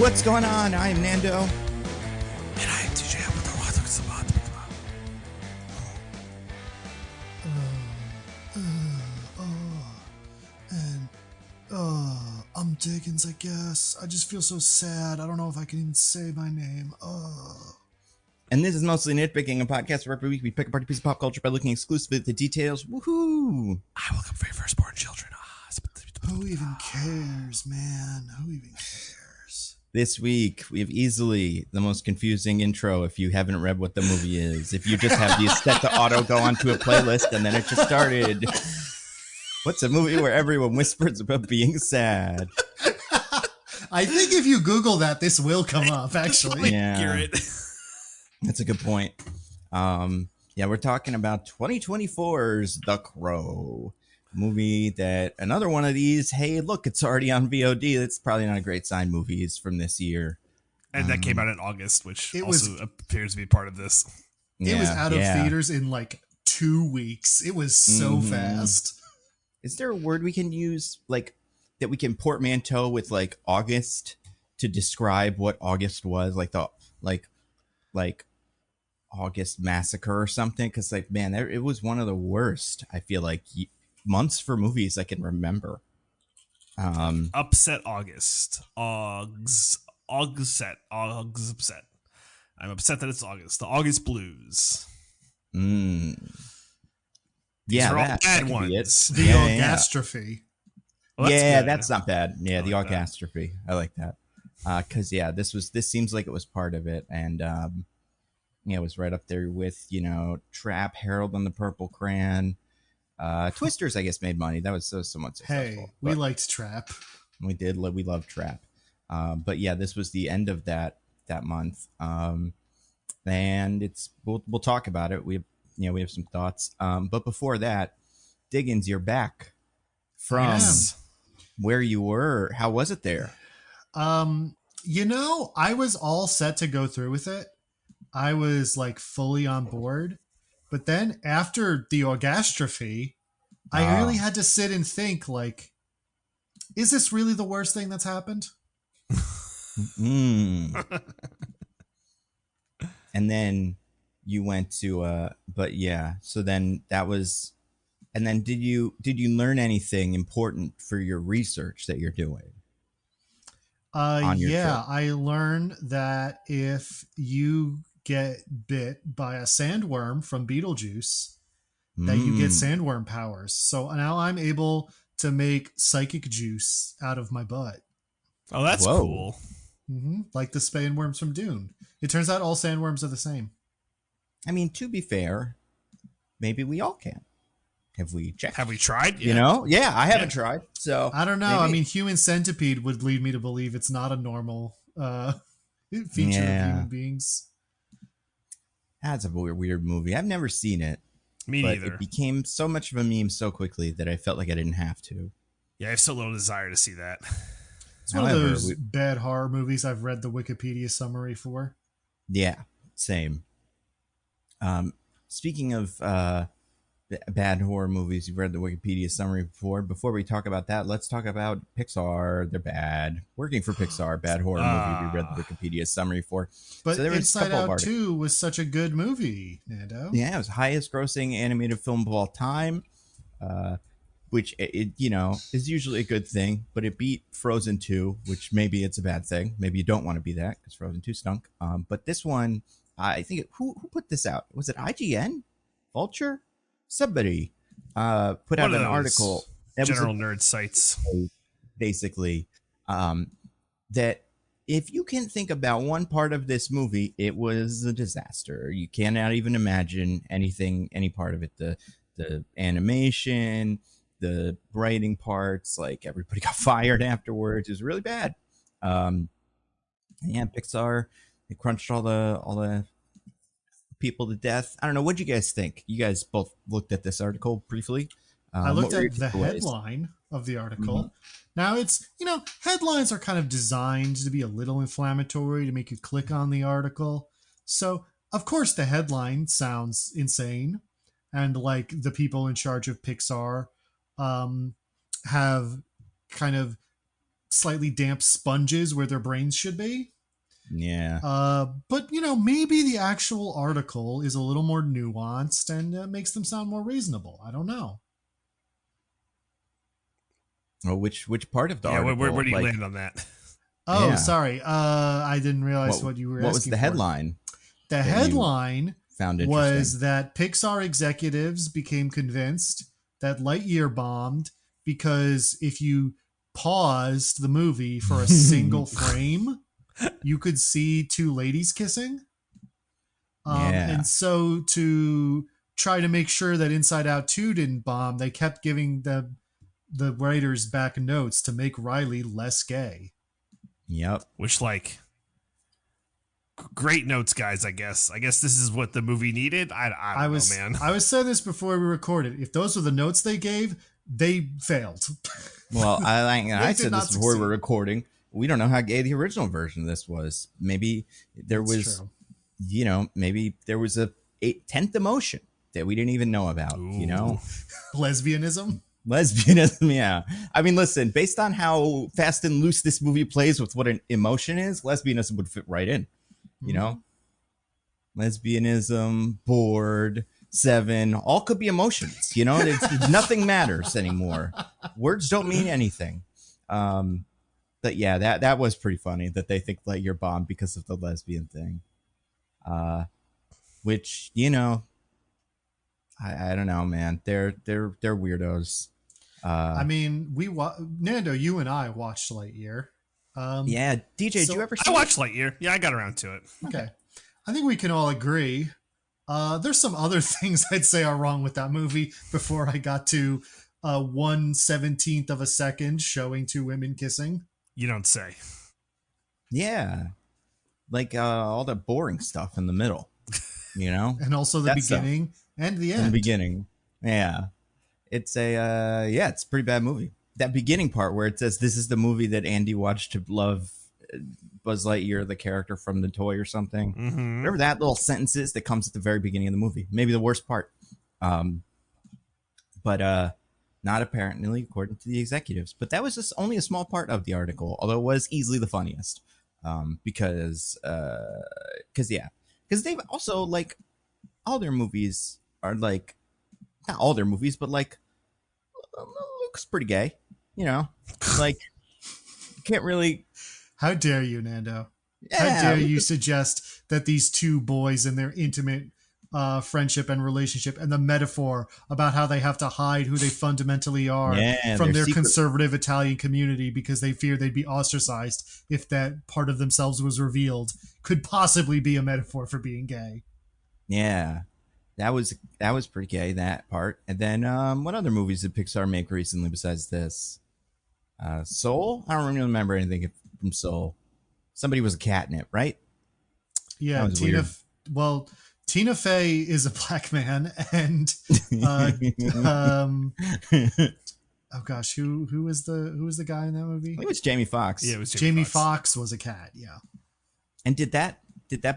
What's going on? I am Nando. And I am TJ with the I'm Diggins, I guess. I just feel so sad. I don't know if I can even say my name. And this is Mostly Nitpicking, a podcast where every week we pick apart a piece of pop culture by looking exclusively at the details. Woohoo! I welcome very firstborn children. Who even cares, man? Who even cares? This week, we have easily the most confusing intro if you haven't read what the movie is. If you just have these set to auto go onto a playlist and then it just started. What's a movie where everyone whispers about being sad? I think if you Google that, this will come up, actually. Yeah. That's a good point. Yeah, we're talking about 2024's The Crow. Movie that another one of these, hey, look, it's already on VOD. That's probably not a great sign. Movies from this year. And that came out in August, which it also appears to be part of this. It was out of theaters in like 2 weeks. It was so fast. Is there a word we can use, like, that we can portmanteau with, like, August to describe what August was? Like, like August Massacre or something? Because, like, man, it was one of the worst, I feel like, months for movies I can remember. Upset August. Upset. I'm upset that it's August. The August Blues. Yeah, These are all that bad could be ones. The Orgastrophe. Well, that's not bad. Yeah, the like that. Orgastrophe. I like that. Because this seems like it was part of it, and it was right up there with Trap, Harold and the Purple Crayon. Twisters, I guess, made money. That was somewhat successful. Hey, we liked Trap. We did. We loved Trap. But yeah, this was the end of that month. And we'll talk about it. We have some thoughts. But before that, Diggins, you're back from where you were. How was it there? I was all set to go through with it. I was like fully on board. But then after the Orgastrophe, I really had to sit and think, like, is this really the worst thing that's happened? And then you went to but yeah, so then that was, and then did you learn anything important for your research that you're doing? On your trip? I learned that if you get bit by a sandworm from Beetlejuice, that you get sandworm powers. So now I'm able to make psychic juice out of my butt. Oh, that's cool. Like the sandworms from Dune. It turns out all sandworms are the same. I mean, to be fair, maybe we all can. Have we checked? Have we tried? Yeah, I haven't tried. So I don't know. Maybe. I mean, human centipede would lead me to believe it's not a normal feature of human beings. That's a weird movie. I've never seen it. Me but neither. It became so much of a meme so quickly that I felt like I didn't have to. Yeah, I have so little desire to see that. It's one of those bad horror movies I've read the Wikipedia summary for. Yeah, same. Speaking of bad horror movies, you've read the Wikipedia summary before. Before we talk about that, let's talk about Pixar. They're bad. Working for Pixar, bad horror movie we read the Wikipedia summary for. But so there was Inside Out 2 was such a good movie, Nando. Yeah, it was highest grossing animated film of all time, which is usually a good thing, but it beat Frozen 2, which maybe it's a bad thing. Maybe you don't want to be that because Frozen 2 stunk. But this one, I think who put this out? Was it IGN? Vulture? Somebody put out an article. General nerd sites. Basically, that if you can think about one part of this movie, it was a disaster. You cannot even imagine any part of it. The animation, the writing parts, like everybody got fired afterwards. It was really bad. Pixar, they crunched all the people to death. I don't know. What'd you guys think? You guys both looked at this article briefly. I looked at the headline of the article. Now it's, headlines are kind of designed to be a little inflammatory to make you click on the article. So, of course, the headline sounds insane. And like the people in charge of Pixar have kind of slightly damp sponges where their brains should be. Yeah. But maybe the actual article is a little more nuanced and makes them sound more reasonable. I don't know. Well, which part of the Yeah, article? where do you land on that? Oh, Yeah. sorry. I didn't realize what you were asking. What was the headline? The headline Found was that Pixar executives became convinced that Lightyear bombed because if you paused the movie for a single frame, you could see two ladies kissing. And so to try to make sure that Inside Out 2 didn't bomb, they kept giving the writers back notes to make Riley less gay. Yep. Which, great notes, guys. I guess this is what the movie needed. I don't know, man. I was saying this before we recorded. If those were the notes they gave, they failed. Well, I said this before we were succeed. recording. We don't know how gay the original version of this was. Maybe there was, maybe there was a 10th emotion that we didn't even know about. Ooh. Lesbianism. Lesbianism, yeah. I mean, listen, based on how fast and loose this movie plays with what an emotion is, lesbianism would fit right in. Lesbianism, bored, 7, all could be emotions. Nothing matters anymore. Words don't mean anything. But yeah, that was pretty funny that they think Lightyear bombed because of the lesbian thing. Which, I don't know, man. They're weirdos. I mean, Nando, you and I watched Lightyear. Yeah, DJ, did you ever see I watched Lightyear. Yeah, I got around to it. Okay. I think we can all agree. There's some other things I'd say are wrong with that movie before I got to 1/17 of a second showing two women kissing. You don't say. Yeah. Like all the boring stuff in the middle, And also the beginning and the end. In the beginning. Yeah. It's it's a pretty bad movie. That beginning part where it says this is the movie that Andy watched to love Buzz Lightyear, the character from the toy or something. Mm-hmm. Whatever that little sentence is that comes at the very beginning of the movie. Maybe the worst part. But not apparently according to the executives. But that was just only a small part of the article, although it was easily the funniest. Because they've also all their movies are not all their movies, but looks pretty gay, you can't really. How dare you, Nando? Yeah, How dare you suggest that these two boys and their intimate friendship and relationship and the metaphor about how they have to hide who they fundamentally are from their conservative Italian community because they fear they'd be ostracized if that part of themselves was revealed could possibly be a metaphor for being gay. Yeah, that was pretty gay, that part. And then what other movies did Pixar make recently besides this? Soul? I don't really remember anything from Soul. Somebody was a cat in it, right? Yeah, Tina Fey is a black man, and oh gosh, who was the guy in that movie? I think it was Jamie Foxx. Yeah, it was Jamie Foxx was a cat. Yeah. And did that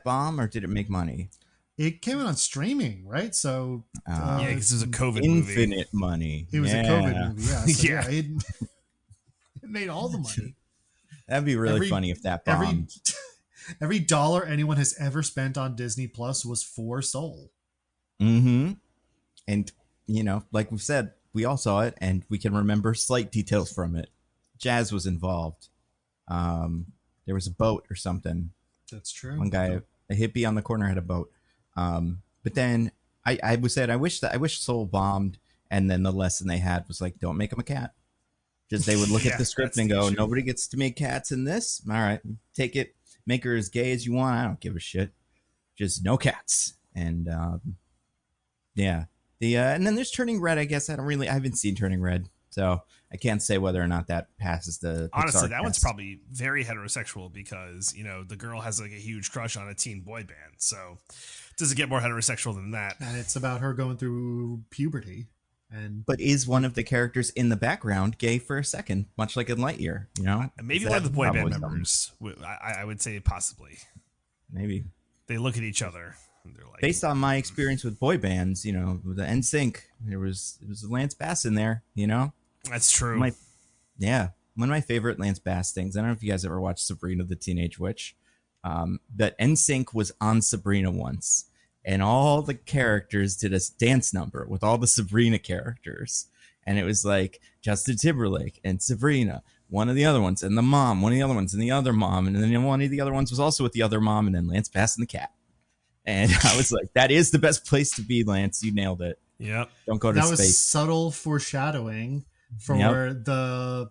bomb or did it make money? It came out on streaming, right? So yeah, because it was a COVID infinite movie. Money. It was a COVID movie. Yeah. So, Yeah. it made all the money. That'd be really funny if that bombed. Every dollar anyone has ever spent on Disney Plus was for Soul. Mm-hmm. And, like we've said, we all saw it and we can remember slight details from it. Jazz was involved. There was a boat or something. That's true. One guy, a hippie on the corner, had a boat. But then I wish Soul bombed, and then the lesson they had was don't make him a cat. Just they would look at the script and go, nobody gets to make cats in this. All right, take it. Make her as gay as you want. I don't give a shit. Just no cats. And yeah. And then there's Turning Red. I guess I haven't seen Turning Red, so I can't say whether or not that passes the. Honestly, Pixar that one's test. probably very heterosexual because the girl has a huge crush on a teen boy band. So does it get more heterosexual than that? And it's about her going through puberty. But is one of the characters in the background gay for a second, much like in Lightyear? Maybe one of the boy band members. I would say possibly. Maybe they look at each other. And they're like, based on my experience with boy bands, with the NSYNC, there was Lance Bass in there. That's true. Yeah, one of my favorite Lance Bass things. I don't know if you guys ever watched Sabrina the Teenage Witch. That NSYNC was on Sabrina once, and all the characters did a dance number with all the Sabrina characters, and it was like Justin Timberlake and Sabrina, one of the other ones, and the mom, one of the other ones, and the other mom, and then one of the other ones was also with the other mom, and then Lance Bass and the cat. And I was like, that is the best place to be, Lance. You nailed it. Yep. Don't go to that space. was subtle foreshadowing for the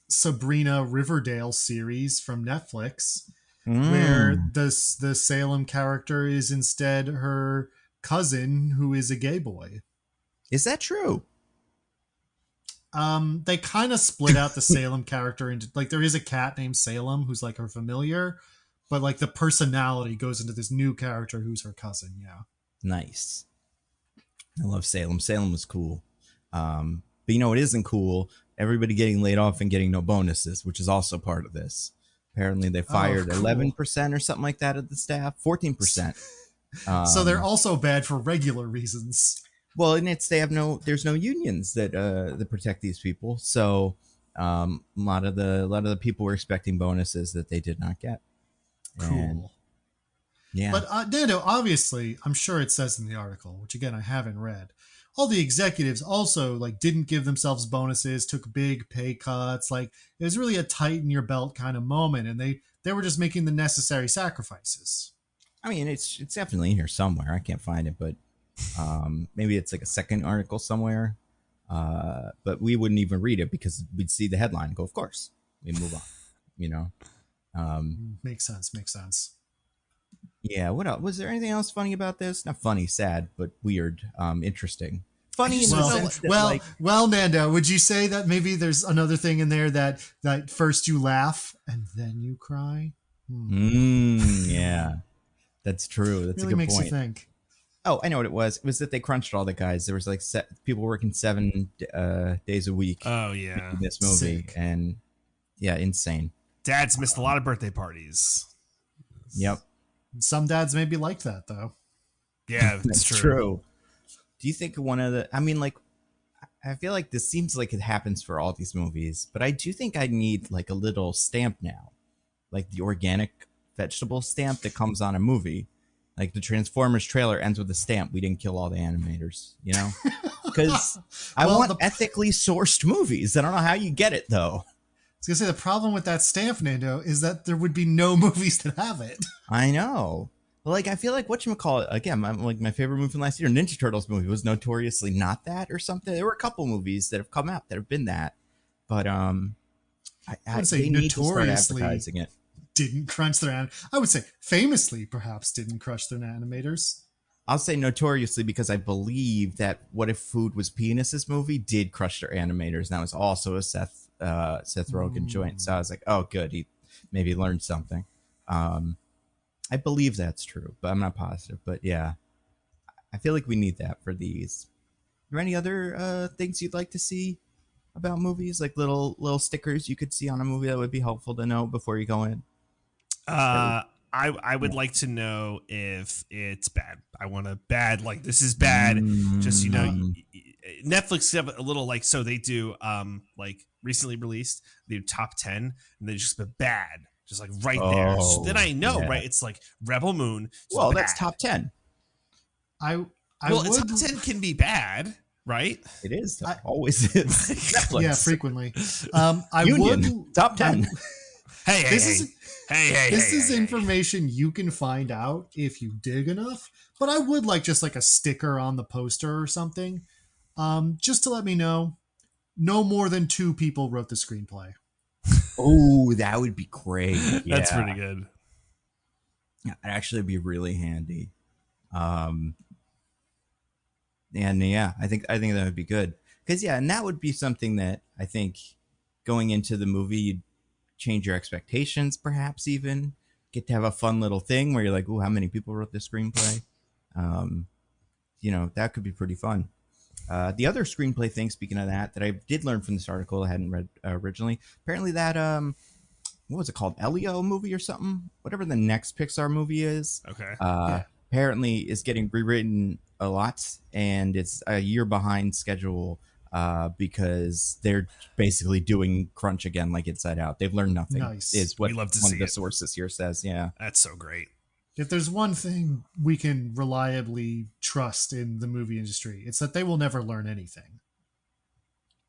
Sabrina Riverdale series from Netflix, where the Salem character is instead her cousin, who is a gay boy. Is that true? They kind of split out the Salem character into, like, there is a cat named Salem who's like her familiar, but like the personality goes into this new character who's her cousin. Yeah. Nice. I love Salem. Salem was cool. But you know, it isn't cool. Everybody getting laid off and getting no bonuses, which is also part of this. Apparently they fired 11% or something like that of the staff, 14%. So they're also bad for regular reasons. Well, and there's no unions that protect these people. So a lot of the people were expecting bonuses that they did not get. Cool. And, yeah. But Nando, obviously, I'm sure it says in the article, which again I haven't read, all the executives also like didn't give themselves bonuses, took big pay cuts. Like, it was really a tighten your belt kind of moment, and they were just making the necessary sacrifices. I mean, it's definitely in here somewhere. I can't find it, but maybe it's like a second article somewhere. But we wouldn't even read it because we'd see the headline and go, of course, we move on. You know, makes sense. Yeah. What else? Was there anything else funny about this? Not funny, sad, but weird, interesting. Funny in the sense that, well, Nando, would you say that maybe there's another thing in there that first you laugh and then you cry? Yeah, that's true. That's really a good makes point. You think. Oh, I know what it was. It was that they crunched all the guys. There was like people working 7 days a week. Oh yeah, in this movie. Sick. And yeah, insane. Dads missed a lot of birthday parties. Yep. Some dads maybe like that though. Yeah, that's true. Do you think one of the? I mean, like, I feel like this seems like it happens for all these movies, but I do think I need like a little stamp now, like the organic vegetable stamp that comes on a movie. Like the Transformers trailer ends with a stamp. We didn't kill all the animators, you know? Because I want ethically sourced movies. I don't know how you get it, though. I was going to say, the problem with that stamp, Nando, is that there would be no movies that have it. I know. Like, I feel like whatchamacallit, again, like my favorite movie from last year, Ninja Turtles movie, was notoriously not that or something. There were a couple movies that have come out that have been that. But I would say notoriously advertising it. Didn't crunch their I would say famously perhaps didn't crush their animators. I'll say notoriously because I believe that What If Food Was Penises movie did crush their animators. And that was also a Seth Rogen joint. So I was like, oh, good. He maybe learned something. I believe that's true, but I'm not positive. But yeah, I feel like we need that for these. Are there any other things you'd like to see about movies? Like little stickers you could see on a movie that would be helpful to know before you go in? I would like to know if it's bad. I want a bad, like, this is bad. Just, you know, Netflix have a little, like, so they do, like, recently released, they do top 10, and they just put bad, just like right there. So then I know, right? It's like Rebel Moon. Well, that's top 10. Top 10 can be bad, right? It is. Always is. Netflix. Yeah, frequently. Top 10. This is information you can find out if you dig enough, but I would like just like a sticker on the poster or something, just to let me know no more than 2 people wrote the screenplay. Oh, that would be great. Yeah. That's pretty good. That'd actually be really handy. And yeah, I think that would be good. Because yeah, and that would be something that I think going into the movie, you'd change your expectations, perhaps even get to have a fun little thing where you're like, oh, how many people wrote this screenplay? You know, that could be pretty fun. The other screenplay thing, speaking of that I did learn from this article I hadn't read originally, apparently that, what was it called? Elio movie or something? Whatever the next Pixar movie is. Okay. Apparently is getting rewritten a lot, and it's a year behind schedule because they're basically doing crunch again, like Inside Out. They've learned nothing. Nice. Is what We love to one see of the it. sources here says. Yeah, That's so great. If there's one thing we can reliably trust in the movie industry, it's that they will never learn anything.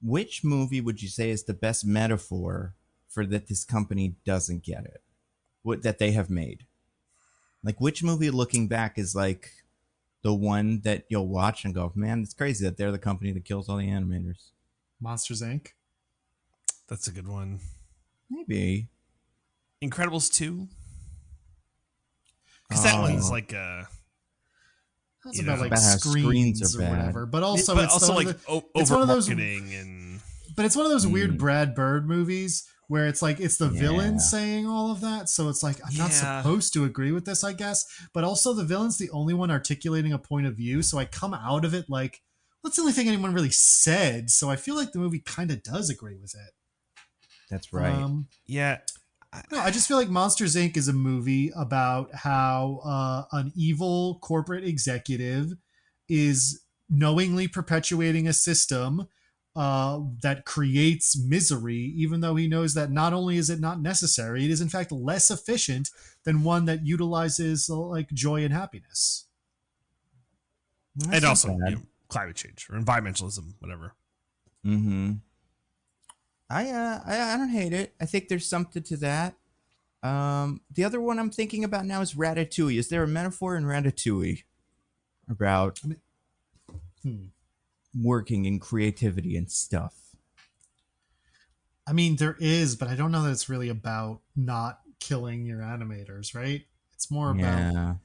which movie would you say is the best metaphor for that this company doesn't get it? What that they have made? Like, which movie looking back is like the one that you'll watch and go, man, it's crazy that they're the company that kills all the animators. Monsters, Inc. That's a good one. Maybe. Incredibles 2. Because that one's like That's You about know, like about how screens screens are or bad. whatever. But also, but it's also one like of the- it's over one of those- marketing and But it's one of those weird Brad Bird movies where it's like it's the villain Yeah. saying all of that. So it's like I'm not Yeah. supposed to agree with this, I guess. But also the villain's the only one articulating a point of view. So I come out of it like, well, that's the only thing anyone really said. So I feel like the movie kind of does agree with it. That's right. yeah. No, I just feel like Monsters Inc. is a movie about how an evil corporate executive is knowingly perpetuating a system that creates misery, even though he knows that not only is it not necessary, it is in fact less efficient than one that utilizes like joy and happiness. That's And not also bad. you know, climate change or environmentalism, whatever. Mm-hmm. I don't hate it. I think there's something to that. The other one I'm thinking about now is Ratatouille. Is there a metaphor in Ratatouille about working in creativity and stuff? I mean, there is, but I don't know that it's really about not killing your animators, right? It's more about Yeah.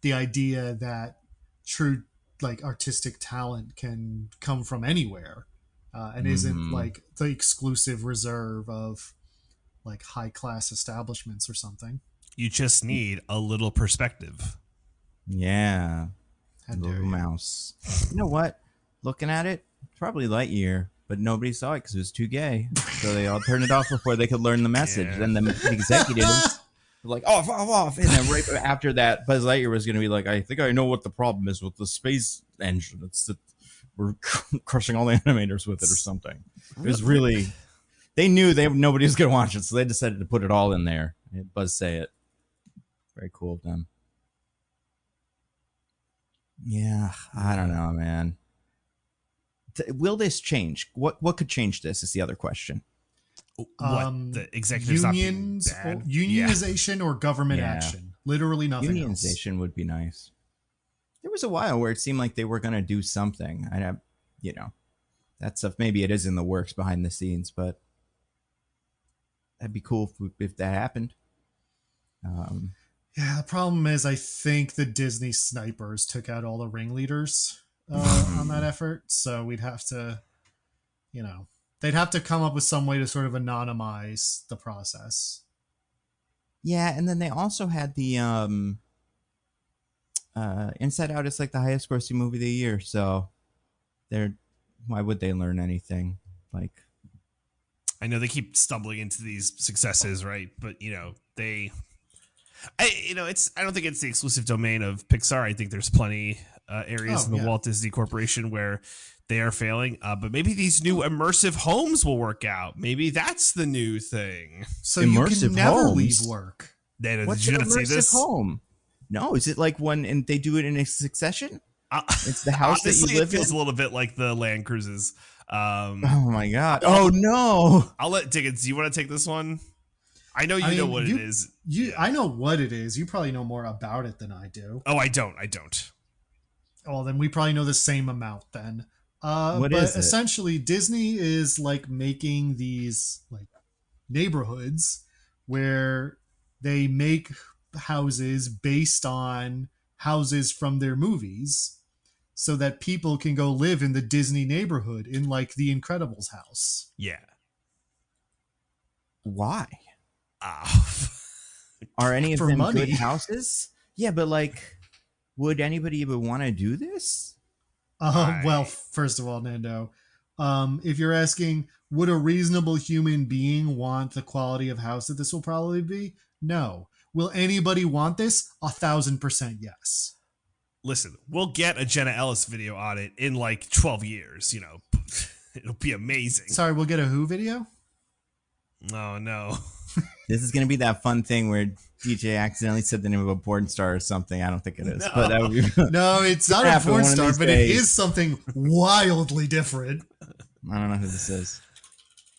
the idea that true like artistic talent can come from anywhere and isn't like the exclusive reserve of like high class establishments or something. You just need a little perspective. Yeah. How dare Little you. mouse. You know what? Looking at it, probably Lightyear, but nobody saw it because it was too gay. So they all turned it off before they could learn the message. Yeah. Then the executives were like, off. And then right after that, Buzz Lightyear was going to be like, I think I know what the problem is with the space engine. It's that we're crushing all the animators with it or something. It was really... They knew nobody was going to watch it, so they decided to put it all in there. Buzz say it. Very cool of them. Yeah, I don't know, man. Will this change? What could change this is the other question. What the executives not being Unions, bad? unionization or government Yeah. action. Literally nothing else. Unionization would be nice. There was a while where it seemed like they were going to do something. That stuff, maybe it is in the works behind the scenes, but that'd be cool if that happened. Yeah, the problem is I think the Disney snipers took out all the ringleaders on that effort. So we'd have to, they'd have to come up with some way to sort of anonymize the process. Yeah, and then they also had the Inside Out is like the highest grossing movie of the year, so why would they learn anything? Like, I know they keep stumbling into these successes, right? But I don't think it's the exclusive domain of Pixar. I think there's plenty areas in the Walt Disney Corporation where they are failing. But maybe these new immersive homes will work out. Maybe that's the new thing. So you Immersive can never homes? leave work. Nando, what's did you an not see immersive this? home? No, is it like one and they do it in a succession? It's the house Honestly, that you live it feels in. a little bit like the Land Cruises. Oh my god! Oh no! I'll let Diggins. Do you want to take this one? I know you know what it is. I know what it is. You probably know more about it than I do. Oh, I don't. Well, then we probably know the same amount then. What but is it? essentially, Disney is like making these like neighborhoods where they make houses based on houses from their movies, so that people can go live in the Disney neighborhood in like the Incredibles house. Yeah. Why Ah. are any of For them money. good houses? Yeah, but like, would anybody even want to do this? Well, first of all, Nando, if you're asking, would a reasonable human being want the quality of house that this will probably be? No. Will anybody want this? 1,000% yes. Listen, we'll get a Jenna Ellis video on it in like 12 years. It'll be amazing. Sorry, we'll get a Who video? Oh, no. This is going to be that fun thing where DJ accidentally said the name of a porn star or something. I don't think it is. No. But that would be No, it's not a porn star, but it is something wildly different. I don't know who this is.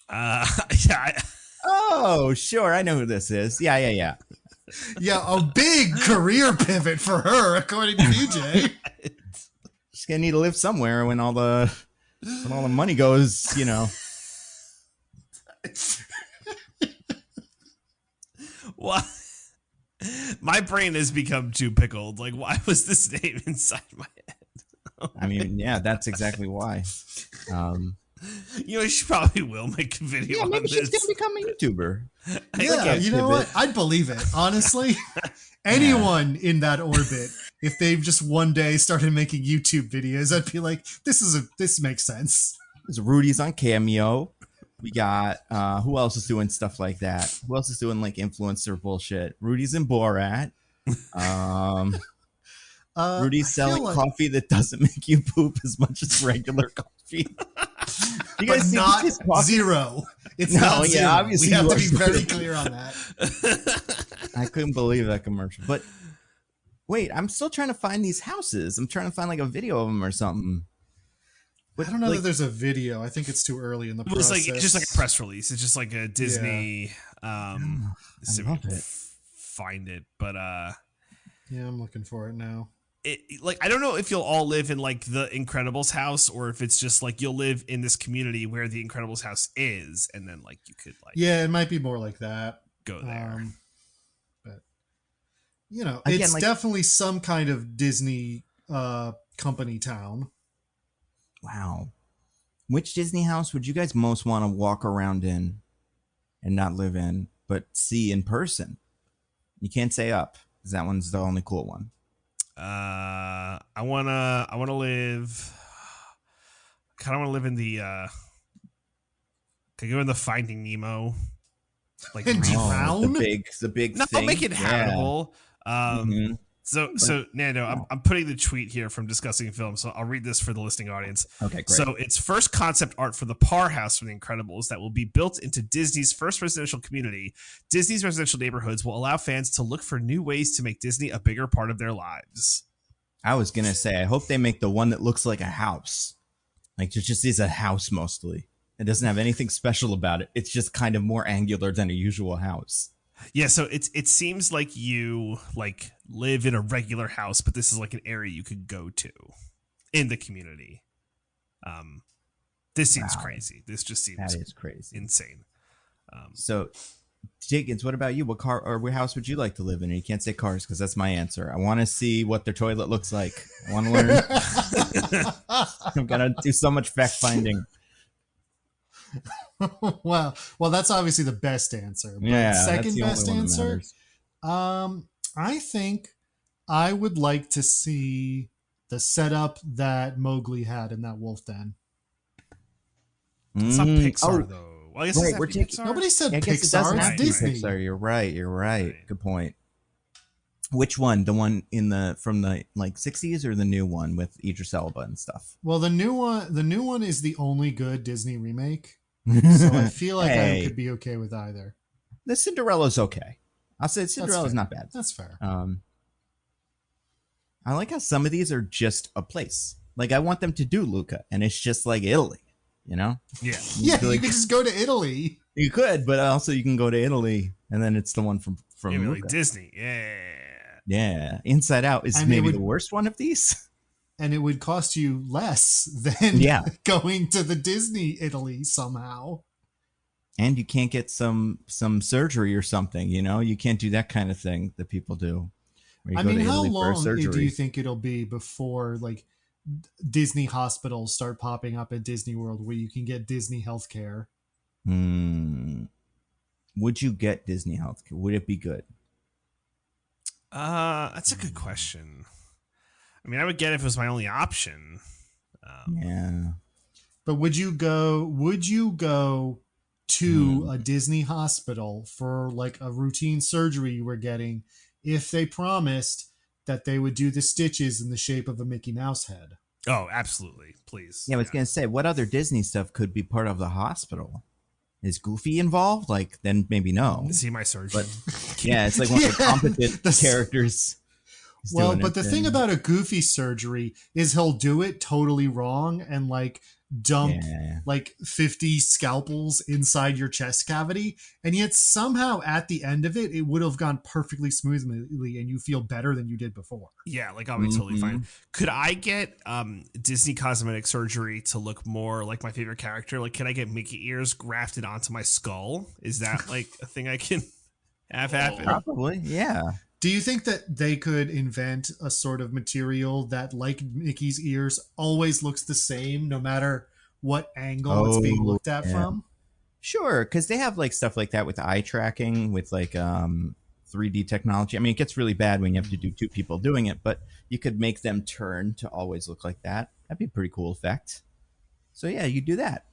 Yeah. Oh, sure. I know who this is. Yeah. Yeah, a big career pivot for her, according to DJ. She's going to need to live somewhere when all the money goes, you know. Why? My brain has become too pickled. Like, why was this name inside my head? I mean, yeah, that's exactly why. You know, she probably will make a video on maybe this. she's gonna become a YouTuber. Yeah, you know what? I'd believe it. Honestly, anyone in that orbit, if they've just one day started making YouTube videos, I'd be like, this makes sense. There's Rudy's on Cameo. We got who else is doing stuff like that? Who else is doing like influencer bullshit? Rudy's in Borat. Rudy's selling coffee that doesn't make you poop as much as regular coffee. You guys see not his coffee? Zero. It's not zero. Obviously we have to be very clear on that. I couldn't believe that commercial. But wait, I'm still trying to find these houses. I'm trying to find like a video of them or something. But I don't know that there's a video. I think it's too early in the process. It's just like a press release. It's just like a Disney. I love it. Find it, but yeah, I'm looking for it now. Like, I don't know if you'll all live in like the Incredibles house, or if it's just like you'll live in this community where the Incredibles house is, and then like you could like it might be more like that. Go there, but you know, again, it's like, definitely some kind of Disney company town. Wow, which Disney house would you guys most want to walk around in and not live in, but see in person? You can't say Up, because that one's the only cool one. I wanna live. Kind of want to live in the. Can I go in the Finding Nemo? Like drown? the big. No, thing. Make it habitable. So Nando, I'm putting the tweet here from Discussing Film, so I'll read this for the listening audience. Okay, great. So it's first concept art for the Parr House from The Incredibles that will be built into Disney's first residential community. Disney's residential neighborhoods will allow fans to look for new ways to make Disney a bigger part of their lives. I was gonna say, I hope they make the one that looks like a house. Like, it just is a house mostly. It doesn't have anything special about it. It's just kind of more angular than a usual house. Yeah, so it seems like you like live in a regular house, but this is like an area you could go to in the community. This seems crazy. This just seems that is crazy, insane. So, Diggins, what about you? What car or what house would you like to live in? And you can't say cars because that's my answer. I want to see what their toilet looks like. I want to learn. I'm gonna do so much fact finding. Well, that's obviously the best answer. But Yeah, second best answer. I think I would like to see the setup that Mowgli had in that wolf den. It's not Pixar though. Well, I guess right, we're taking. Pixar? Nobody said I guess it doesn't Pixar. have It's to be Disney. Pixar. You're right. Good point. Which one? The one from the like 60s or the new one with Idris Elba and stuff? Well, the new one is the only good Disney remake. So I feel like I could be okay with either. The Cinderella's okay. I'll say Cinderella's not bad. That's fair. I like how some of these are just a place. Like, I want them to do Luca, and it's just like Italy, you know? Yeah. Yeah, you could just go to Italy. You could, but also you can go to Italy, and then it's the one from Maybe Luca. like Disney. Yeah. Yeah. Inside Out is maybe the worst one of these. And it would cost you less than going to the Disney Italy somehow. And you can't get some surgery or something, you know? You can't do that kind of thing that people do. I mean, how long do you think it'll be before like Disney hospitals start popping up at Disney World where you can get Disney healthcare? Would you get Disney healthcare? Would it be good? That's a good question. I mean, I would get it if it was my only option. Yeah. But would you go to a Disney hospital for like a routine surgery you were getting if they promised that they would do the stitches in the shape of a Mickey Mouse head? Oh, absolutely. Please. Yeah, I was gonna say, what other Disney stuff could be part of the hospital? Is Goofy involved? Like, then maybe no. Is he my surgeon? But yeah, it's like one of the competent characters. Well, but the thing about a Goofy surgery is he'll do it totally wrong and like dump like 50 scalpels inside your chest cavity, and yet somehow at the end of it, it would have gone perfectly smoothly and you feel better than you did before. Yeah, like I'll be totally fine. Could I get Disney cosmetic surgery to look more like my favorite character? Like, can I get Mickey ears grafted onto my skull? Is that like a thing I can have happen? Probably, yeah. Do you think that they could invent a sort of material that, like Mickey's ears, always looks the same no matter what angle it's being looked at from? Sure, because they have like stuff like that with eye tracking, with like 3D technology. I mean, it gets really bad when you have to do two people doing it, but you could make them turn to always look like that. That'd be a pretty cool effect. So yeah, you do that.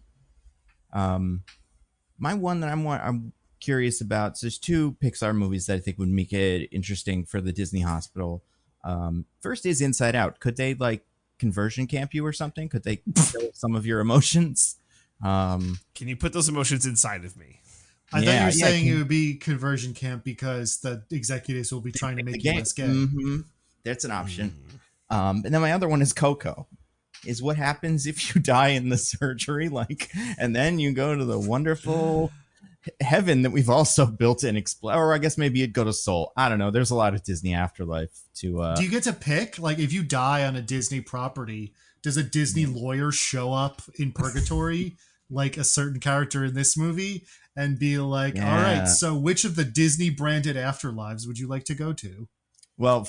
My one that I'm curious about. So there's two Pixar movies that I think would make it interesting for the Disney hospital. First is Inside Out. Could they like conversion camp you or something? Could they kill some of your emotions? Can you put those emotions inside of me? I thought you were saying it would be conversion camp because the executives will be trying to make you less gay. That's an option. And then my other one is Coco. Is what happens if you die in the surgery, like, and then you go to the wonderful heaven that we've also built and explore, or I guess maybe you'd go to Soul. I don't know. There's a lot of Disney afterlife to. Do you get to pick? Like, if you die on a Disney property, does a Disney lawyer show up in purgatory, like a certain character in this movie, and be like, "All right, so which of the Disney branded afterlives would you like to go to?" Well,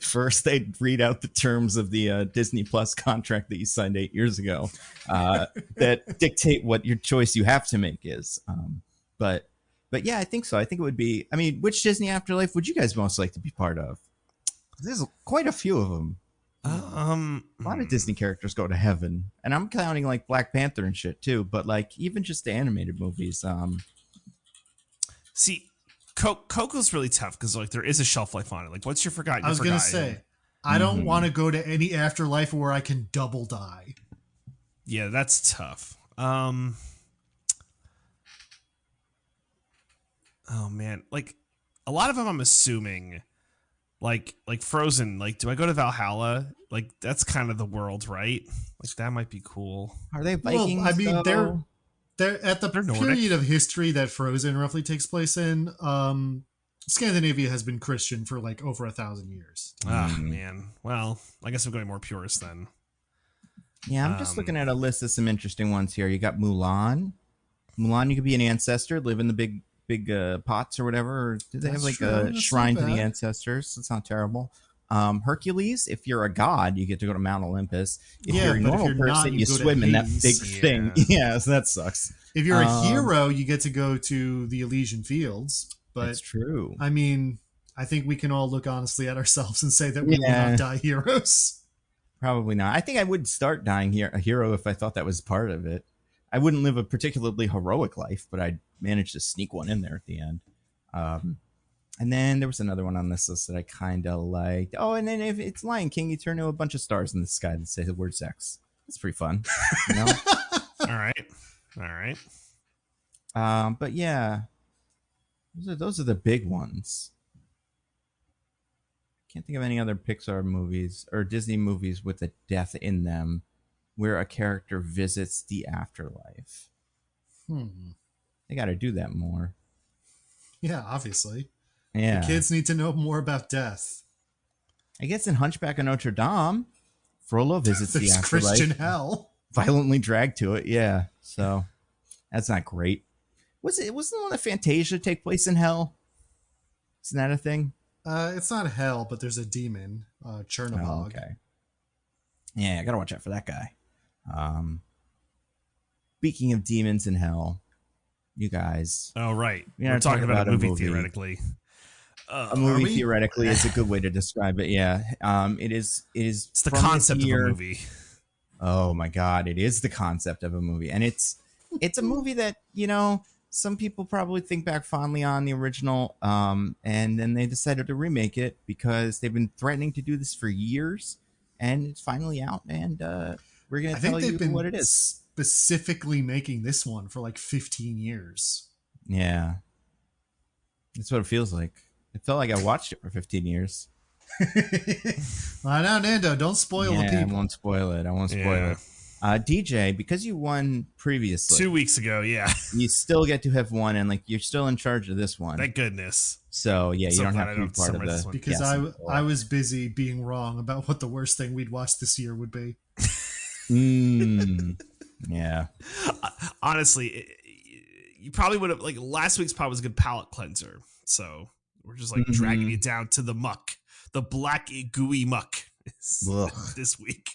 first they'd read out the terms of the Disney Plus contract that you signed 8 years ago that dictate what your choice you have to make is. But yeah, I think so. I think it would be, I mean, which Disney afterlife would you guys most like to be part of? There's quite a few of them. A lot of Disney characters go to heaven, and I'm counting like Black Panther and shit too, but like even just the animated movies. See, Coco's really tough because like there is a shelf life on it. Like once you're forgotten, I was gonna say, I don't want to go to any afterlife where I can double die. Yeah, that's tough. Oh man, like a lot of them, I'm assuming, like Frozen. Like, do I go to Valhalla? Like that's kind of the world, right? Like that might be cool. Are they Vikings? Well, I mean, though? they're at the period of history that Frozen roughly takes place in. Scandinavia has been Christian for like over 1,000 years. Ah, man. Well, I guess I'm going more purist then. Yeah, I'm just looking at a list of some interesting ones here. You got Mulan. Mulan, you could be an ancestor, live in the big pots or whatever. Or do they have like a shrine to the ancestors? That's not terrible. Hercules, if you're a god, you get to go to Mount Olympus. If you're a normal person, you swim in that big thing. Yeah, so that sucks. If you're a hero, you get to go to the Elysian Fields. But that's true. I mean, I think we can all look honestly at ourselves and say that we will not die heroes. Probably not. I think I would start dying here a hero if I thought that was part of it. I wouldn't live a particularly heroic life, but I'd manage to sneak one in there at the end. And then there was another one on this list that I kind of liked. Oh, and then if it's Lion King, you turn to a bunch of stars in the sky that say the word sex. That's pretty fun. You know? All right. But yeah, those are the big ones. Can't think of any other Pixar movies or Disney movies with a death in them where a character visits the afterlife. They got to do that more. Yeah, obviously. Yeah. The kids need to know more about death. I guess in Hunchback of Notre Dame, Frollo visits the afterlife. Christian hell. Violently dragged to it, yeah. So that's not great. Wasn't the one that Fantasia take place in hell? Isn't that a thing? It's not hell, but there's a demon, Chernobog. Oh, okay. Yeah, I gotta watch out for that guy. Speaking of demons in hell, you guys. Oh, right. We're talking about a movie theoretically. A movie theoretically is a good way to describe it. Yeah. It is. It's the concept of a movie. Oh my God. It is the concept of a movie. And it's a movie that, you know, some people probably think back fondly on the original. And then they decided to remake it because they've been threatening to do this for years. and it's finally out, and we're gonna I think tell they've you been what it is. specifically making this one for like 15 years. Yeah, that's what it feels like. It felt like I watched it for 15 years. I know, Nando, don't spoil the people. I won't spoil it. DJ, because you won previously 2 weeks ago, yeah. you still get to have one, and like you're still in charge of this one. Thank goodness. So yeah, you don't have to be part of this the one. Because I was busy being wrong about what the worst thing we'd watch this year would be. Yeah. Honestly, you probably would have, like, last week's pod was a good palate cleanser. So we're just like dragging it down to the muck, the black gooey muck this week.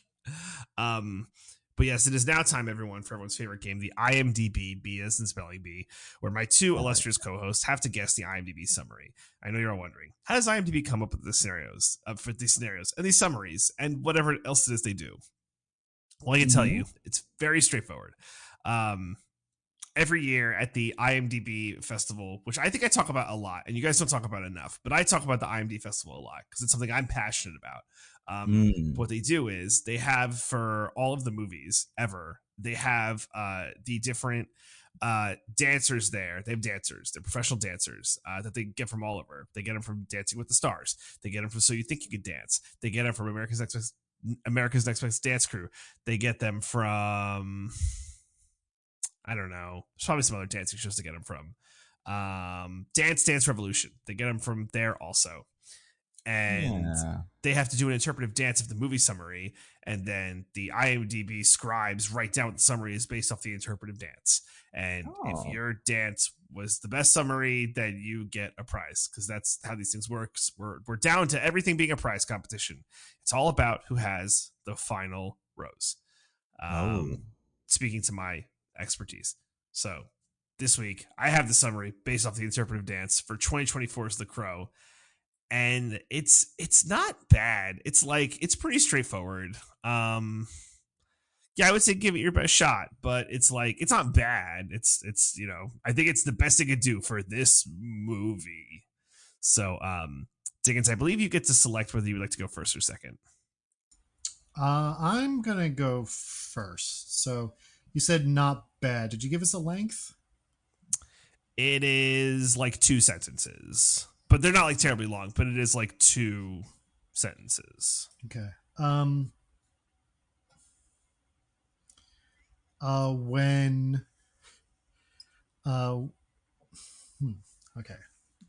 But yes, it is now time, everyone, for everyone's favorite game, the IMDb, B as in spelling bee, where my two illustrious co-hosts have to guess the IMDb summary. I know you're all wondering, how does IMDb come up with the scenarios for these scenarios and these summaries and whatever else it is they do? Well, I can tell you, it's very straightforward. Every year at the IMDb festival, which I think I talk about a lot, and you guys don't talk about enough, but I talk about the IMDb festival a lot because it's something I'm passionate about. What they do is they have, for all of the movies ever, they have the different dancers there. They have dancers. They're professional dancers that they get from all over. They get them from Dancing with the Stars. They get them from So You Think You Could Dance. They get them from America's Next Best Dance Crew. They get them from, I don't know, there's probably some other dancing shows to get them from. Dance Revolution. They get them from there also. And they have to do an interpretive dance of the movie summary, and then the IMDb scribes write down what the summary is based off the interpretive dance. And if your dance was the best summary, then you get a prize, because that's how these things work. We're down to everything being a prize competition. It's all about who has the final rose. Speaking to my expertise. So this week, I have the summary based off the interpretive dance for 2024's The Crow. And it's not bad. It's pretty straightforward. Yeah, I would say give it your best shot, but it's not bad. It's I think it's the best they could do for this movie. So, Diggins, I believe you get to select whether you would like to go first or second. I'm gonna go first. So you said not bad. Did you give us a length? It is like 2 sentences. But they're not like terribly long, but it is like 2 sentences. Okay. Okay.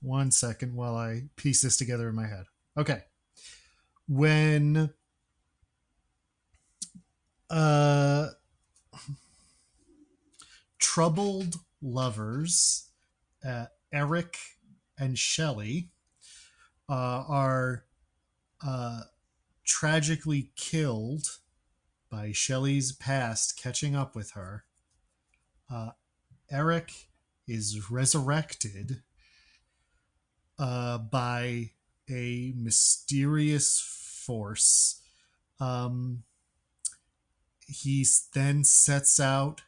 1 second while I piece this together in my head. Okay. When troubled lovers, Eric and Shelley, are tragically killed by Shelley's past catching up with her. Eric is resurrected by a mysterious force. He then sets out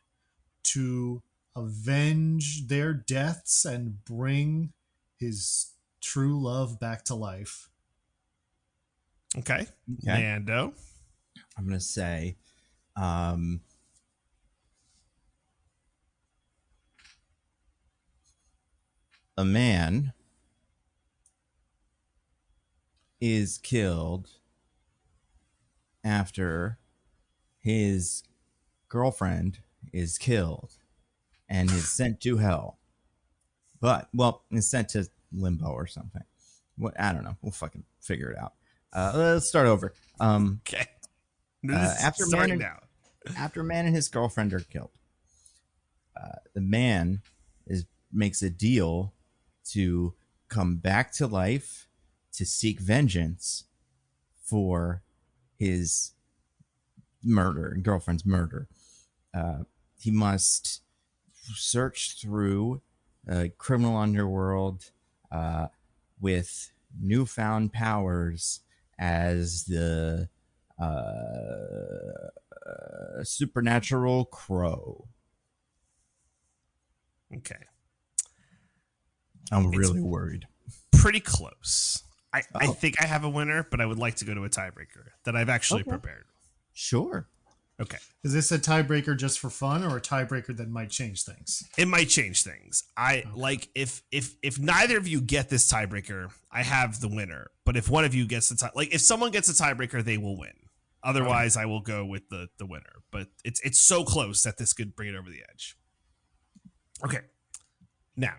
to avenge their deaths and bring his true love back to life. Okay. Nando. I'm going to say, a man is killed after his girlfriend is killed and is sent to hell. But, is sent to limbo or something. What, I don't know. We'll fucking figure it out. Let's start over. Okay. After man and his girlfriend are killed, the man makes a deal to come back to life to seek vengeance for his girlfriend's murder. He must search through a criminal underworld with newfound powers as the supernatural Crow. Okay. I'm really worried. Pretty close. I think I have a winner, but I would like to go to a tiebreaker that I've actually prepared. Sure. Okay. Is this a tiebreaker just for fun or a tiebreaker that might change things? It might change things. Like if neither of you get this tiebreaker, I have the winner. But if one of you gets the if someone gets a tiebreaker, they will win. Otherwise, I will go with the winner. But it's so close that this could bring it over the edge. Okay. Now.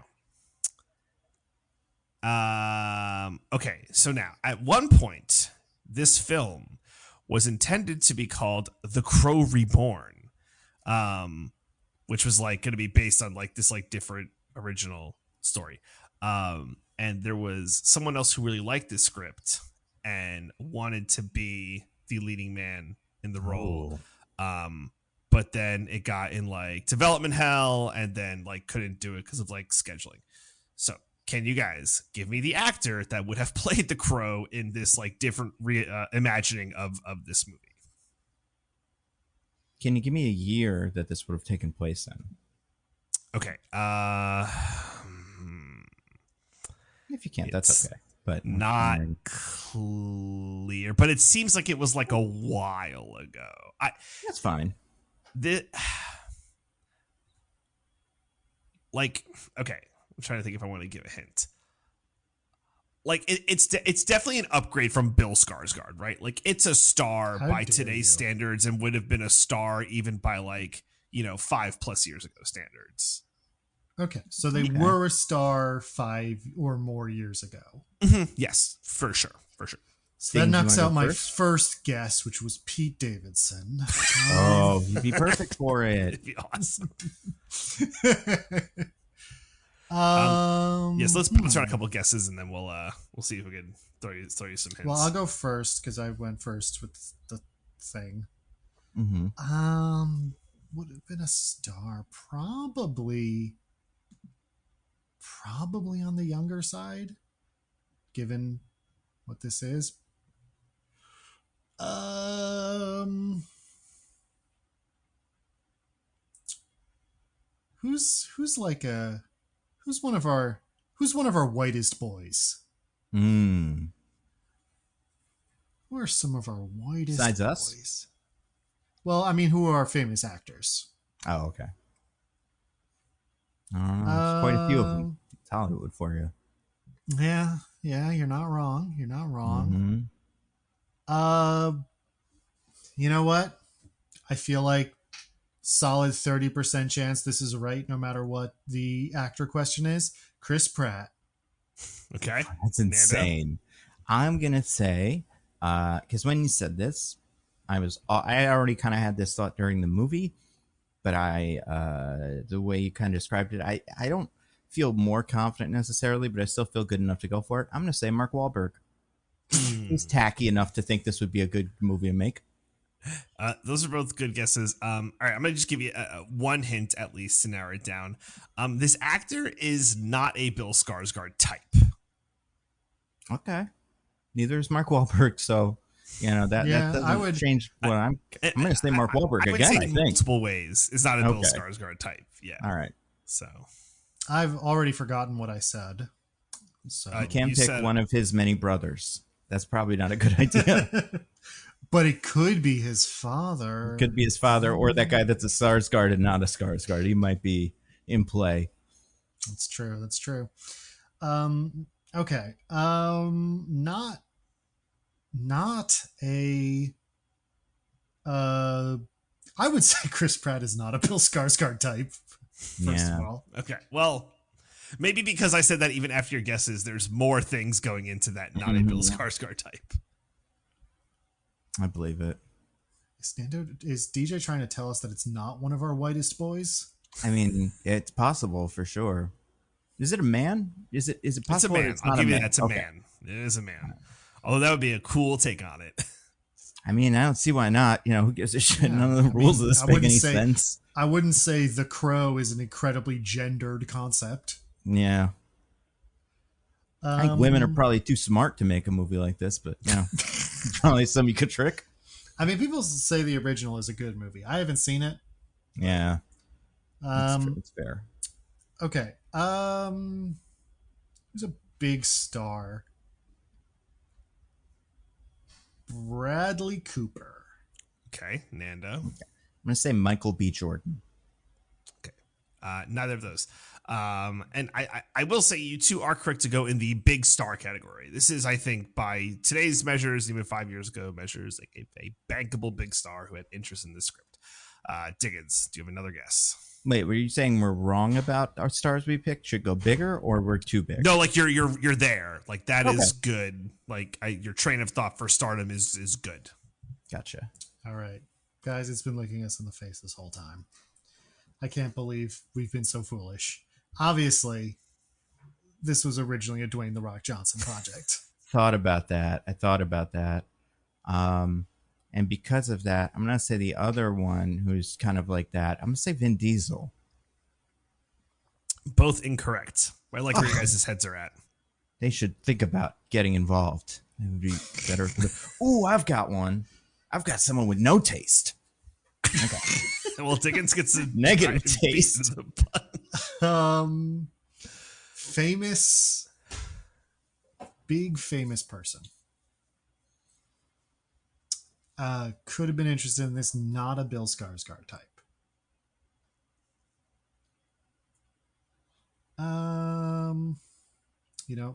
Okay, so now at one point, this film was intended to be called The Crow Reborn, which was like going to be based on like this like different original story. And there was someone else who really liked this script and wanted to be the leading man in the role. But then it got in like development hell and then like couldn't do it because of like scheduling. So can you guys give me the actor that would have played the Crow in this like different imagining of this movie? Can you give me a year that this would have taken place in? Okay. If you can't, that's okay. But not clear. But it seems like it was like a while ago. That's fine. Okay. I'm trying to think if I want to give a hint. Like it's definitely an upgrade from Bill Skarsgård, right? Like it's a star by today's standards and would have been a star even by like 5+ years ago standards. Okay, so they were a star 5 or more years ago. Mm-hmm. Yes, for sure. So that knocks out my first guess, which was Pete Davidson. Oh, he'd be perfect for it. It'd be awesome. So let's run a couple guesses and then we'll see if we can throw you some hints. Well, I'll go first because I went first with the thing. Mm-hmm. Would have been a star, probably on the younger side, given what this is. Who's one of our whitest boys? Who are some of our whitest Besides boys? us? Well, I mean, who are our famous actors? Oh, okay. There's quite a few of them. It's Hollywood for you. Yeah, you're not wrong. Mm-hmm. You know what? I feel like solid 30% chance this is right, no matter what the actor question is. Chris Pratt. Okay, that's insane. I'm gonna say, because when you said this, I already kind of had this thought during the movie, but the way you kind of described it, I don't feel more confident necessarily, but I still feel good enough to go for it. I'm gonna say Mark Wahlberg. He's tacky enough to think this would be a good movie to make. Those are both good guesses. All right, I'm gonna just give you one hint at least to narrow it down. This actor is not a Bill Skarsgård type. Okay, neither is Mark Wahlberg, so that doesn't change what I'm gonna say. Mark Wahlberg again. I think multiple ways. It's not a Bill Skarsgård type. Yeah. All right. So I've already forgotten what I said. So you can pick one of his many brothers. That's probably not a good idea. But it could be his father. It could be his father or that guy that's a Skarsgård and not a Skarsgård. He might be in play. That's true. Okay. Not a... I would say Chris Pratt is not a Bill Skarsgård type, first of all. Okay, well... Maybe because I said that even after your guesses, there's more things going into that not a Bill Skarsgård type. I believe it. Is DJ trying to tell us that it's not one of our whitest boys? I mean, it's possible for sure. Is it a man? Is it possible? It's a man. I'll give you that. It's a man. It is a man. Although that would be a cool take on it. I mean, I don't see why not. Who gives a shit? None of the rules of this make any sense. I wouldn't say The Crow is an incredibly gendered concept. Yeah. I think women are probably too smart to make a movie like this, but probably some you could trick. I mean, people say the original is a good movie. I haven't seen it. Yeah. It's fair. Okay. Who's a big star? Bradley Cooper. Okay, Nando. I'm gonna say Michael B. Jordan. Okay, neither of those. And I will say you two are correct to go in the big star category. This is, I think, by today's measures, even 5 years ago measures, like a bankable big star who had interest in this script. Diggins, do you have another guess? Wait, were you saying we're wrong about our stars we picked? Should go bigger, or we're too big? No, like you're there. Like that is good. Like your train of thought for stardom is good. Gotcha. All right, guys, it's been looking us in the face this whole time. I can't believe we've been so foolish. Obviously, this was originally a Dwayne "The Rock" Johnson project. I thought about that. And because of that, I'm going to say the other one who's kind of like that. I'm going to say Vin Diesel. Both incorrect. I like where your guys' heads are at. They should think about getting involved. It would be better. Ooh, I've got one. I've got someone with no taste. Okay. Well, Dickens gets a negative taste. Big famous person. Could have been interested in this, not a Bill Skarsgård type.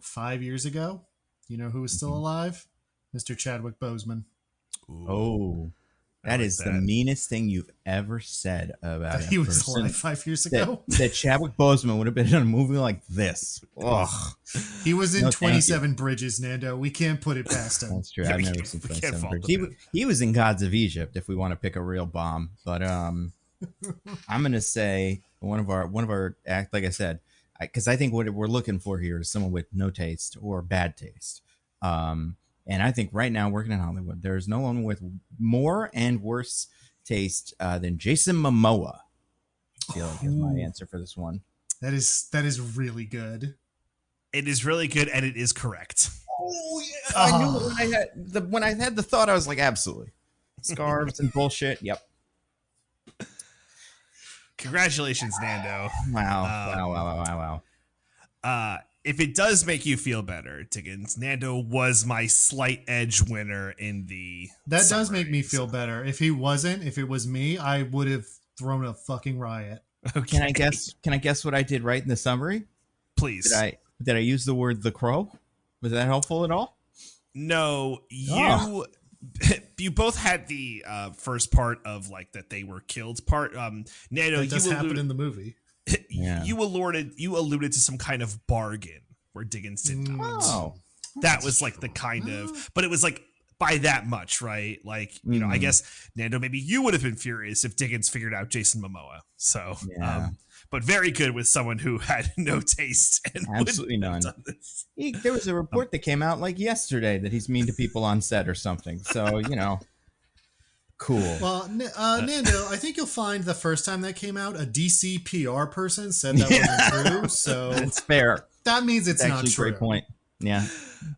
5 years ago, you know who was still alive? Mr. Chadwick Boseman. Oh, that is the meanest thing you've ever said about he was alive 5 years ago. That Chadwick Boseman would have been in a movie like this. Ugh. He was in 27 Bridges, Nando. We can't put it past him. That's true. I've never seen 27 Bridges. He was in Gods of Egypt, if we want to pick a real bomb. But I'm gonna say one of our act, like I said, because I think what we're looking for here is someone with no taste or bad taste. And I think right now, working in Hollywood, there's no one with more and worse taste than Jason Momoa. I feel like is my answer for this one. That is really good. It is really good, and it is correct. Oh yeah, I knew it when I had the thought. I was like, absolutely, scarves and bullshit. Yep. Congratulations, Nando. Wow. If it does make you feel better, Diggins, Nando was my slight edge winner in the. That does make me feel better. If he wasn't, if it was me, I would have thrown a fucking riot. Okay. Can I guess what I did right in the summary? Please. Did I use the word the crow? Was that helpful at all? No, you both had the first part of like that they were killed part. Nando, that does happen in the movie. Yeah. You alluded to some kind of bargain where Diggins did not. Oh, that was like the kind of, but it was like by that much, right? Like, you know, I guess Nando, maybe you would have been furious if Diggins figured out Jason Momoa. So, but very good with someone who had no taste and absolutely none. There was a report that came out like yesterday that he's mean to people on set or something. So, you know. Cool. Well, Nando, I think you'll find the first time that came out, a DC PR person said that wasn't true. So it's fair. That means it's not true. Great point. Yeah.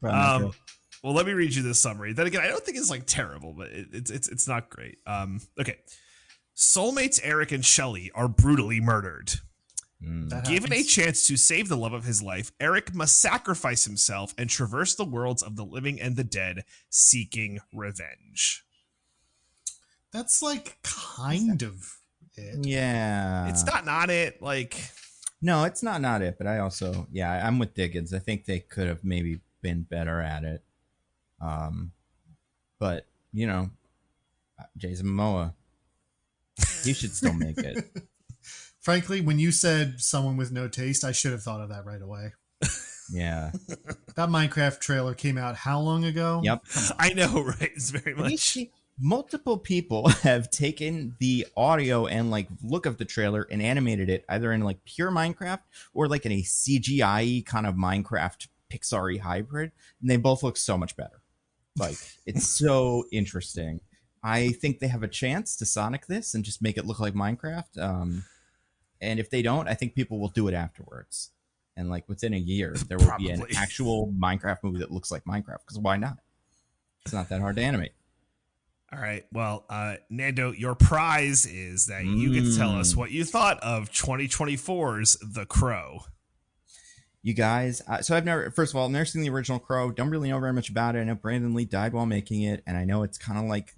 Well, let me read you this summary. Then again, I don't think it's like terrible, but it's not great. Okay. Soulmates Eric and Shelley are brutally murdered. Given a chance to save the love of his life, Eric must sacrifice himself and traverse the worlds of the living and the dead, seeking revenge. That's like kind of it. Yeah. It's not it. Like, no, it's not it. But I also, I'm with Diggins. I think they could have maybe been better at it. But you know, Jason Momoa, he should still make it. Frankly, when you said someone with no taste, I should have thought of that right away. Yeah. That Minecraft trailer came out how long ago? Yep. I know, right? It's very much. Multiple people have taken the audio and like look of the trailer and animated it either in like pure Minecraft or like in a CGI kind of Minecraft Pixar-y hybrid, and they both look so much better. Like, it's so interesting. I think they have a chance to Sonic this and just make it look like Minecraft. And if they don't, I think people will do it afterwards. And like within a year, there will be an actual Minecraft movie that looks like Minecraft. Because why not? It's not that hard to animate. All right. Well, Nando, your prize is that you get to tell us what you thought of 2024's The Crow. You guys, so first of all, I've never seen the original Crow. Don't really know very much about it. I know Brandon Lee died while making it, and I know it's kind of like,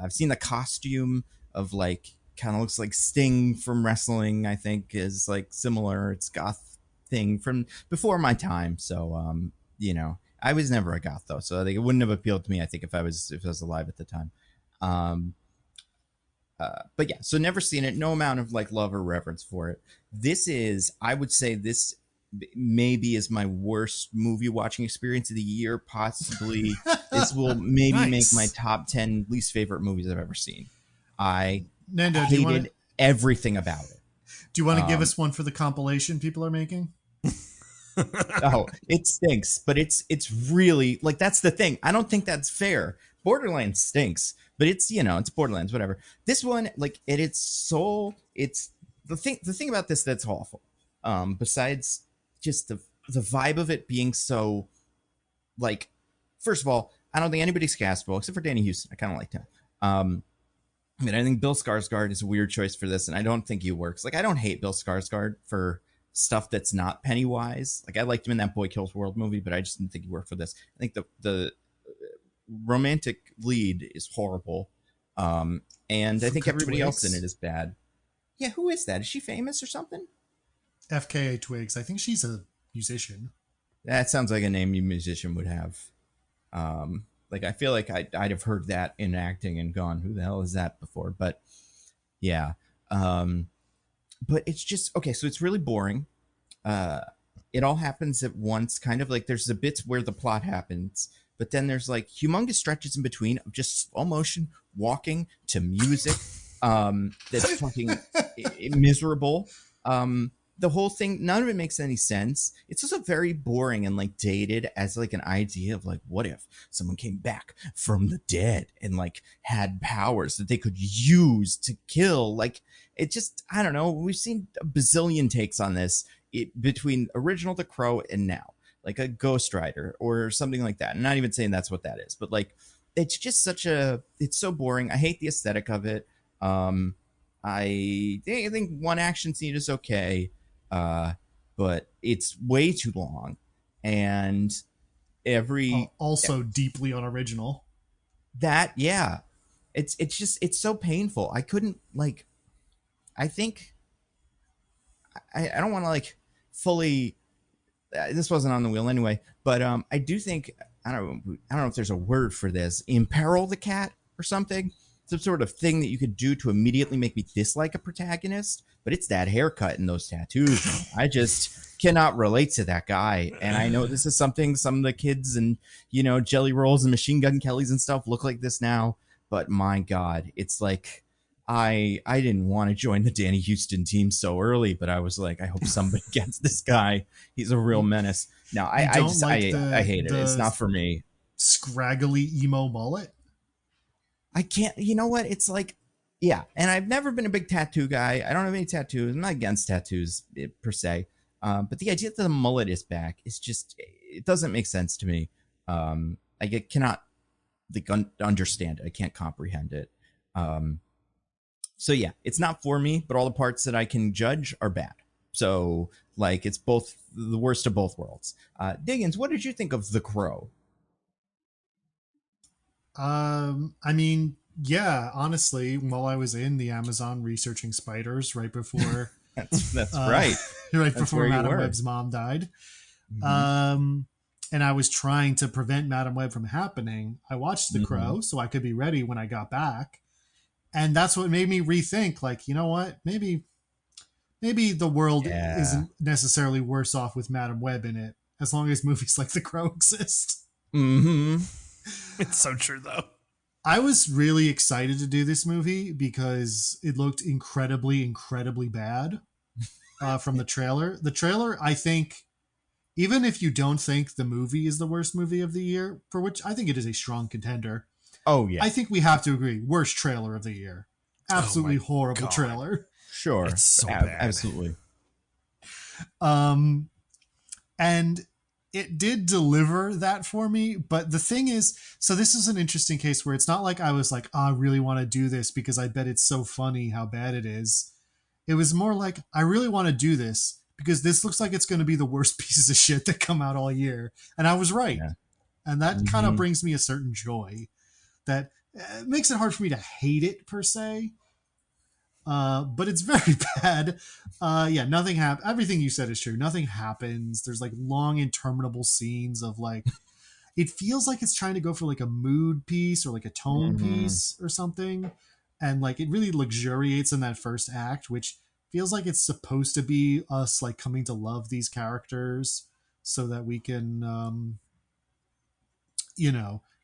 I've seen the costume of like, kind of looks like Sting from wrestling. I think is like similar. It's goth thing from before my time. So, I was never a goth though, so I think it wouldn't have appealed to me. I think if I was alive at the time. Um, but yeah, so never seen it. No amount of like love or reverence for it. I would say this maybe is my worst movie watching experience of the year. Possibly, this will maybe make my top 10 least favorite movies I've ever seen. I Nando, hated everything about it. Do you want to give us one for the compilation people are making? Oh, it stinks, but it's really like, that's the thing. I don't think that's fair. Borderlands stinks, but it's Borderlands, whatever. This one, like, it's the thing about this that's awful. Besides just the vibe of it being so, like, first of all, I don't think anybody's castable except for Danny Houston. I kind of liked him. I think Bill Skarsgård is a weird choice for this, and I don't think he works. Like, I don't hate Bill Skarsgård for stuff that's not Pennywise. Like, I liked him in that Boy Kills World movie, but I just didn't think he worked for this. I think the romantic lead is horrible, and I think everybody else in it is bad. Yeah, who is that? Is she famous or something? FKA Twigs. I think she's a musician. That sounds like a name a musician would have. Like, I feel like I'd have heard that in acting and gone, who the hell is that before? But yeah. But it's just, okay, so it's really boring. It all happens at once, kind of like there's the bits where the plot happens, but then there's like humongous stretches in between of just slow motion walking to music that's fucking miserable. The whole thing, none of it makes any sense. It's also very boring and like dated as like an idea of like, what if someone came back from the dead and like had powers that they could use to kill? Like, it just, I don't know. We've seen a bazillion takes on this between original The Crow and now, like a Ghost Rider or something like that. I'm not even saying that's what that is, but like, it's just it's so boring. I hate the aesthetic of it. I think one action scene is okay. But it's way too long, and also deeply unoriginal. That, yeah, it's just so painful. I couldn't, like, I think I don't want to like fully. This wasn't on the wheel anyway, but I do think I don't know if there's a word for this. Imperil the cat or something. Some sort of thing that you could do to immediately make me dislike a protagonist, but it's that haircut and those tattoos. I just cannot relate to that guy. And I know this is something some of the kids and, Jelly Rolls and Machine Gun Kellys and stuff look like this now. But my God, it's like, I didn't want to join the Danny Houston team so early, but I was like, I hope somebody gets this guy. He's a real menace. No, I hate it. It's not for me. Scraggly emo mullet. I can't, you know what? It's like, yeah. And I've never been a big tattoo guy. I don't have any tattoos. I'm not against tattoos per se. But the idea that the mullet is back is just, it doesn't make sense to me. I cannot like understand it. I can't comprehend it. So yeah, it's not for me, but all the parts that I can judge are bad. So like, it's both the worst of both worlds. Diggins, what did you think of The Crow? I mean, yeah, honestly, while I was in the Amazon researching spiders right before that's right. Right before Madam Web's mom died. Mm-hmm. And I was trying to prevent Madam Web from happening. I watched The Crow so I could be ready when I got back. And that's what made me rethink, like, you know what? Maybe the world isn't necessarily worse off with Madam Web in it, as long as movies like The Crow exist. Mm-hmm. It's so true, though. I was really excited to do this movie because it looked incredibly, incredibly bad from the trailer. The trailer, I think, even if you don't think the movie is the worst movie of the year, for which I think it is a strong contender. Oh, yeah. I think we have to agree. Worst trailer of the year. Absolutely horrible trailer. Sure. It's so bad. Absolutely. And it did deliver that for me. But the thing is, so this is an interesting case where it's not like I was like, oh, I really want to do this because I bet it's so funny how bad it is. It was more like, I really want to do this because this looks like it's going to be the worst pieces of shit that come out all year. And I was right. Yeah. And that kind of brings me a certain joy that makes it hard for me to hate it per se. But it's very bad. Yeah, nothing happens. Everything you said is true. Nothing happens. There's like long interminable scenes of like, it feels like it's trying to go for like a mood piece or like a tone piece or something. And like, it really luxuriates in that first act, which feels like it's supposed to be us like coming to love these characters so that we can,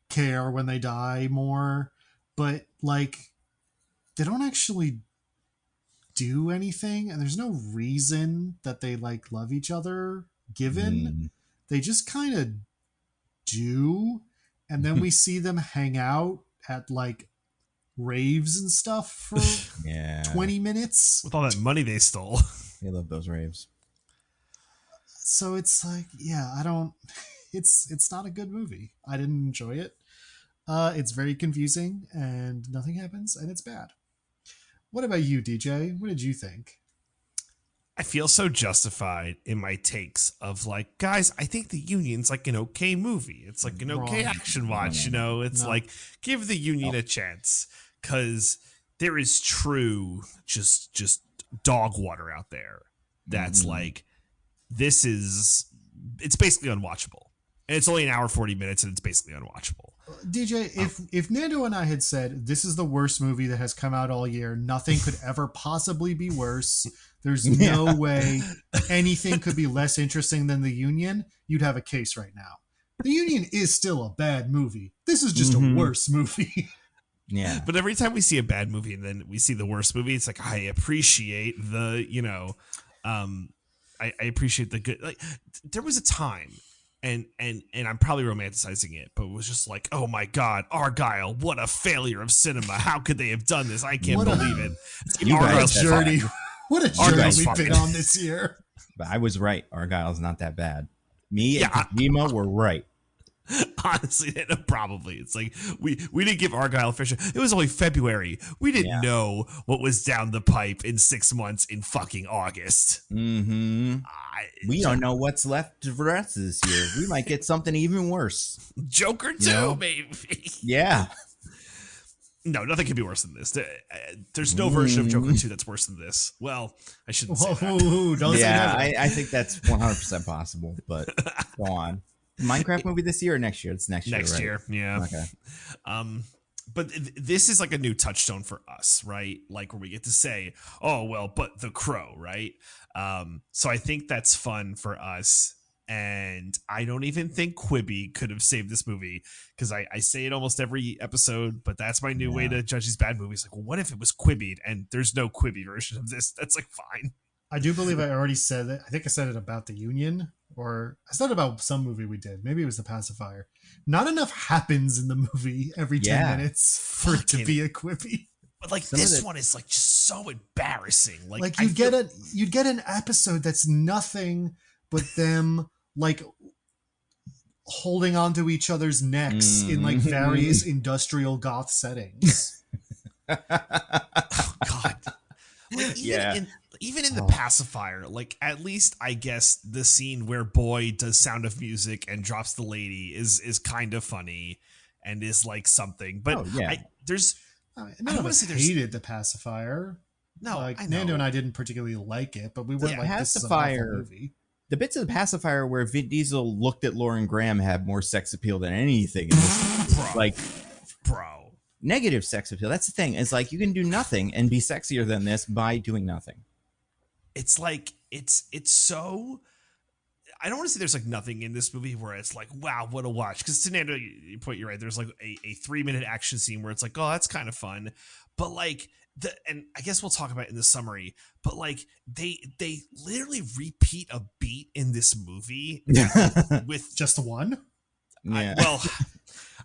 care when they die more. But like, they don't actually do anything, and there's no reason that they like love each other given. They just kind of do, and then we see them hang out at like raves and stuff for 20 minutes with all that money they stole. They love those raves. So it's like, I don't it's not a good movie. I didn't enjoy it. It's very confusing and nothing happens and it's bad. What about you, DJ? What did you think? I feel so justified in my takes of like, guys, I think The Union's like an okay movie. It's like an okay action watch, It's like, give The Union a chance, because there is true just dog water out there that's like, it's basically unwatchable. And it's only an hour 40 minutes and it's basically unwatchable. DJ, if Nando and I had said this is the worst movie that has come out all year, nothing could ever possibly be worse, there's no way anything could be less interesting than The Union, you'd have a case right now. The Union is still a bad movie. This is just a worse movie. Yeah. But every time we see a bad movie and then we see the worst movie, it's like, I appreciate the, I appreciate the good. Like, there was a time, and I'm probably romanticizing it, but it was just like, oh my God, Argyle, what a failure of cinema. How could they have done this? I can't believe it. Argyle's journey. What a journey we've been on this year. But I was right. Argyle's not that bad. Me and Kojima were right. Honestly, probably. It's like we didn't give Argyle a fair share. It was only February. We didn't know what was down the pipe in 6 months in fucking August. We don't know what's left for the rest of this year. We might get something even worse. Joker 2, maybe. Yeah. No, nothing can be worse than this. There's no version of Joker 2 that's worse than this. Well, I shouldn't say that. Don't say that. I think that's 100% possible, but go on. Minecraft movie this year or next year? It's next year, Next right? year, yeah. Okay. But this is like a new touchstone for us, right? Like where we get to say, oh, well, but The Crow, right? So I think that's fun for us. And I don't even think Quibi could have saved this movie, because I say it almost every episode, but that's my new way to judge these bad movies. Like, well, what if it was Quibied and there's no Quibi version of this? That's like fine. I do believe I already said it. I think I said it about The Union, or I said it about some movie we did. Maybe it was The Pacifier. Not enough happens in the movie every 10 minutes for it to be a Quibi. But like this one is like just so embarrassing. Like you'd get an episode that's nothing but them like holding onto each other's necks in like various industrial goth settings. Oh God. Like, even in The Pacifier, like at least I guess the scene where Boy does Sound of Music and drops the lady is kind of funny and is like something. But none of us hated The Pacifier. No, like Nando and I didn't particularly like it, but we weren't like, this is an awful movie. The bits of The Pacifier where Vin Diesel looked at Lauren Graham had more sex appeal than anything in this. Bro. Negative sex appeal. That's the thing. It's like you can do nothing and be sexier than this by doing nothing. It's like it's so. I don't want to say there's like nothing in this movie where it's like, wow, what a watch. Because to Nando, you're right. There's like a 3-minute action scene where it's like, oh, that's kind of fun. But like and I guess we'll talk about it in the summary. But like they literally repeat a beat in this movie with just the one. Yeah.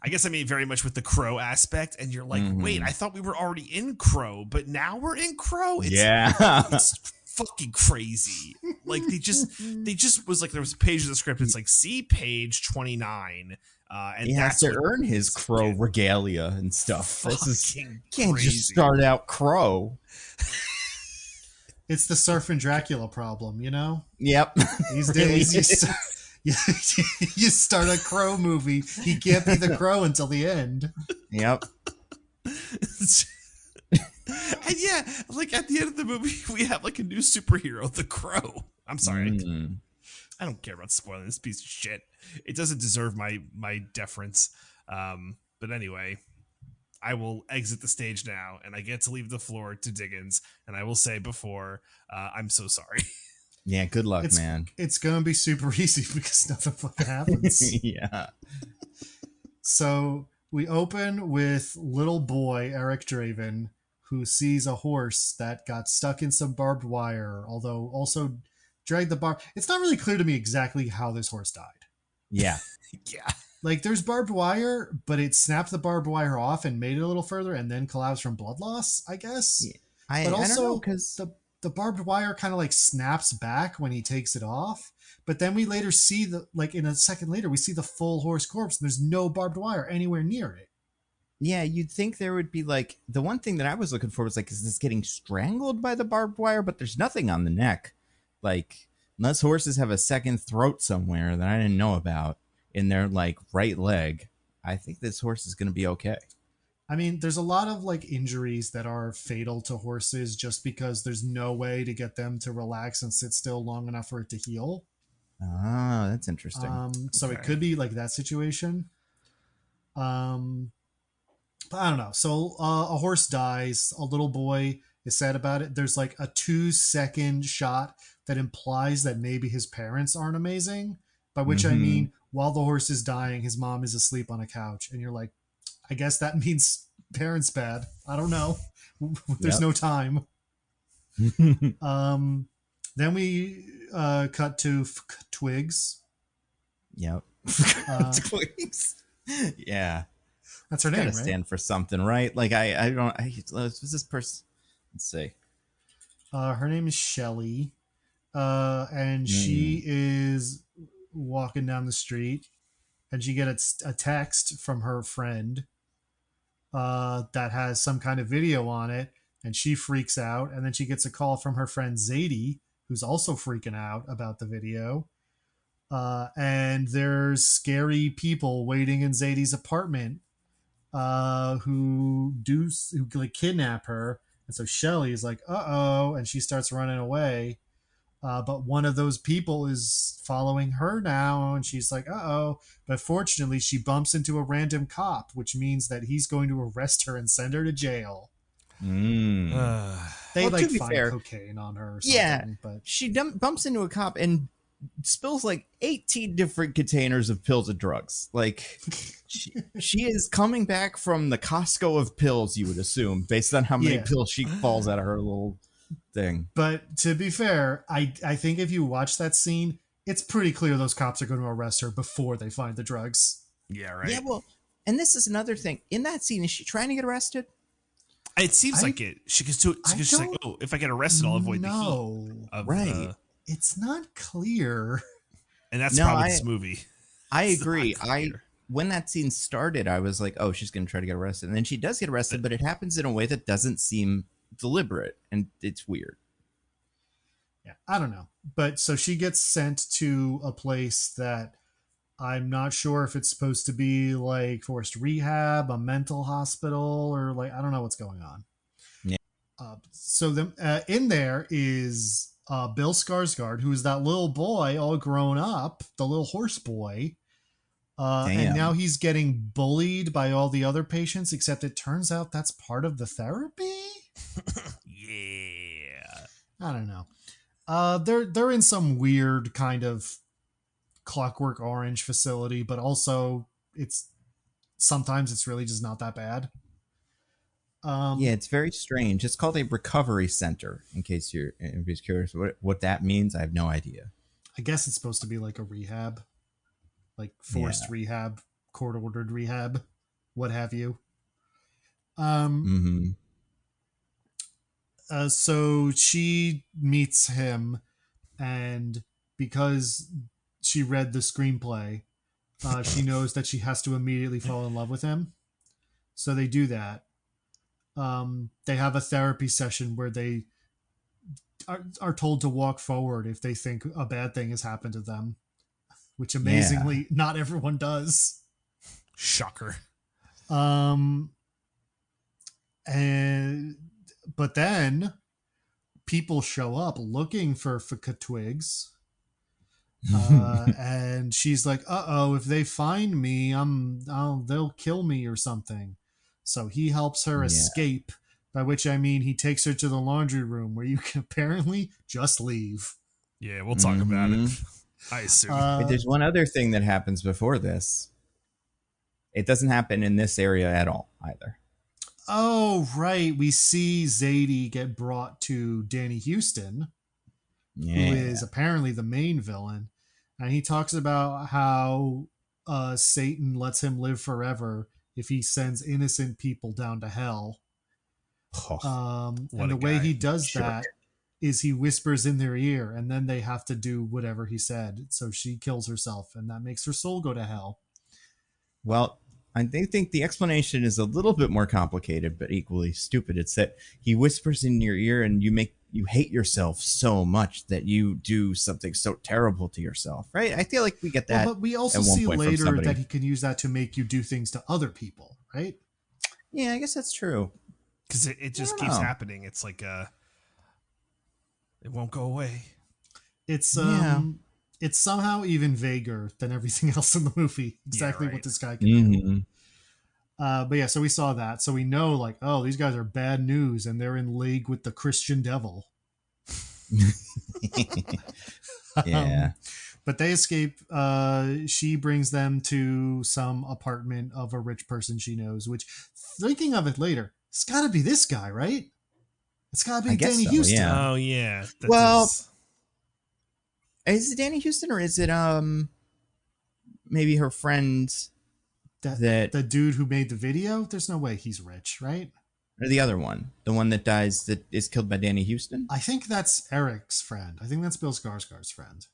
I guess I mean very much with the Crow aspect, and you're like, wait, I thought we were already in Crow, but now we're in Crow. It's fucking crazy. Like they just was like, there was a page of the script. It's like, see page 29. And he has to earn his Crow regalia and stuff. This is can't just start out Crow. It's the Surfing Dracula problem, you know? Yep. These Really days, is. you start a Crow movie, he can't be the Crow until the end. Yep. And yeah, like at the end of the movie, we have like a new superhero, the Crow. I'm sorry, I don't care about spoiling this piece of shit. It doesn't deserve my deference. But anyway, I will exit the stage now, and I get to leave the floor to Diggins. And I will say before, I'm so sorry. Yeah, good luck, man. It's gonna be super easy because nothing fucking happens. Yeah. So we open with little boy Eric Draven, who sees a horse that got stuck in some barbed wire, although also dragged the bar. It's not really clear to me exactly how this horse died. Yeah. Yeah. Like, there's barbed wire, but it snapped the barbed wire off and made it a little further and then collapsed from blood loss, I guess. Yeah. I But don't know, also, because the barbed wire kind of like snaps back when he takes it off. But then we later see in a second later, we see the full horse corpse and there's no barbed wire anywhere near it. yeah, you'd think there would be like the one thing that I was looking for was like, is this getting strangled by the barbed wire? But there's nothing on the neck. Like, unless horses have a second throat somewhere that I didn't know about in their like right leg, I think this horse is going to be okay. I mean, there's a lot of like injuries that are fatal to horses just because there's no way to get them to relax and sit still long enough for it to heal. Ah, that's interesting. So Okay. it could be like that situation. But I don't know. So a horse dies. A little boy is sad about it. There's like a 2-second shot that implies that maybe his parents aren't amazing. By which I mean, while the horse is dying, his mom is asleep on a couch, and you're like, I guess that means parents bad. I don't know. There's no time. Then we cut to Twigs. Yep. Twigs. Yeah. That's her name, Gotta right? stand for something, right? Like I don't. What's this person? Let's see. Her name is Shelly, and she is walking down the street, and she gets a text from her friend that has some kind of video on it, and she freaks out, and then she gets a call from her friend Zadie, who's also freaking out about the video. And there's scary people waiting in Zadie's apartment who like kidnap her. And so Shelly is like, uh-oh, and she starts running away. But one of those people is following her now, and she's like, uh-oh. But fortunately, she bumps into a random cop, which means that he's going to arrest her and send her to jail. They Well, like to be find fair, cocaine on her or something. yeah, But she bumps into a cop and spills like 18 different containers of pills of drugs. Like she is coming back from the Costco of pills, you would assume, based on how many pills she falls out of her little thing. But to be fair, I think if you watch that scene, it's pretty clear those cops are going to arrest her before they find the drugs. Yeah, right. Yeah, well, and this is another thing. In that scene, is she trying to get arrested? It seems like it. She's like, oh, if I get arrested, I'll avoid the heat. Right. It's not clear. And that's probably this movie. I agree. When that scene started, I was like, oh, she's going to try to get arrested. And then she does get arrested, but it happens in a way that doesn't seem deliberate. And it's weird. Yeah, I don't know. But so she gets sent to a place that I'm not sure if it's supposed to be like forced rehab, a mental hospital, or like, I don't know what's going on. Yeah. In there is Bill Skarsgård, who is that little boy all grown up, the little horse boy. And now he's getting bullied by all the other patients, except it turns out that's part of the therapy. Yeah. I don't know. They're in some weird kind of Clockwork Orange facility, but also sometimes it's really just not that bad. Yeah, it's very strange. It's called a recovery center. In case you're curious what that means, I have no idea. I guess it's supposed to be like a rehab, like forced rehab, court ordered rehab, what have you. So she meets him, and because she read the screenplay, she knows that she has to immediately fall in love with him. So they do that. They have a therapy session where they are told to walk forward if they think a bad thing has happened to them, which amazingly not everyone does. Shocker. And but then people show up looking for Fika Twigs. And she's like, if they find me, they'll kill me or something. So he helps her escape, by which I mean he takes her to the laundry room where you can apparently just leave. Yeah, we'll talk about it. I assume. But there's one other thing that happens before this. It doesn't happen in this area at all either. Oh, right. We see Zadie get brought to Danny Houston, who is apparently the main villain. And he talks about how Satan lets him live forever if he sends innocent people down to hell. And the way he does that is he whispers in their ear, and then they have to do whatever he said. So she kills herself, and that makes her soul go to hell. Well, I think the explanation is a little bit more complicated, but equally stupid. It's that he whispers in your ear, and you hate yourself so much that you do something so terrible to yourself, right? I feel like we get that. But we also see later that he can use that to make you do things to other people, right? Yeah, I guess that's true. Because it just keeps happening. It's like it won't go away. It's it's somehow even vaguer than everything else in the movie. Exactly what this guy can do. But yeah, so we saw that. So we know, like, oh, these guys are bad news, and they're in league with the Christian devil. Yeah. But they escape. She brings them to some apartment of a rich person she knows, which, thinking of it later, it's got to be this guy, right? It's got to be Danny Houston. Yeah. Oh, yeah. Is it Danny Houston, or is it maybe her friend? The dude who made the video? There's no way he's rich, right? Or the other one, the one that dies, that is killed by Danny Houston? I think that's Eric's friend. I think that's Bill Skarsgård's friend.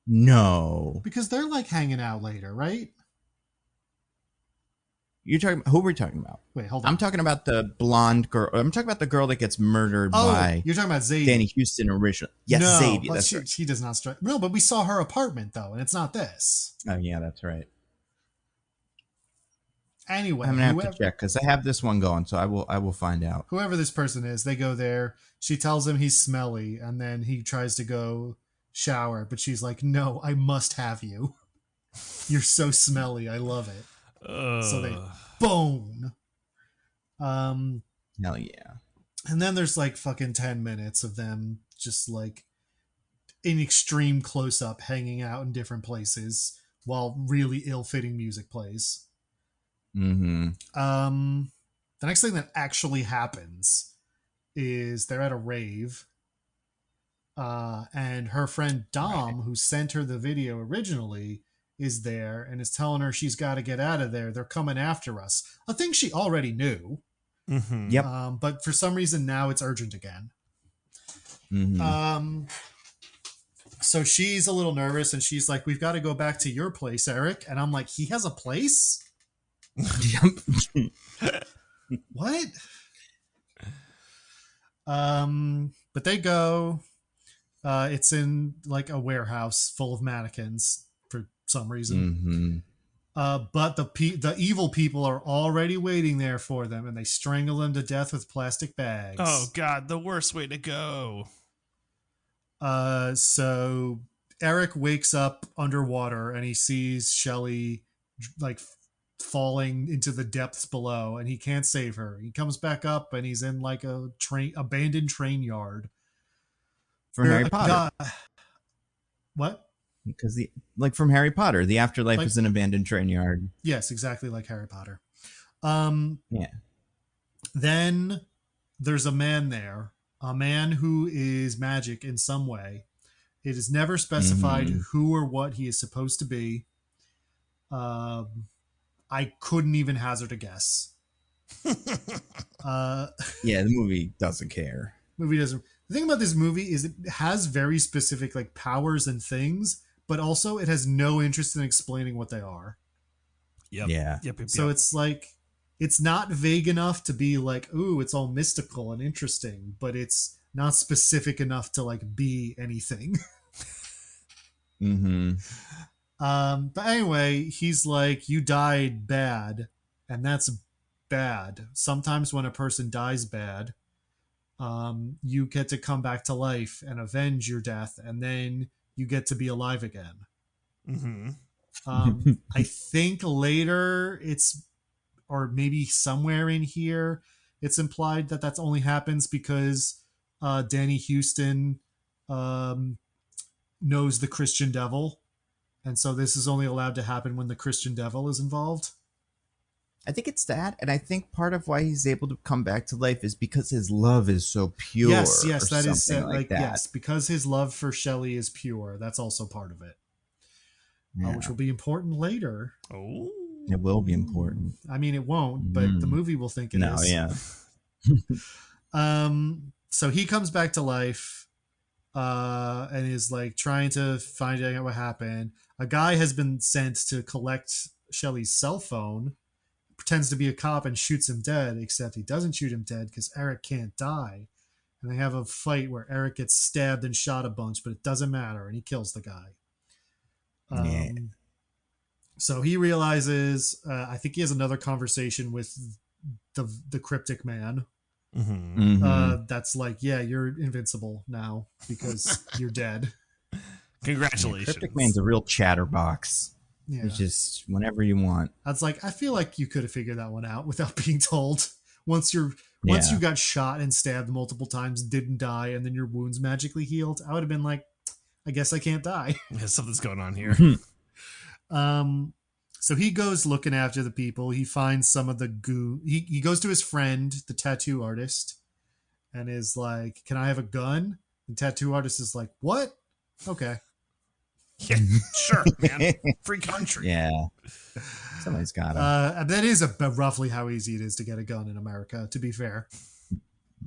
No. Because they're like hanging out later, right? You're talking. Who are we talking about? Wait, hold on. I'm talking about the blonde girl. I'm talking about the girl that gets murdered by. You're talking about Zadie. Danny Houston originally. Yes, no, Zadie. But that's right. She does not strike. No, but we saw her apartment though, and it's not this. Oh yeah, that's right. Anyway, I'm gonna have to check because I have this one going, so I will find out. Whoever this person is, they go there. She tells him he's smelly, and then he tries to go shower, but she's like, "No, I must have you. You're so smelly. I love it." So they bone. Hell yeah. And then there's like fucking 10 minutes of them just like in extreme close up, hanging out in different places while really ill-fitting music plays. The next thing that actually happens is they're at a rave, and her friend Dom, who sent her the video originally, is there and is telling her she's got to get out of there. They're coming after us. A thing she already knew. Yep. But for some reason now it's urgent again. So she's a little nervous, and she's like, "We've got to go back to your place, Eric." And I'm like, "He has a place?" What? But they go. It's in like a warehouse full of mannequins for some reason. But the evil people are already waiting there for them, and they strangle them to death with plastic bags. Oh God, the worst way to go. So Eric wakes up underwater, and he sees Shelly like falling into the depths below, and he can't save her. He comes back up, and he's in like a abandoned train yard. From Harry Potter. What? Because from Harry Potter, the afterlife is an abandoned train yard. Yes, exactly like Harry Potter. Yeah. Then there's a man there, a man who is magic in some way. It is never specified who or what he is supposed to be. I couldn't even hazard a guess. Yeah, the movie doesn't care. The thing about this movie is it has very specific like powers and things, but also it has no interest in explaining what they are. Yep. Yeah. Yep. So it's like, it's not vague enough to be like, ooh, it's all mystical and interesting, but it's not specific enough to like be anything. Mm-hmm. But anyway, he's like, you died bad, and that's bad. Sometimes when a person dies bad, you get to come back to life and avenge your death, and then you get to be alive again. Mm-hmm. I think later it's, or maybe somewhere in here, it's implied that that's only happens because Danny Houston knows the Christian devil. And so this is only allowed to happen when the Christian devil is involved. I think it's that, and I think part of why he's able to come back to life is because his love is so pure. Yes, that is like that. Yes, because his love for Shelley is pure. That's also part of it, which will be important later. Oh, it will be important. I mean, it won't, but the movie will think it is. Yeah. So he comes back to life, and is like trying to find out what happened. A guy has been sent to collect Shelley's cell phone, pretends to be a cop and shoots him dead, except he doesn't shoot him dead because Eric can't die. And they have a fight where Eric gets stabbed and shot a bunch, but it doesn't matter, and he kills the guy. So he realizes, I think he has another conversation with the cryptic man. Mm-hmm. That's like, yeah, you're invincible now because you're dead. Congratulations. Yeah, Cryptic Man's a real chatterbox. Yeah. It's just whenever you want. That's like, I feel like you could have figured that one out without being told. Once you got shot and stabbed multiple times, didn't die, and then your wounds magically healed, I would have been like, I guess I can't die. Yeah, something's going on here. So he goes looking after the people. He finds some of the goo. He goes to his friend, the tattoo artist, and is like, "Can I have a gun?" The tattoo artist is like, "What? Okay." Yeah, sure, man. Free country. Yeah. Somebody's got it. That is roughly how easy it is to get a gun in America, to be fair.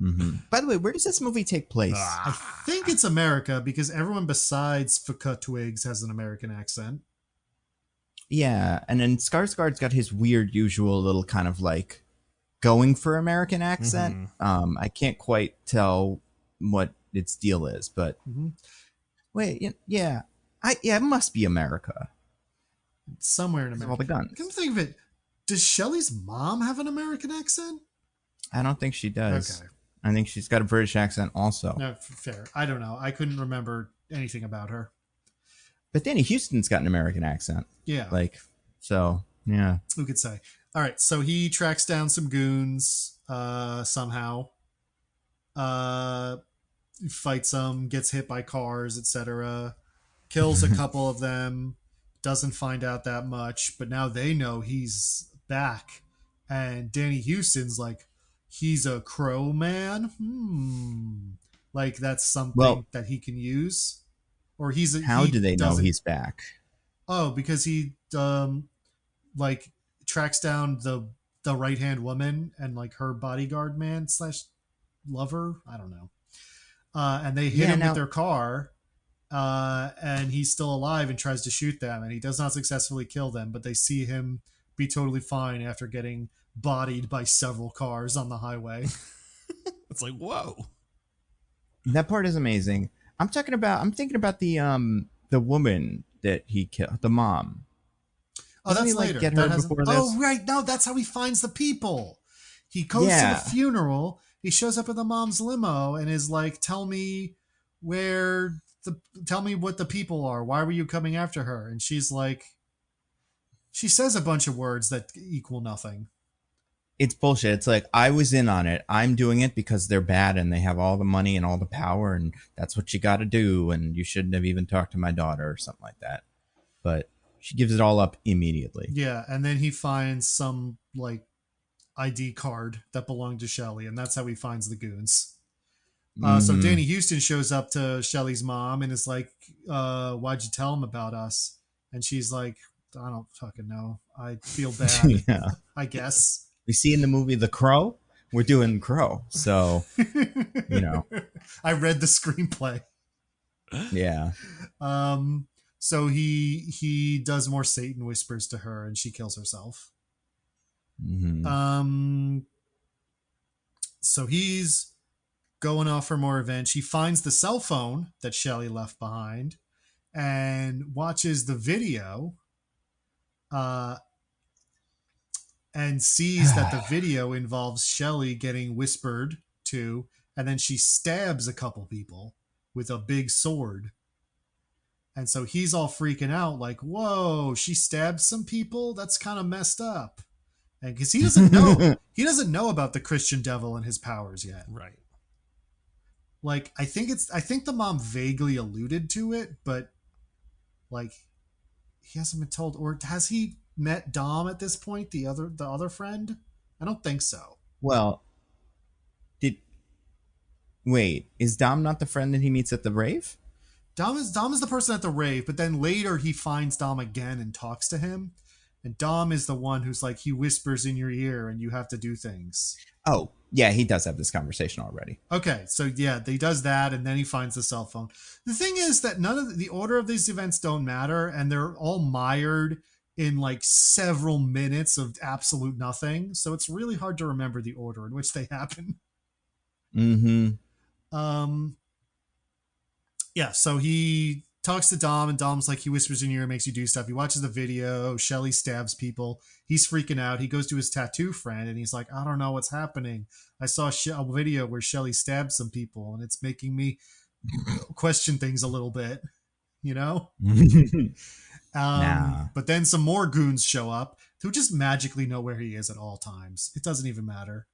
Mm-hmm. By the way, where does this movie take place? I think it's America because everyone besides Fuka Twigs has an American accent. Yeah, and then Skarsgård's got his weird, usual little kind of like going for American accent. Mm-hmm. I can't quite tell what its deal is, but wait, yeah, it must be America. It's somewhere in America. All the guns. Come think of it, does Shelley's mom have an American accent? I don't think she does. Okay. I think she's got a British accent also. No, fair. I don't know. I couldn't remember anything about her. But Danny Houston's got an American accent. Yeah. So, yeah. Who could say? All right. So he tracks down some goons somehow. Fights them, gets hit by cars, etc. Kills a couple of them. Doesn't find out that much. But now they know he's back. And Danny Houston's like, he's a crow man? Like that's something that he can use? Or how do they know he's back? Oh, because he like tracks down the right-hand woman and like her bodyguard man / lover. I don't know. And they hit him with their car, and he's still alive and tries to shoot them, and he does not successfully kill them, but they see him be totally fine after getting bodied by several cars on the highway. It's like, whoa. That part is amazing. I'm thinking about the woman that he killed, the mom. Oh, that's later. Get her before this? Oh, right. No, that's how he finds the people. He goes to the funeral. He shows up in the mom's limo and is like, tell me what the people are. Why were you coming after her? And she's like, she says a bunch of words that equal nothing. It's bullshit. It's like, I was in on it. I'm doing it because they're bad and they have all the money and all the power, and that's what you got to do. And you shouldn't have even talked to my daughter or something like that. But she gives it all up immediately. Yeah, and then he finds some like ID card that belonged to Shelley, and that's how he finds the goons. So Danny Houston shows up to Shelley's mom and is like, why'd you tell him about us? And she's like, I don't fucking know. I feel bad. Yeah. I guess. We see in the movie The Crow, we're doing Crow. So, I read the screenplay. Yeah. So he does more Satan whispers to her and she kills herself. Mm-hmm. So he's going off for more revenge. He finds the cell phone that Shelly left behind and watches the video and sees that the video involves Shelly getting whispered to, and then she stabs a couple people with a big sword. And so he's all freaking out like, whoa, she stabbed some people? That's kind of messed up. And because he doesn't know about the Christian devil and his powers yet. Right. Like, I think the mom vaguely alluded to it, but like he hasn't been told. Or has he met Dom at this point, the other friend? I don't think so. Well, is Dom not the friend that he meets at the rave? Dom is the person at the rave, but then later he finds Dom again and talks to him. And Dom is the one who's like, he whispers in your ear and you have to do things. Oh, yeah, he does have this conversation already. Okay, so yeah, he does that, and then he finds the cell phone. The thing is that none of the order of these events don't matter, and they're all mired in like several minutes of absolute nothing. So it's really hard to remember the order in which they happen. Mm-hmm. Yeah, so he talks to Dom, and Dom's like, he whispers in your ear, makes you do stuff. He watches the video. Shelly stabs people. He's freaking out. He goes to his tattoo friend, and he's like, I don't know what's happening. I saw a video where Shelly stabbed some people, and it's making me question things a little bit, you know? Nah. But then some more goons show up who just magically know where he is at all times. It doesn't even matter.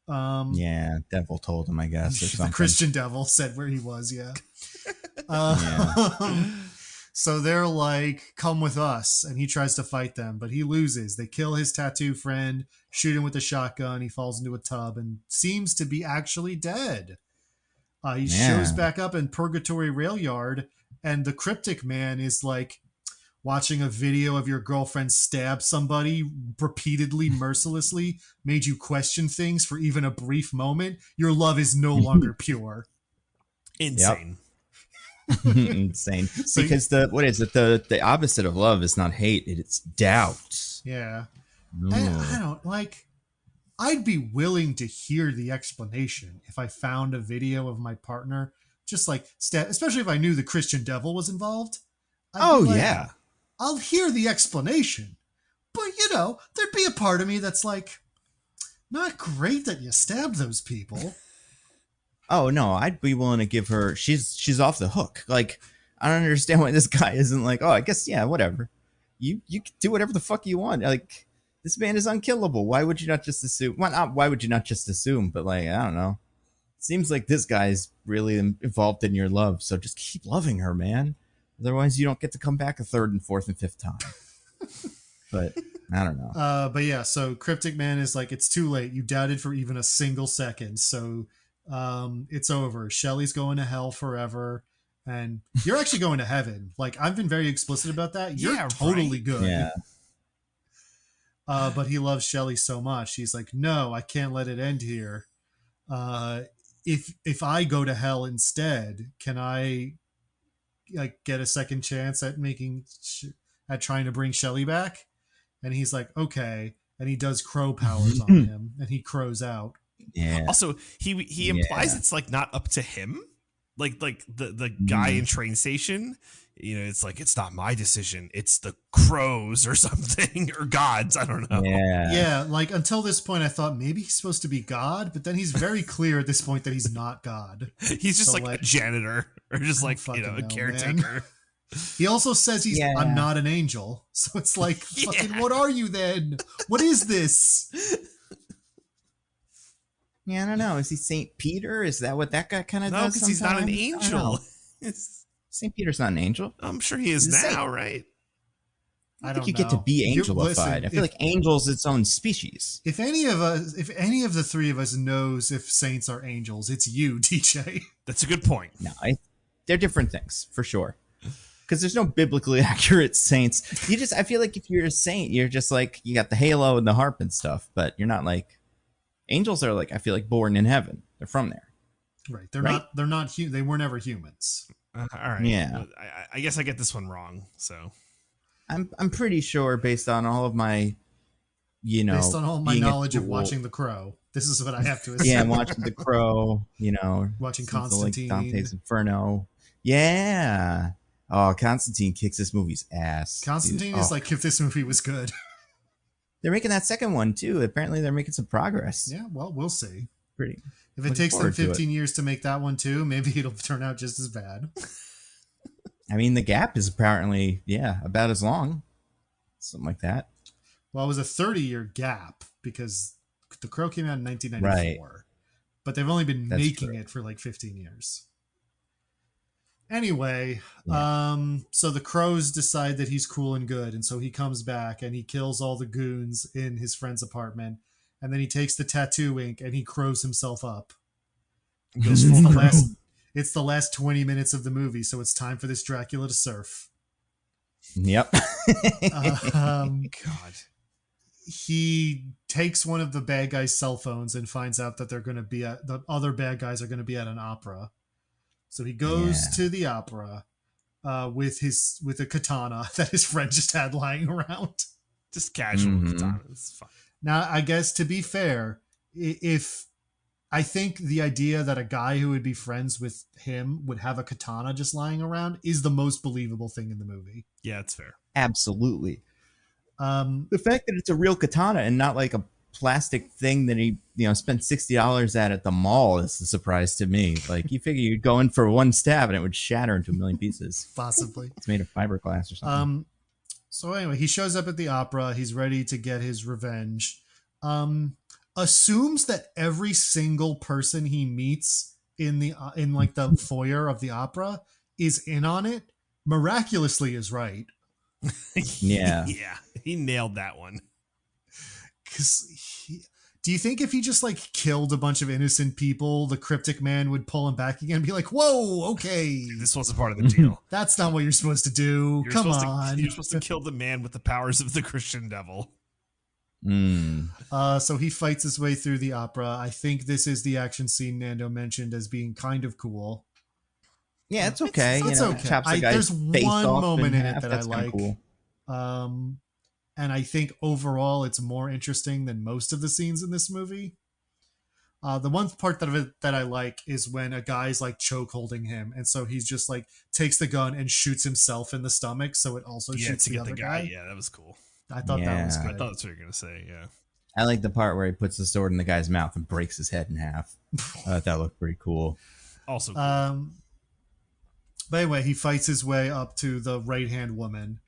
Yeah, devil told him, I guess, or something. The Christian devil said where he was, yeah. Yeah. So they're like, come with us, and he tries to fight them, but he loses. They kill his tattoo friend, shoot him with a shotgun. He falls into a tub and seems to be actually dead. He shows back up in Purgatory Rail Yard, and the cryptic man is like, watching a video of your girlfriend stab somebody repeatedly, mercilessly, made you question things for even a brief moment. Your love is no longer pure. Insane. Yep. Insane. So because the opposite of love is not hate, it's doubt. Yeah. I don't like, I'd be willing to hear the explanation if I found a video of my partner just like especially if I knew the Christian devil was involved. Yeah. I'll hear the explanation, but there'd be a part of me that's like, not great that you stabbed those people. Oh no, I'd be willing to give her. She's off the hook. Like, I don't understand why this guy isn't like, oh, I guess yeah, whatever. You can do whatever the fuck you want. Like, this man is unkillable. Why would you not just assume? Well, not why would you not just assume, but like, I don't know. It seems like this guy's really involved in your love, so just keep loving her, man. Otherwise, you don't get to come back a third and fourth and fifth time. But I don't know. But yeah, so Cryptic Man is like, it's too late. You doubted for even a single second. So it's over. Shelly's going to hell forever. And you're actually going to heaven. Like, I've been very explicit about that. You're totally good. Yeah. But he loves Shelly so much. He's like, no, I can't let it end here. If I go to hell instead, can I get a second chance at trying to bring Shelly back? And he's like, okay. And he does crow powers on him, and he crows out. Yeah. Also, he implies it's like not up to him. Like the guy in train station, it's like, it's not my decision. It's the crows or something, or gods. I don't know. Yeah. Like, until this point, I thought maybe he's supposed to be God, but then he's very clear at this point that he's not God. He's just like a janitor, or just like, a caretaker. Man. He also says I'm not an angel. So it's like, fucking, what are you then? What is this? Yeah, I don't know. Is he St. Peter? Is that what that guy kind of does? No, because he's not an angel. St. Peter's not an angel. I'm sure he is now, right? I think you get to be angelified. I feel like angel's its own species. If any of the three of us knows if saints are angels, it's you, DJ. That's a good point. No, they're different things for sure. Because there's no biblically accurate saints. I feel like if you're a saint, you're just like, you got the halo and the harp and stuff, but you're not like, angels are like, I feel like born in heaven. They're from there. Right. They're not, they were never humans. All right. Yeah. I guess I get this one wrong. So I'm pretty sure based on all of my, based on all my knowledge of watching The Crow. This is what I have to assume. Yeah, I'm watching The Crow, Watching some of the, like, Constantine. Dante's Inferno. Yeah. Oh, Constantine kicks this movie's ass. Constantine is like if this movie was good. They're making that second one too. Apparently, they're making some progress. Yeah, well, we'll see. Pretty. If it takes them 15 years to make that one too, maybe it'll turn out just as bad. I mean, the gap is apparently, about as long. Something like that. Well, it was a 30-year gap because The Crow came out in 1994. Right. But they've only been making it for like 15 years. Anyway, so the Crows decide that he's cool and good. And so he comes back and he kills all the goons in his friend's apartment. And then he takes the tattoo ink and he crows himself up. It's the last 20 minutes of the movie, so it's time for this Dracula to surf. Yep. God. He takes one of the bad guys' cell phones and finds out that the other bad guys are going to be at an opera. So he goes to the opera with a katana that his friend just had lying around. Just casual katana. It's fine. Now, I guess to be fair, I think the idea that a guy who would be friends with him would have a katana just lying around is the most believable thing in the movie. Yeah, it's fair. Absolutely. The fact that it's a real katana and not like a plastic thing that he spent $60 at the mall is a surprise to me. Like, you figure you'd go in for one stab and it would shatter into a million pieces. Possibly. It's made of fiberglass or something. So anyway, he shows up at the opera. He's ready to get his revenge. Assumes that every single person he meets in the foyer of the opera is in on it. Miraculously is right. Yeah. Yeah, he nailed that one. Do you think if he just like killed a bunch of innocent people, the cryptic man would pull him back again and be like, whoa, okay. This wasn't part of the deal. That's not what you're supposed to do. Come on. You're supposed to kill the man with the powers of the Christian devil. So he fights his way through the opera. I think this is the action scene Nando mentioned as being kind of cool. Yeah, it's okay. It's okay. There's one moment in it that I like. Cool. And I think overall it's more interesting than most of the scenes in this movie. The one part of it that I like is when a guy's like choke holding him, and so he's just like takes the gun and shoots himself in the stomach, so it also shoots the other guy. Yeah, that was cool. I thought that was good. I thought that's what you were gonna say. Yeah, I like the part where he puts the sword in the guy's mouth and breaks his head in half. I thought that looked pretty cool. Also cool. But anyway, he fights his way up to the right-hand woman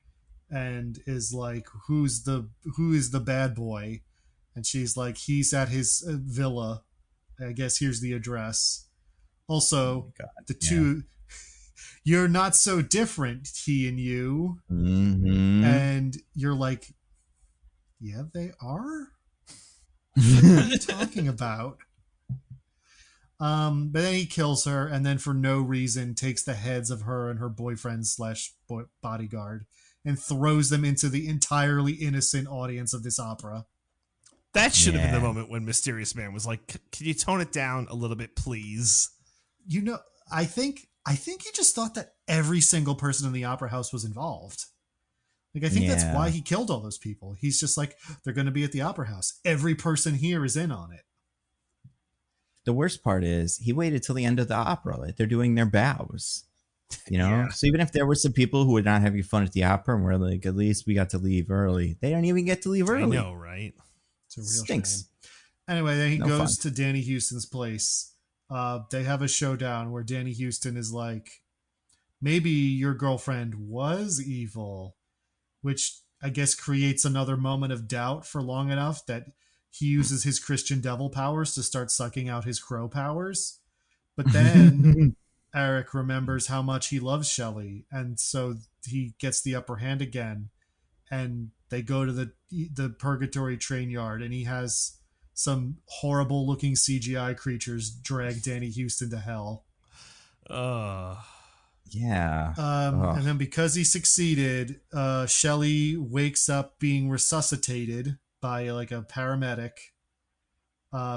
and is like, who is the bad boy? And she's like, he's at his villa. I guess here's the address. Also, you're not so different, he and you. Mm-hmm. And you're like, yeah, they are? What are you talking about? But then he kills her, and then for no reason takes the heads of her and her boyfriend / bodyguard and throws them into the entirely innocent audience of this opera. That should have been the moment when Mysterious Man was like, can you tone it down a little bit, please? I think he just thought that every single person in the opera house was involved. Like, I think that's why he killed all those people. He's just like, they're going to be at the opera house. Every person here is in on it. The worst part is he waited till the end of the opera. Like, they're doing their bows, So even if there were some people who were not having fun at the opera and were like, at least we got to leave early, they don't even get to leave early. I know, right? It's a real shame. Anyway, then he goes to Danny Houston's place. They have a showdown where Danny Houston is like, maybe your girlfriend was evil, which I guess creates another moment of doubt for long enough that he uses his Christian devil powers to start sucking out his crow powers. But then Eric remembers how much he loves Shelley, and so he gets the upper hand again. And they go to the Purgatory train yard, and he has some horrible looking CGI creatures drag Danny Houston to hell. Yeah. And then because he succeeded, Shelley wakes up being resuscitated by like a paramedic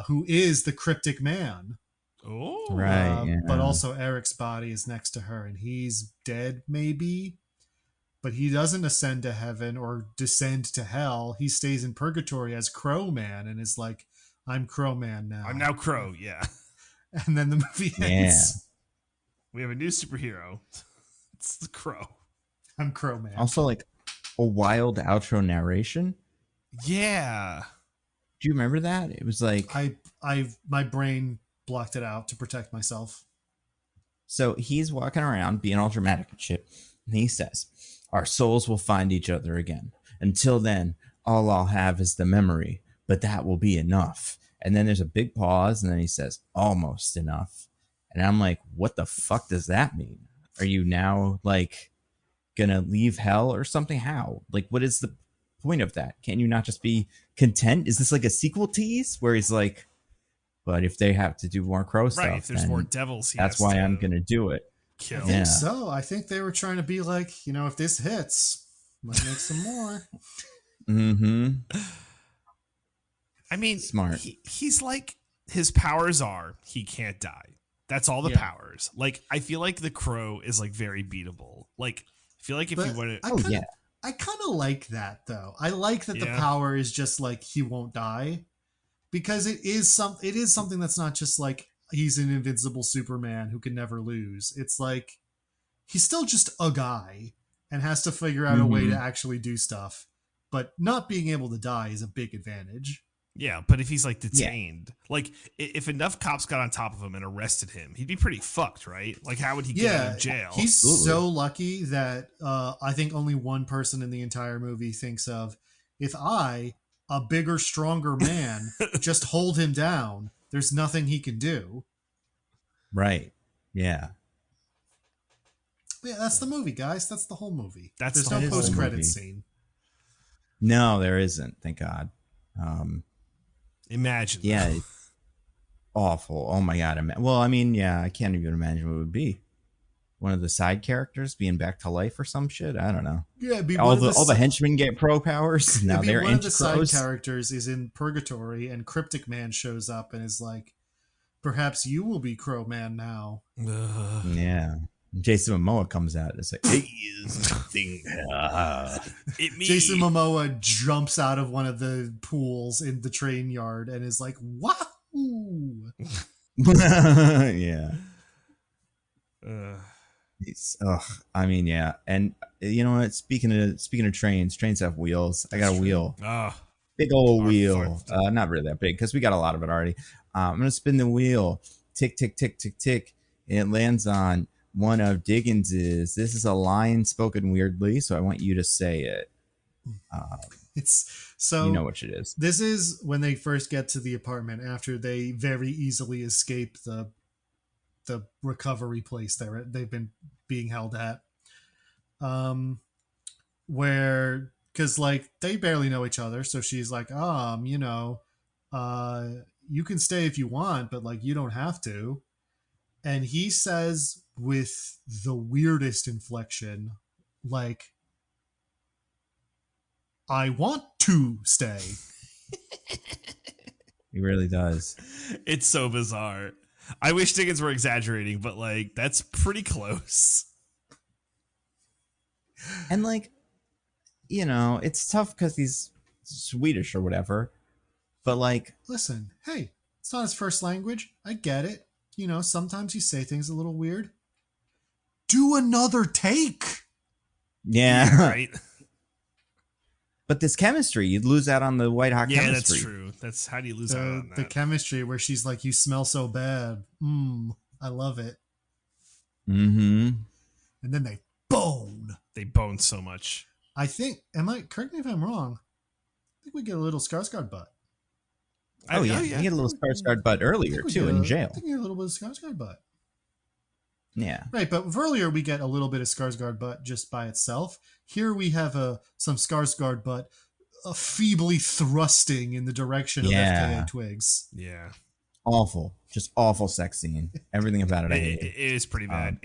who is the cryptic man. Oh, right. But also Eric's body is next to her and he's dead maybe, but he doesn't ascend to heaven or descend to hell. He stays in purgatory as Crow Man and is like, I'm Crow Man now. I'm now Crow. Yeah. And then the movie ends. We have a new superhero. It's the Crow. I'm Crow Man. Also, like a wild outro narration. Yeah. Do you remember that? It was like my brain blocked it out to protect myself. So he's walking around being all dramatic and shit. And he says, our souls will find each other again. Until then, all I'll have is the memory, but that will be enough. And then there's a big pause, and then he says, almost enough. And I'm like, what the fuck does that mean? Are you now, like, gonna leave hell or something? How? Like, what is the point of that? Can you not just be content? Is this like a sequel tease where he's like, but if they have to do more Crow stuff, right, if there's more devils, that's why I'm gonna do it. Kill. I think so. I think they were trying to be like, if this hits, might make some more. Mm-hmm. I mean, smart. He's like, his powers are he can't die. That's all the powers. Like, I feel like the Crow is like very beatable. Like, I feel like if you want to, I kind of like that though. I like that the power is just like he won't die, because it is something that's not just like he's an invincible Superman who can never lose. It's like he's still just a guy and has to figure out a way to actually do stuff. But not being able to die is a big advantage. Yeah, but if he's like detained, like if enough cops got on top of him and arrested him, he'd be pretty fucked, right? Like, how would he get out of jail? He's so lucky that I think only one person in the entire movie thinks of, if I, a bigger, stronger man, just hold him down, there's nothing he can do. Right. Yeah. Yeah, that's the movie, guys. That's the whole movie. There's no post-credit scene. No, there isn't. Thank God. Imagine. Yeah. Awful. Oh my God. Well, I mean, yeah, I can't even imagine what it would be. One of the side characters being back to life or some shit. I don't know. Yeah, all the henchmen get pro powers. Now they're one of the anti-Crows. side characters is in purgatory, and Cryptic Man shows up and is like, "Perhaps you will be Crow Man now." Yeah. Jason Momoa comes out and it's like, hey, Jason Momoa jumps out of one of the pools in the train yard and is like, "Wahoo!" Yeah. I mean, yeah. And you know what? Speaking of trains have wheels. I got a wheel. Big old wheel. Not really that big because we got a lot of it already. I'm gonna spin the wheel. Tick, tick, tick, tick, tick. And it lands on one of Diggins's. This is a line spoken weirdly, so I want you to say it. It's so, you know what it is. This is when they first get to the apartment after they very easily escape the recovery place they've been being held at. Where, because like they barely know each other, so she's like, you can stay if you want, but like you don't have to. And he says with the weirdest inflection, like, I want to stay. He really does. It's so bizarre. I wish Diggins were exaggerating, but like that's pretty close. And like, it's tough because he's Swedish or whatever. But like, listen, hey, it's not his first language. I get it. Sometimes you say things a little weird. Do another take. Yeah, right. But this chemistry, you'd lose out on the white hot chemistry. Yeah, that's true. That's how do you lose out on that? The chemistry where she's like, "You smell so bad." I love it. Mm-hmm. And then they bone. They bone so much. I think. Correct me if I'm wrong. I think we get a little Skarsgård butt. Oh yeah, you get a little Skarsgård butt earlier too in jail. I think we get a little bit of Skarsgård butt. Yeah. Right, but earlier we get a little bit of Skarsgård butt just by itself. Here we have some Skarsgård butt feebly thrusting in the direction of FKA Twigs. Yeah. Awful. Just awful sex scene. Everything about it I hate. It is pretty bad.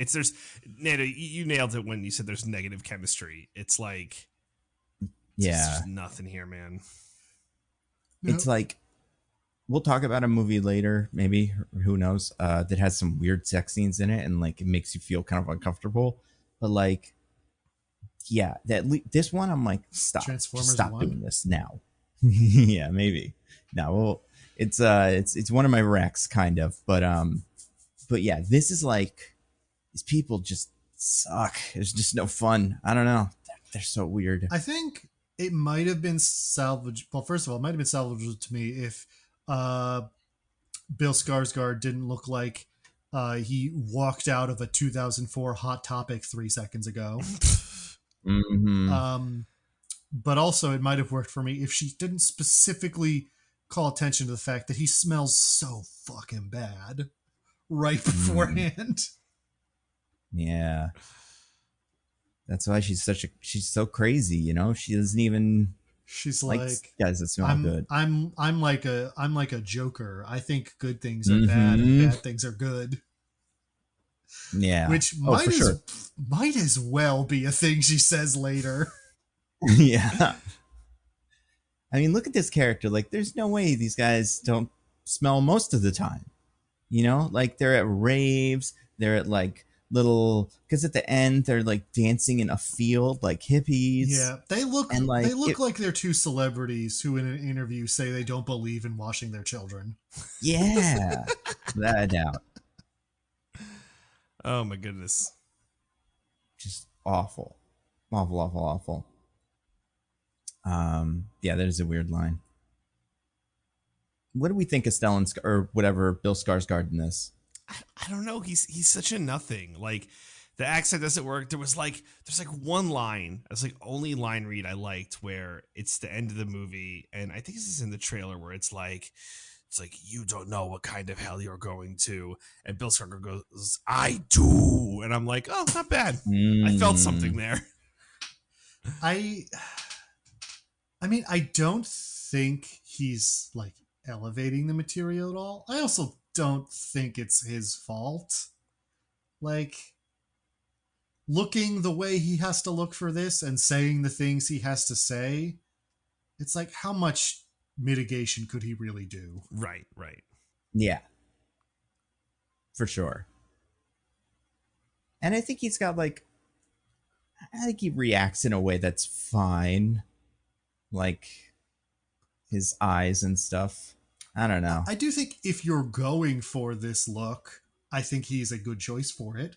Nando, you nailed it when you said there's negative chemistry. It's like, there's nothing here, man. It's like, we'll talk about a movie later, maybe, who knows, that has some weird sex scenes in it and like it makes you feel kind of uncomfortable. But like, yeah, this one I'm like, stop doing this now. Yeah, maybe. No, It's one of my recs kind of, but yeah, this is like these people just suck. It's just no fun. I don't know. They're so weird. I think it might have been salvaged. Well, first of all, it might have been salvageable to me if Bill Skarsgård didn't look like he walked out of a 2004 Hot Topic 3 seconds ago. But also, it might have worked for me if she didn't specifically call attention to the fact that he smells so fucking bad right beforehand. Yeah. That's why she's so crazy, you know? She doesn't even She's like guys that smell good. I'm like a joker. I think good things are bad and bad things are good. Yeah. Which might as well be a thing she says later. Yeah. I mean, look at this character. Like, there's no way these guys don't smell most of the time. You know, like they're at raves, they're at like because at the end they're like dancing in a field like hippies. Yeah, they look like they're two celebrities who in an interview say they don't believe in washing their children. Yeah, without a doubt. Oh my goodness, just awful. Yeah, there's a weird line. What do we think of Stellan or whatever Bill Skarsgård in this? I don't know. He's such a nothing. Like, the accent doesn't work. There's one line. That's like only line read I liked, where it's the end of the movie, and I think this is in the trailer, where it's like you don't know what kind of hell you're going to, and Bill Skarsgård goes, "I do," and I'm like, oh, not bad. I felt something there. I mean, I don't think he's like elevating the material at all. I also don't think it's his fault. Like, looking the way he has to look for this and saying the things he has to say, it's like, how much mitigation could he really do? Right. Yeah. For sure. And I think he's got I think he reacts in a way that's fine. Like his eyes and stuff. I don't know. I do think if you're going for this look, I think he's a good choice for it.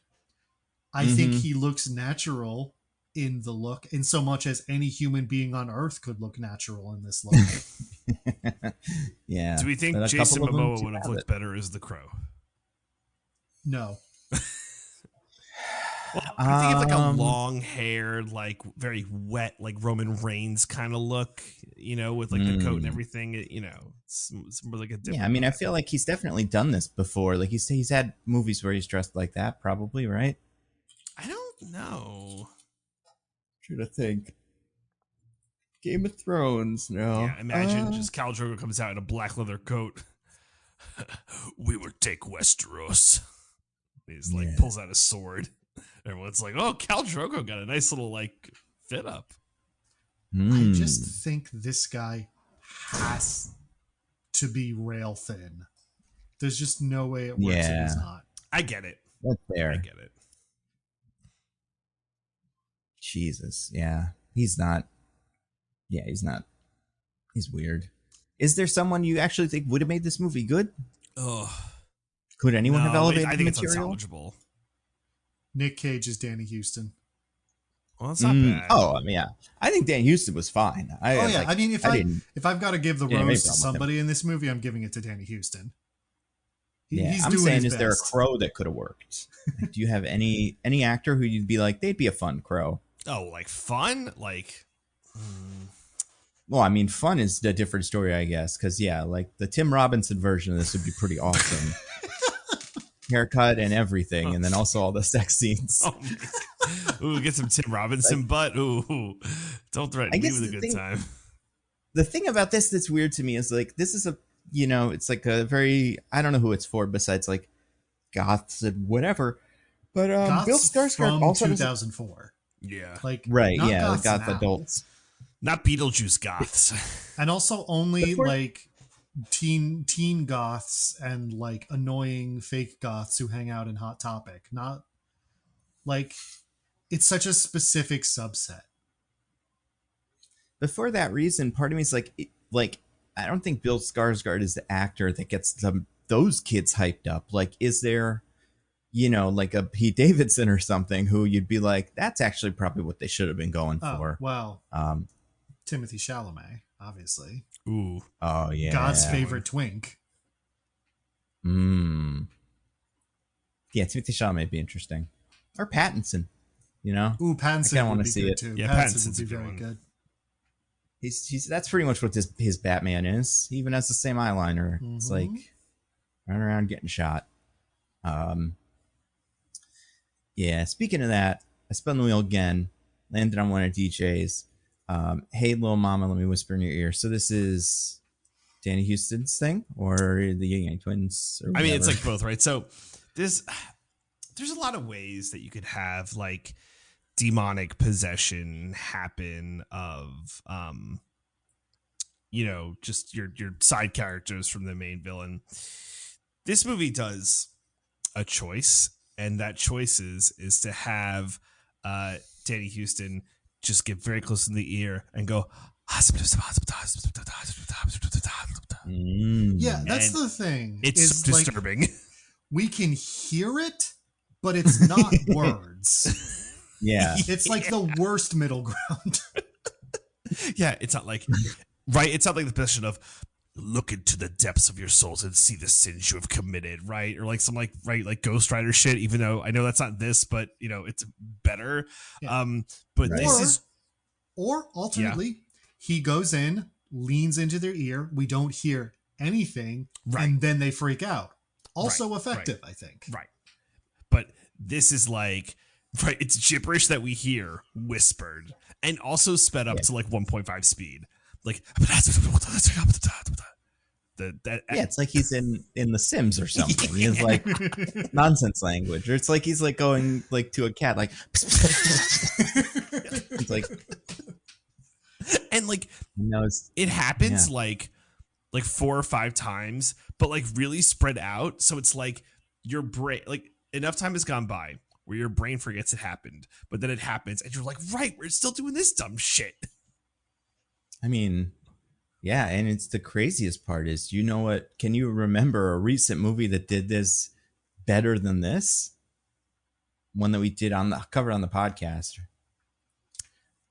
I think he looks natural in the look, in so much as any human being on Earth could look natural in this look. Yeah. Do we think Jason Momoa would have looked better as the Crow? No. Well, I think of like a long-haired, like very wet, like Roman Reigns kind of look, you know, with like the coat and everything. You know, it's more like a different. Yeah, I mean, I feel like he's definitely done this before. Like he's had movies where he's dressed like that, probably, right? I don't know. Trying to think. Game of Thrones, no. Yeah, imagine just Khal Drogo comes out in a black leather coat. We will take Westeros. He's like pulls out a sword. Everyone's like, "Oh, Khal Drogo got a nice little like fit up." I just think this guy has to be rail thin. There's just no way it works if he's not. I get it. That's fair. I get it. Jesus, yeah. He's not. Yeah, he's not. He's weird. Is there someone you actually think would have made this movie good? Oh, could anyone have elevated I think the material? It's unsalvageable. Nick Cage is Danny Houston. Well, that's not bad. Oh, I mean, yeah. I think Dan Houston was fine. I mean, if I've got to give the rose to somebody in this movie, I'm giving it to Danny Houston. I'm saying, is there a Crow that could have worked? Like, do you have any actor who you'd be like, they'd be a fun Crow? Oh, like fun? Like, well, I mean, fun is a different story, I guess. Because, yeah, like the Tim Robinson version of this would be pretty awesome. Haircut and everything, and then also all the sex scenes. Oh, ooh, get some Tim Robinson butt. Ooh, don't threaten me with a good time. The thing about this that's weird to me is like, this is it's like a very, I don't know who it's for besides like goths and whatever. But Bill Skarsgård from also 2004. Yeah, like right, not yeah, goths goth now. adults, not Beetlejuice goths, and also only like teen goths and like annoying fake goths who hang out in Hot Topic. Not like, it's such a specific subset. But for that reason, part of me is like I don't think Bill Skarsgård is the actor that gets those kids hyped up. Like, is there, like a Pete Davidson or something who you'd be like, that's actually probably what they should have been going for. Well, Timothy Chalamet, obviously. Ooh. Oh yeah. God's favorite twink. Yeah, Timothy Chalamet would be interesting. Or Pattinson, Ooh, Pattinson would be see good it. too. Yeah, Pattinson would Pattinson's be a good very one. good. He's that's pretty much what his Batman is. He even has the same eyeliner. It's like running around getting shot. Yeah, speaking of that, I spun the wheel again, landed on one of DJ's. Hey, little mama, let me whisper in your ear. So this is Danny Houston's thing, or the Yang Twins? Or I mean, it's whatever? like both, right? So there's a lot of ways that you could have like demonic possession happen of just your side characters from the main villain. This movie does a choice, and that choice is to have Danny Houston just get very close in the ear and go Yeah, that's And the thing. it's is, disturbing. Like, we can hear it, but it's not words. Yeah. It's like the worst middle ground. Yeah, it's not like right. It's not like the position of look into the depths of your souls and see the sins you have committed, right? Or like some like Ghost Rider shit. Even though I know that's not this, but it's better. Yeah. But Right. this is Or alternately, he goes in, leans into their ear. We don't hear anything, Right. and then they freak out. Also Right, effective, I think. right. But this is like right. It's gibberish that we hear whispered and also sped up to like 1.5 speed. Like It's like he's in The Sims or something. He's like nonsense language, or it's like he's like going like to a cat, like it's like and like it's it happens like 4 or 5 times, but like really spread out. So it's like your brain, like enough time has gone by where your brain forgets it happened, but then it happens and you're like, right, we're still doing this dumb shit. I mean, yeah, and it's the craziest part is, what? Can you remember a recent movie that did this better than this? One that we did covered on the podcast.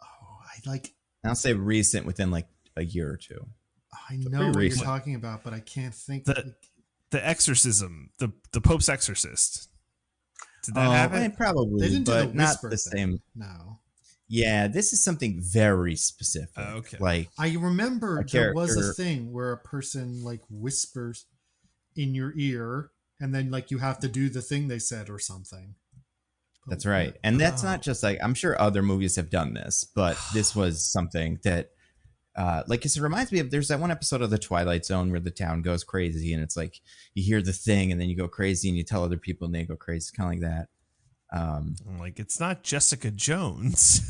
Oh, I'll say recent, within like a year or two. I know pretty what you're recent. talking about, but I can't think. The exorcism, the Pope's exorcist. Did that happen? And probably, They didn't do but the not whisper the thing. same. No. Yeah, this is something very specific. Okay. Like, I remember A there was a character- thing where a person like whispers in your ear, and then like you have to do the thing they said or something. that's right. And that's Oh. not just like, I'm sure other movies have done this, but this was something that, it reminds me of, there's that one episode of The Twilight Zone where the town goes crazy, and it's like, you hear the thing and then you go crazy and you tell other people and they go crazy. It's kind of like that. I'm like, it's not Jessica Jones.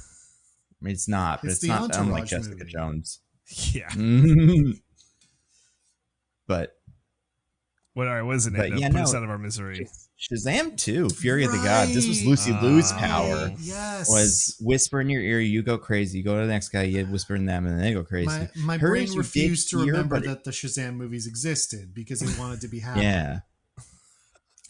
I mean, it's not, but It's it's the not unlike Entourage Jessica movie. Jones. Yeah. But What was it? But Nando? yeah, Put no. us out of our misery. Shazam 2, Fury of the God. This was Lucy Liu's power. Yes. Was whisper in your ear, you go crazy. You go to the next guy, you whisper in them, and then they go crazy. My Hers brain you refused did to hear, remember but it- that the Shazam movies existed because it wanted to be happy. Yeah.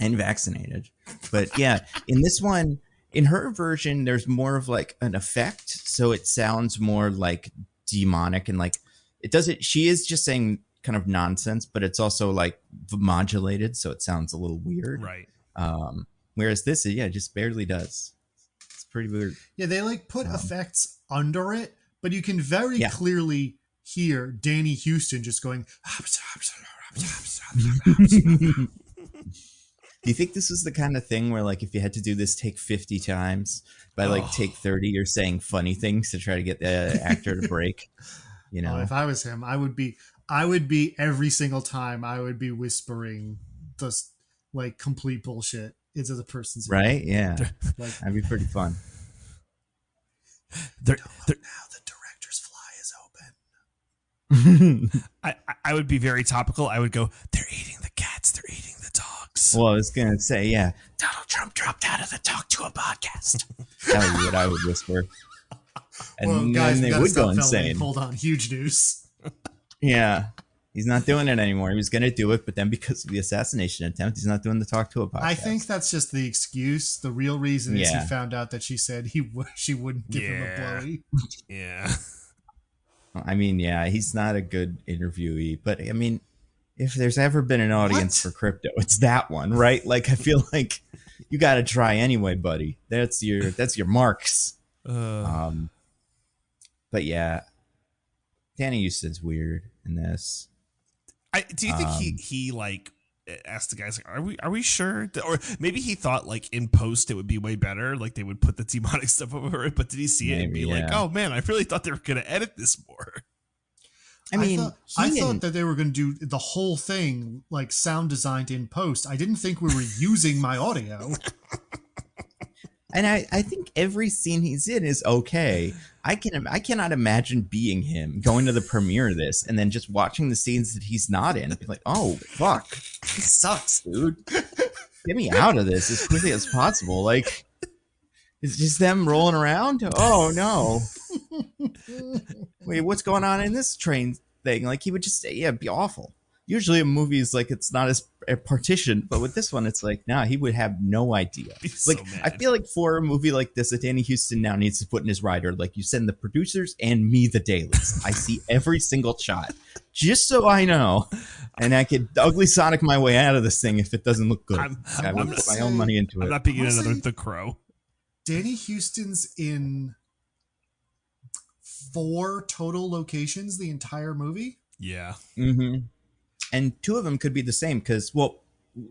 And vaccinated. But yeah, in this one, in her version, there's more of like an effect. So it sounds more like demonic, and like it doesn't, she is just saying kind of nonsense, but it's also like modulated. So it sounds a little weird. Right. Whereas this, just barely does. It's pretty weird. Yeah, they like put effects under it, but you can very clearly hear Danny Houston just going. Do you think this was the kind of thing where, like, if you had to do this take 50 times, by like take 30, you're saying funny things to try to get the actor to break? If I was him, I would be every single time I would be whispering just like complete bullshit into the person's ear. Right? Yeah, Like, that'd be pretty fun. They're, now the director's fly is open. I would be very topical. I would go, they're eating the cats. They're eating the dogs. Well, I was gonna say, Donald Trump dropped out of the Talk to a podcast. That would be what I would whisper, and Well, then guys, we they gotta would go stop filming. insane. Hold on, huge news. Yeah, He's not doing it anymore. He was going to do it, but then because of the assassination attempt, he's not doing the Talk to a podcast. I think that's just the excuse. The real reason is he found out that she said she wouldn't give him a blowy. Yeah. I mean, yeah, he's not a good interviewee, but I mean, if there's ever been an audience for crypto, it's that one, right? Like, I feel like you got to try anyway, buddy. That's your marks. But yeah, Danny Houston's weird in this. Do you think he like asked the guys, like, are we sure? Or maybe he thought like in post it would be way better, like they would put the demonic stuff over it. But did he see it and be like, oh man, I really thought they were going to edit this more? I mean, I thought that they were going to do the whole thing like sound designed in post. I didn't think we were using my audio. And I think every scene he's in is okay. I cannot imagine being him, going to the premiere of this, and then just watching the scenes that he's not in and be like, oh, fuck. This sucks, dude. Get me out of this as quickly as possible. Like, it's just them rolling around? Oh, no. Wait, what's going on in this train thing? Like, he would just say, yeah, it'd be awful. Usually in movies, like, it's not as partitioned, but with this one, it's like, nah, he would have no idea. Like, I feel like for a movie like this, that Danny Houston now needs to put in his writer, like, you send the producers and me the dailies. I see every single shot, just so I know, and I could ugly Sonic my way out of this thing if it doesn't look good. I would put my own money into it. I'm not picking another The Crow. Danny Houston's in 4 total locations the entire movie. Yeah. Mm-hmm. And 2 of them could be the same because, well,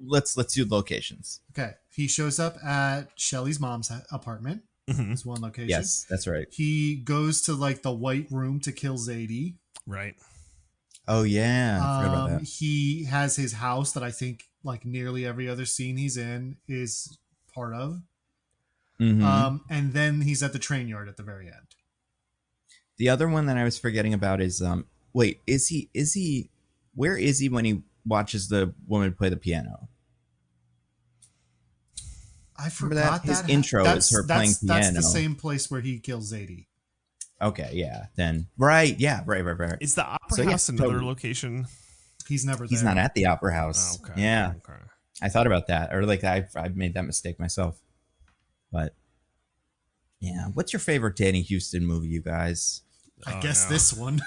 let's do locations. Okay. He shows up at Shelly's mom's apartment. It's one location. Yes, that's right. He goes to like the white room to kill Zadie. Right. Oh, yeah. I forgot about that. He has his house that I think like nearly every other scene he's in is part of. Mm-hmm. And then he's at the train yard at the very end. The other one that I was forgetting about is, wait, is he... Where is he when he watches the woman play the piano? I forgot that. His intro is her playing piano. That's the same place where he kills Zadie. Okay, yeah. Then right. Is the Opera House another location? He's never there. He's not at the Opera House. Oh, okay. Yeah. Okay. I thought about that. Or like I've made that mistake myself. But yeah. What's your favorite Danny Houston movie, you guys? I guess this one.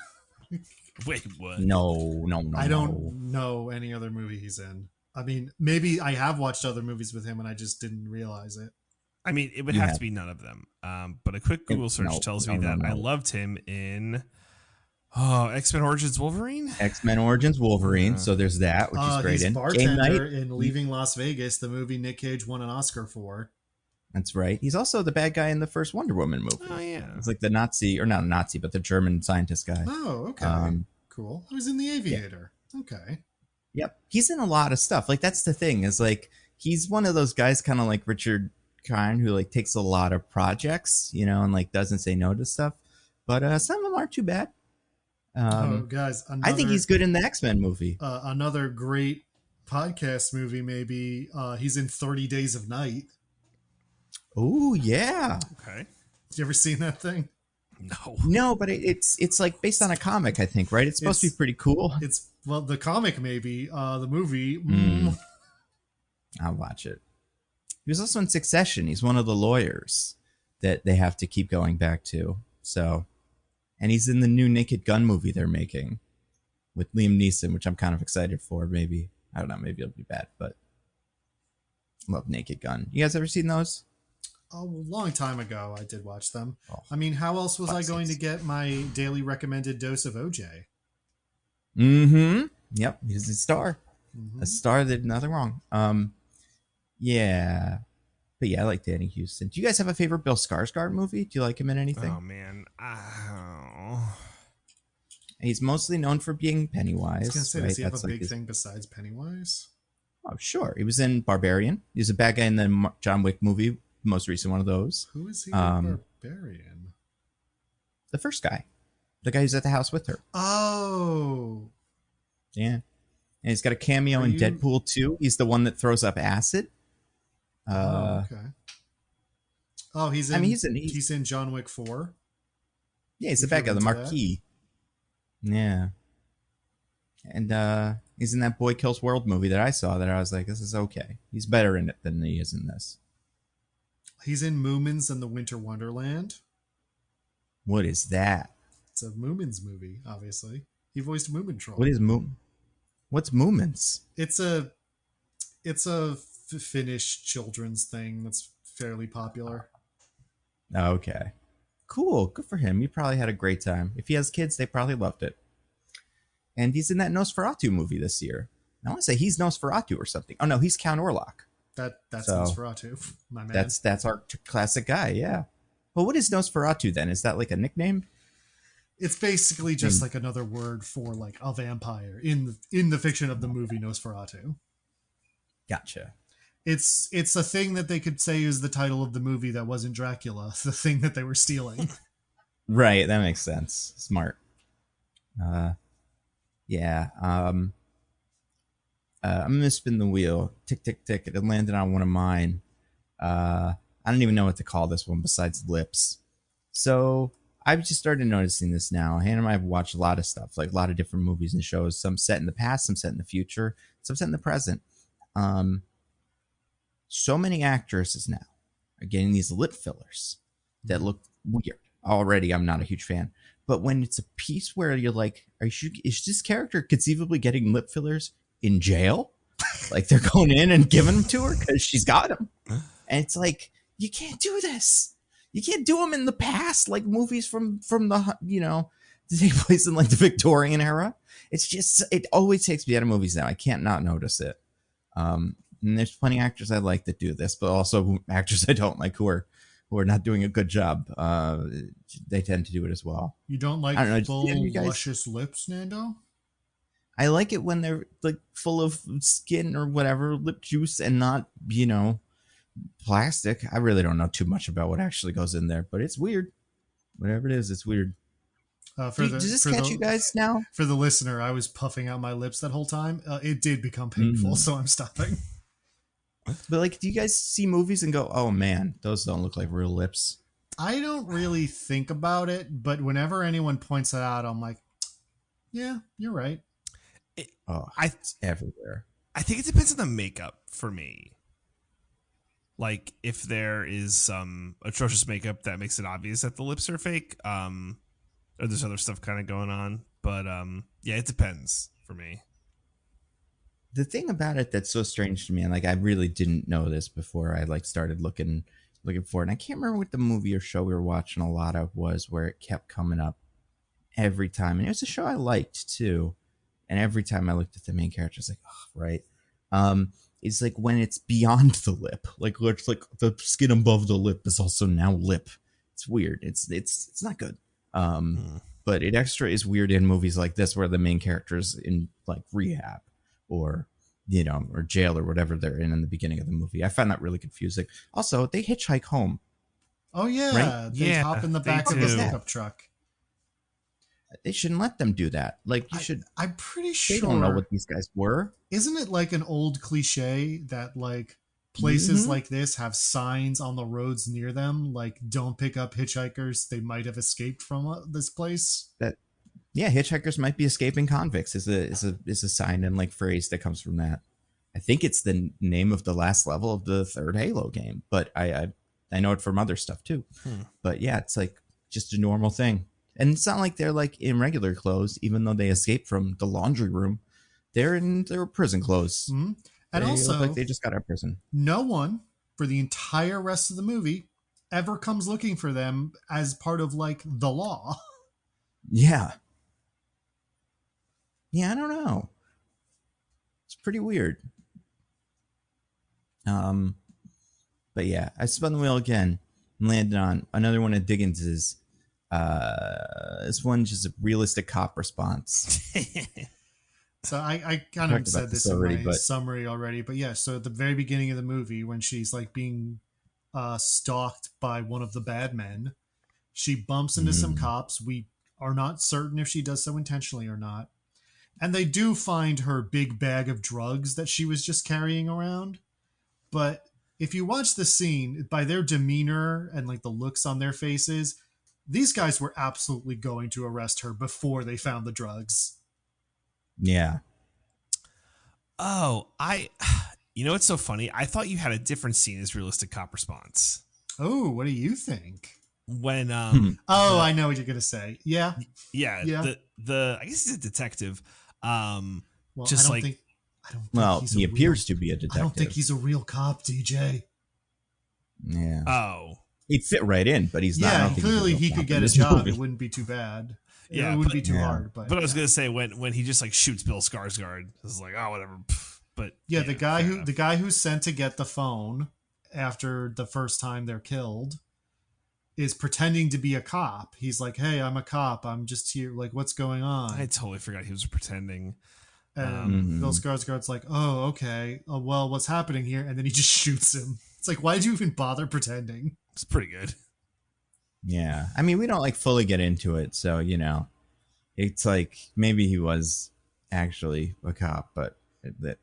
Wait, what? No. I don't know any other movie he's in. I mean, maybe I have watched other movies with him and I just didn't realize it. I mean, it would have to be none of them. But a quick Google search tells me that I loved him in X-Men Origins Wolverine. X-Men Origins Wolverine. So there's that, which is great. He's bartender in Leaving Las Vegas, the movie Nick Cage won an Oscar for. That's right. He's also the bad guy in the first Wonder Woman movie. Oh, yeah. It's like the Nazi, or not a Nazi, but the German scientist guy. Oh, okay. Cool. I was in The Aviator. Yeah. Okay. Yep. He's in a lot of stuff. Like, that's the thing, is like, he's one of those guys kind of like Richard Kind who like takes a lot of projects, you know, and like doesn't say no to stuff. But some of them aren't too bad. Guys, I think he's good in the X-Men movie. Another great podcast movie, maybe. He's in 30 Days of Night. Oh, yeah. Okay. You ever seen that thing? No, but it's like based on a comic, I think, right? It's supposed to be pretty cool. Well, the comic maybe. The movie. I'll watch it. He was also in Succession. He's one of the lawyers that they have to keep going back to. So, and he's in the new Naked Gun movie they're making with Liam Neeson, which I'm kind of excited for. Maybe, I don't know, maybe it'll be bad, but I love Naked Gun. You guys ever seen those? A long time ago, I did watch them. I mean, how else was I going to get my daily recommended dose of OJ? Mm-hmm. Yep, he's a star. Mm-hmm. A star that did nothing wrong. Yeah. But yeah, I like Danny Houston. Do you guys have a favorite Bill Skarsgård movie? Do you like him in anything? Oh, man. He's mostly known for being Pennywise. I was going to say, right? does he have a big thing besides Pennywise? Oh, sure. He was in Barbarian. He was a bad guy in the John Wick movie. Most recent one of those. Who is he in Barbarian? The first guy. The guy who's at the house with her. Oh. Yeah. And he's got a cameo in Deadpool 2. He's the one that throws up acid. Okay. Oh, he's in, he's in John Wick 4. Yeah, he's the bad guy, the Marquis. Yeah. And he's in that Boy Kills World movie that I saw that I was like, this is okay. He's better in it than he is in this. He's in Moomins and the Winter Wonderland. What is that? It's a Moomins movie, obviously. He voiced Moomin Troll. What is What's Moomins? It's a Finnish children's thing that's fairly popular. Okay. Cool. Good for him. He probably had a great time. If he has kids, they probably loved it. And he's in that Nosferatu movie this year. I want to say he's Nosferatu or something. Oh no, he's Count Orlok. That's So, Nosferatu, my man. That's our classic guy. Yeah. Well, what is Nosferatu then? Is that like a nickname? It's basically just like another word for like a vampire in the fiction of the movie Nosferatu. Gotcha. It's a thing that they could say is the title of the movie that wasn't Dracula, the thing that they were stealing. Right. That makes sense. Smart. Yeah. I'm gonna spin the wheel. Tick, tick, tick. It landed on one of mine. I don't even know what to call this one besides lips. So I've just started noticing this now. Hannah and I have watched a lot of stuff, like a lot of different movies and shows. Some set in the past, some set in the future, some set in the present. So many actresses now are getting these lip fillers that look weird. Already, I'm not a huge fan. But when it's a piece where you're like, is this character conceivably getting lip fillers in jail? Like they're going in and giving them to her because she's got them. And it's like, you can't do this. You can't do them in the past, like movies from the, to take place in like the Victorian era. It's just, it always takes me out of movies now. I can't not notice it. And there's plenty of actors I like that do this, but also actors I don't like who are not doing a good job. They tend to do it as well. You don't like full luscious lips, Nando? I like it when they're like full of skin or whatever, lip juice, and not, plastic. I really don't know too much about what actually goes in there, but it's weird. Whatever it is, it's weird. Does this catch you guys now? For the listener, I was puffing out my lips that whole time. It did become painful, so I'm stopping. But like, do you guys see movies and go, oh man, those don't look like real lips? I don't really think about it, but whenever anyone points it out, I'm like, yeah, you're right. It's everywhere. I think it depends on the makeup for me. Like if there is some atrocious makeup that makes it obvious that the lips are fake, or there's other stuff kind of going on. But yeah, it depends for me. The thing about it that's so strange to me, and like I really didn't know this before I like started looking for it, and I can't remember what the movie or show we were watching a lot of was, where it kept coming up every time, and it was a show I liked too, and every time I looked at the main character, I was like, oh, right. It's like when it's beyond the lip, like the skin above the lip is also now lip. It's weird. It's not good. But it extra is weird in movies like this where the main character's in like rehab or or jail or whatever they're in the beginning of the movie. I find that really confusing. Also, they hitchhike home. Oh yeah, right? They hop in the back of the pickup truck. They shouldn't let them do that. Like I'm pretty sure they don't know what these guys were. Isn't it like an old cliche that like places like this have signs on the roads near them, like don't pick up hitchhikers? They might have escaped from this place. Yeah, hitchhikers might be escaping convicts is a sign and like phrase that comes from that. I think it's the name of the last level of the third Halo game, but I know it from other stuff too. But yeah, it's like just a normal thing. And it's not like they're like in regular clothes, even though they escaped from the laundry room. They're in their prison clothes. Mm-hmm. And they also, look like they just got out of prison. No one for the entire rest of the movie ever comes looking for them as part of like the law. Yeah. Yeah, I don't know. It's pretty weird. But yeah, I spun the wheel again and landed on another one of Diggins's. This one's just a realistic cop response. So I kind of said this in my summary already, but yeah, so at the very beginning of the movie, when she's like being stalked by one of the bad men, she bumps into some cops. We are not certain if she does so intentionally or not. And they do find her big bag of drugs that she was just carrying around. But if you watch the scene, by their demeanor and like the looks on their faces, these guys were absolutely going to arrest her before they found the drugs. Yeah. Oh, you know what's so funny? I thought you had a different scene as realistic cop response. Oh, what do you think? When I know what you're gonna say. Yeah. Yeah, Yeah. the I guess he's a detective. Well, Just I don't think Well, he's he a appears real, to be a detective. I don't think he's a real cop, DJ. Yeah. Oh. He'd fit right in, but he's not. I don't think clearly he's a he real could cop in get a this job. movie. It wouldn't be too bad. Yeah, it wouldn't be too hard. But I was gonna say when he just like shoots Bill Skarsgård, it's like, oh, whatever. But yeah, the guy who's sent to get the phone after the first time they're killed is pretending to be a cop. He's like, hey, I'm a cop. I'm just here. Like, what's going on? I totally forgot he was pretending. And Bill Skarsgård's like, oh, okay. Oh, well, what's happening here? And then he just shoots him. It's like, why did you even bother pretending? It's pretty good. Yeah. I mean, we don't like fully get into it. So, it's like maybe he was actually a cop, but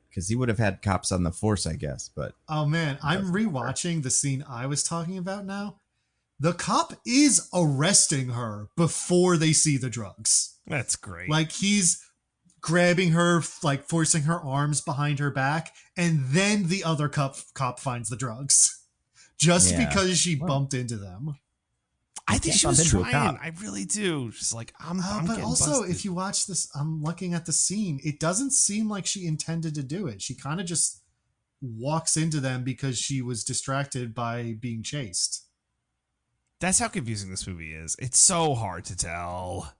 because he would have had cops on the force, I guess. But oh, man, I'm rewatching the scene I was talking about now. The cop is arresting her before they see the drugs. That's great. Like, he's grabbing her, like forcing her arms behind her back, and then the other cop finds the drugs just because she bumped into them. I think she was trying. I really do. She's like, I'm but getting also, busted. if you watch this, I'm looking at the scene. It doesn't seem like she intended to do it. She kind of just walks into them because she was distracted by being chased. That's how confusing this movie is. It's so hard to tell.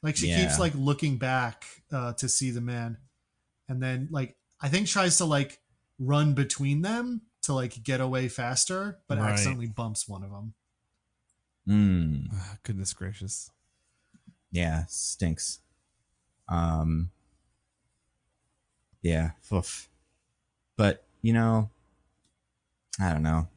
Like, she keeps like looking back to see the man, and then like I think tries to like run between them to like get away faster, but accidentally bumps one of them. Goodness gracious. Yeah, stinks. Yeah, oof. But I don't know.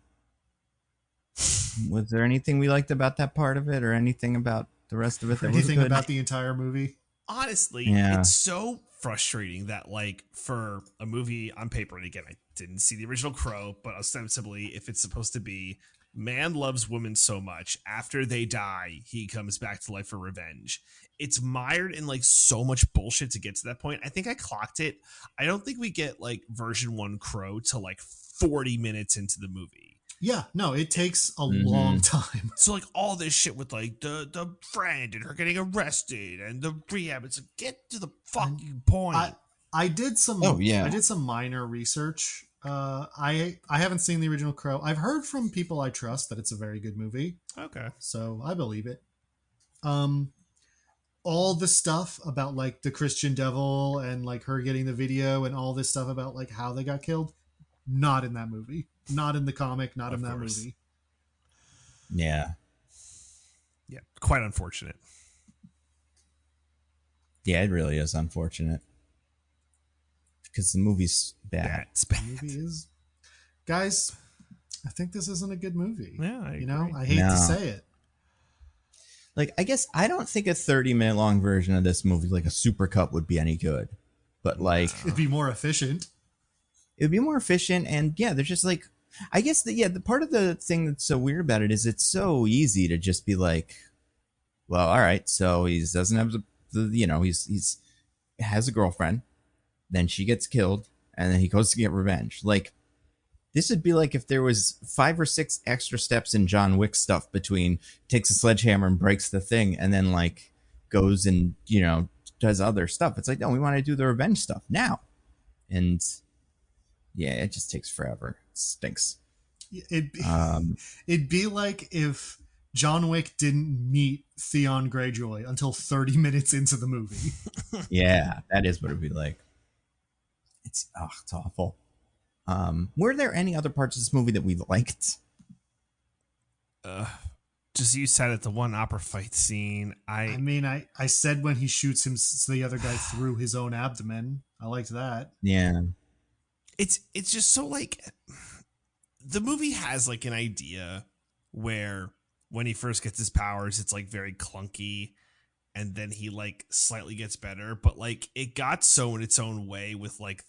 Was there anything we liked about that part of it, or anything about the rest of it that was good? Anything about the entire movie? Honestly, it's so frustrating that, like, for a movie on paper, and again, I didn't see the original Crow, but ostensibly, if it's supposed to be man loves woman so much, after they die, he comes back to life for revenge. It's mired in like so much bullshit to get to that point. I think I clocked it. I don't think we get like version 1 Crow till like 40 minutes into the movie. Yeah, no, it takes a long time. So like all this shit with like the friend and her getting arrested and the rehab, it's like, get to the fucking point. I did some I did some minor research. I haven't seen the original Crow. I've heard from people I trust that it's a very good movie. Okay. So I believe it. All the stuff about like the Christian devil and like her getting the video and all this stuff about like how they got killed, not in that movie. Not in the comic, not in that movie. Yeah. Yeah, quite unfortunate. Yeah, it really is unfortunate. Because the movie's bad. It's bad. The movie is. Guys, I think this isn't a good movie. Yeah, I agree. I hate to say it. Like, I guess I don't think a 30-minute long version of this movie, like a supercut, would be any good. But like, it'd be more efficient. It'd be more efficient, and yeah, there's just like, I guess the part of the thing that's so weird about it is it's so easy to just be like, well, all right, so he doesn't have he's has a girlfriend, then she gets killed, and then he goes to get revenge. Like, this would be like if there was 5 or 6 extra steps in John Wick stuff between takes a sledgehammer and breaks the thing, and then like goes and does other stuff. It's like, no, we want to do the revenge stuff now, and yeah, it just takes forever. It stinks. It'd be like if John Wick didn't meet Theon Greyjoy until 30 minutes into the movie. Yeah, that is what it'd be like. It's awful. Were there any other parts of this movie that we liked? Just you said it, the one opera fight scene. I said when he shoots him, the other guy through his own abdomen. I liked that. Yeah. It's just so like the movie has like an idea where when he first gets his powers, it's like very clunky, and then he like slightly gets better, but like it got so in its own way with like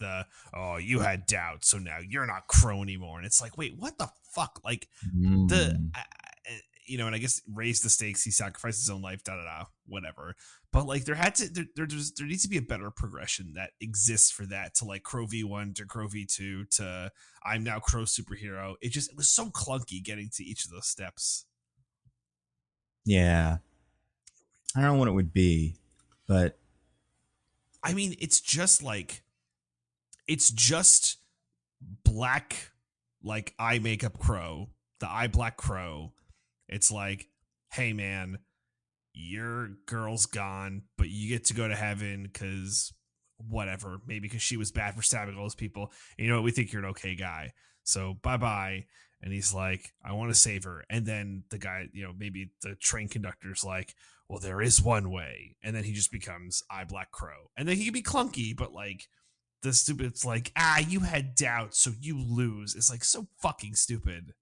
you had doubts, so now you're not Crow anymore, and it's like, wait, what the fuck? Like and I guess raise the stakes. He sacrificed his own life, whatever. But like there needs to be a better progression that exists for that, to like Crow V1 to Crow V2 to I'm now Crow superhero. It was so clunky getting to each of those steps. Yeah. I don't know what it would be, but I mean, it's just black, like eye makeup Crow, the eye black Crow. It's like, hey man, your girl's gone, but you get to go to heaven because whatever, maybe because she was bad for stabbing all those people. And you know what? We think you're an okay guy. So bye-bye. And he's like, I want to save her. And then the guy, maybe the train conductor's like, well, there is one way. And then he just becomes eye black Crow. And then he can be clunky, but like the stupid's like, you had doubts, so you lose. It's like so fucking stupid.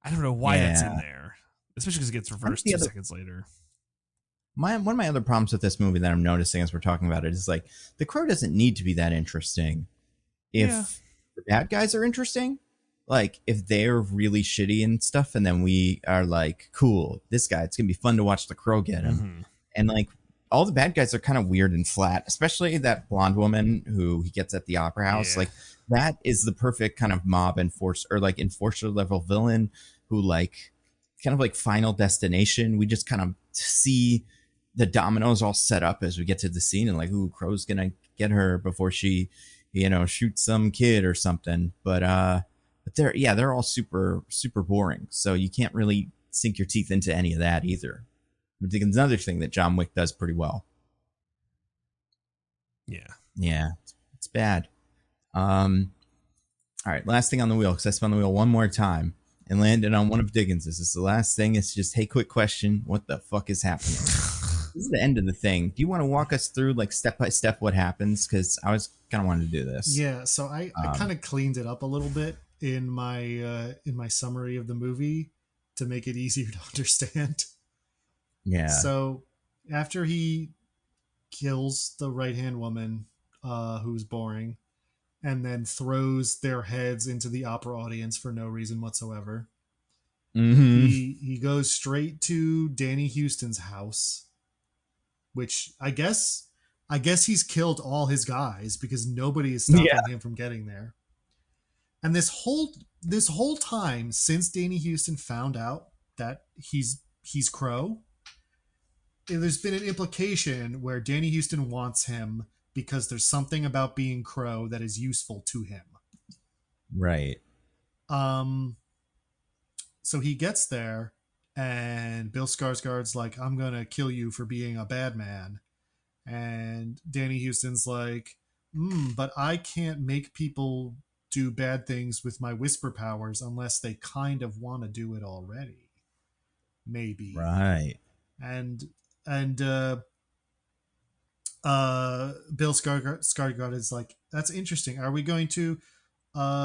I don't know why that's in there. Especially because it gets reversed 2 seconds later. One of my other problems with this movie that I'm noticing as we're talking about it is like the Crow doesn't need to be that interesting. If the bad guys are interesting, like if they're really shitty and stuff, and then we are like, cool, this guy, it's gonna be fun to watch the Crow get him. Mm-hmm. And like all the bad guys are kind of weird and flat, especially that blonde woman who he gets at the opera house. Like that is the perfect kind of mob enforcer level villain who like kind of like Final Destination. We just kind of see the dominoes all set up as we get to the scene, and like, ooh, Crow's gonna get her before she, shoots some kid or something. But they're all super, super boring. So you can't really sink your teeth into any of that either. I think it's another thing that John Wick does pretty well. Yeah, it's bad. All right, last thing on the wheel, because I spun the wheel one more time and landed on one of Diggins'. This is the last thing. It's just, hey, quick question. What the fuck is happening? This is the end of the thing. Do you want to walk us through like step by step what happens? Because I was kind of wanting to do this. Yeah, so I kind of cleaned it up a little bit in my summary of the movie to make it easier to understand. Yeah. So after he kills the right-hand woman, who's boring, and then throws their heads into the opera audience for no reason whatsoever, he goes straight to Danny Houston's house, which I guess he's killed all his guys because nobody is stopping him from getting there. And this whole time since Danny Houston found out that he's Crow, there's been an implication where Danny Houston wants him because there's something about being Crow that is useful to him. Right. So he gets there, and Bill Skarsgård's like, I'm going to kill you for being a bad man. And Danny Houston's like, but I can't make people do bad things with my whisper powers unless they kind of want to do it already. Maybe. Right. And Bill Skarsgård is like, that's interesting. Are we going to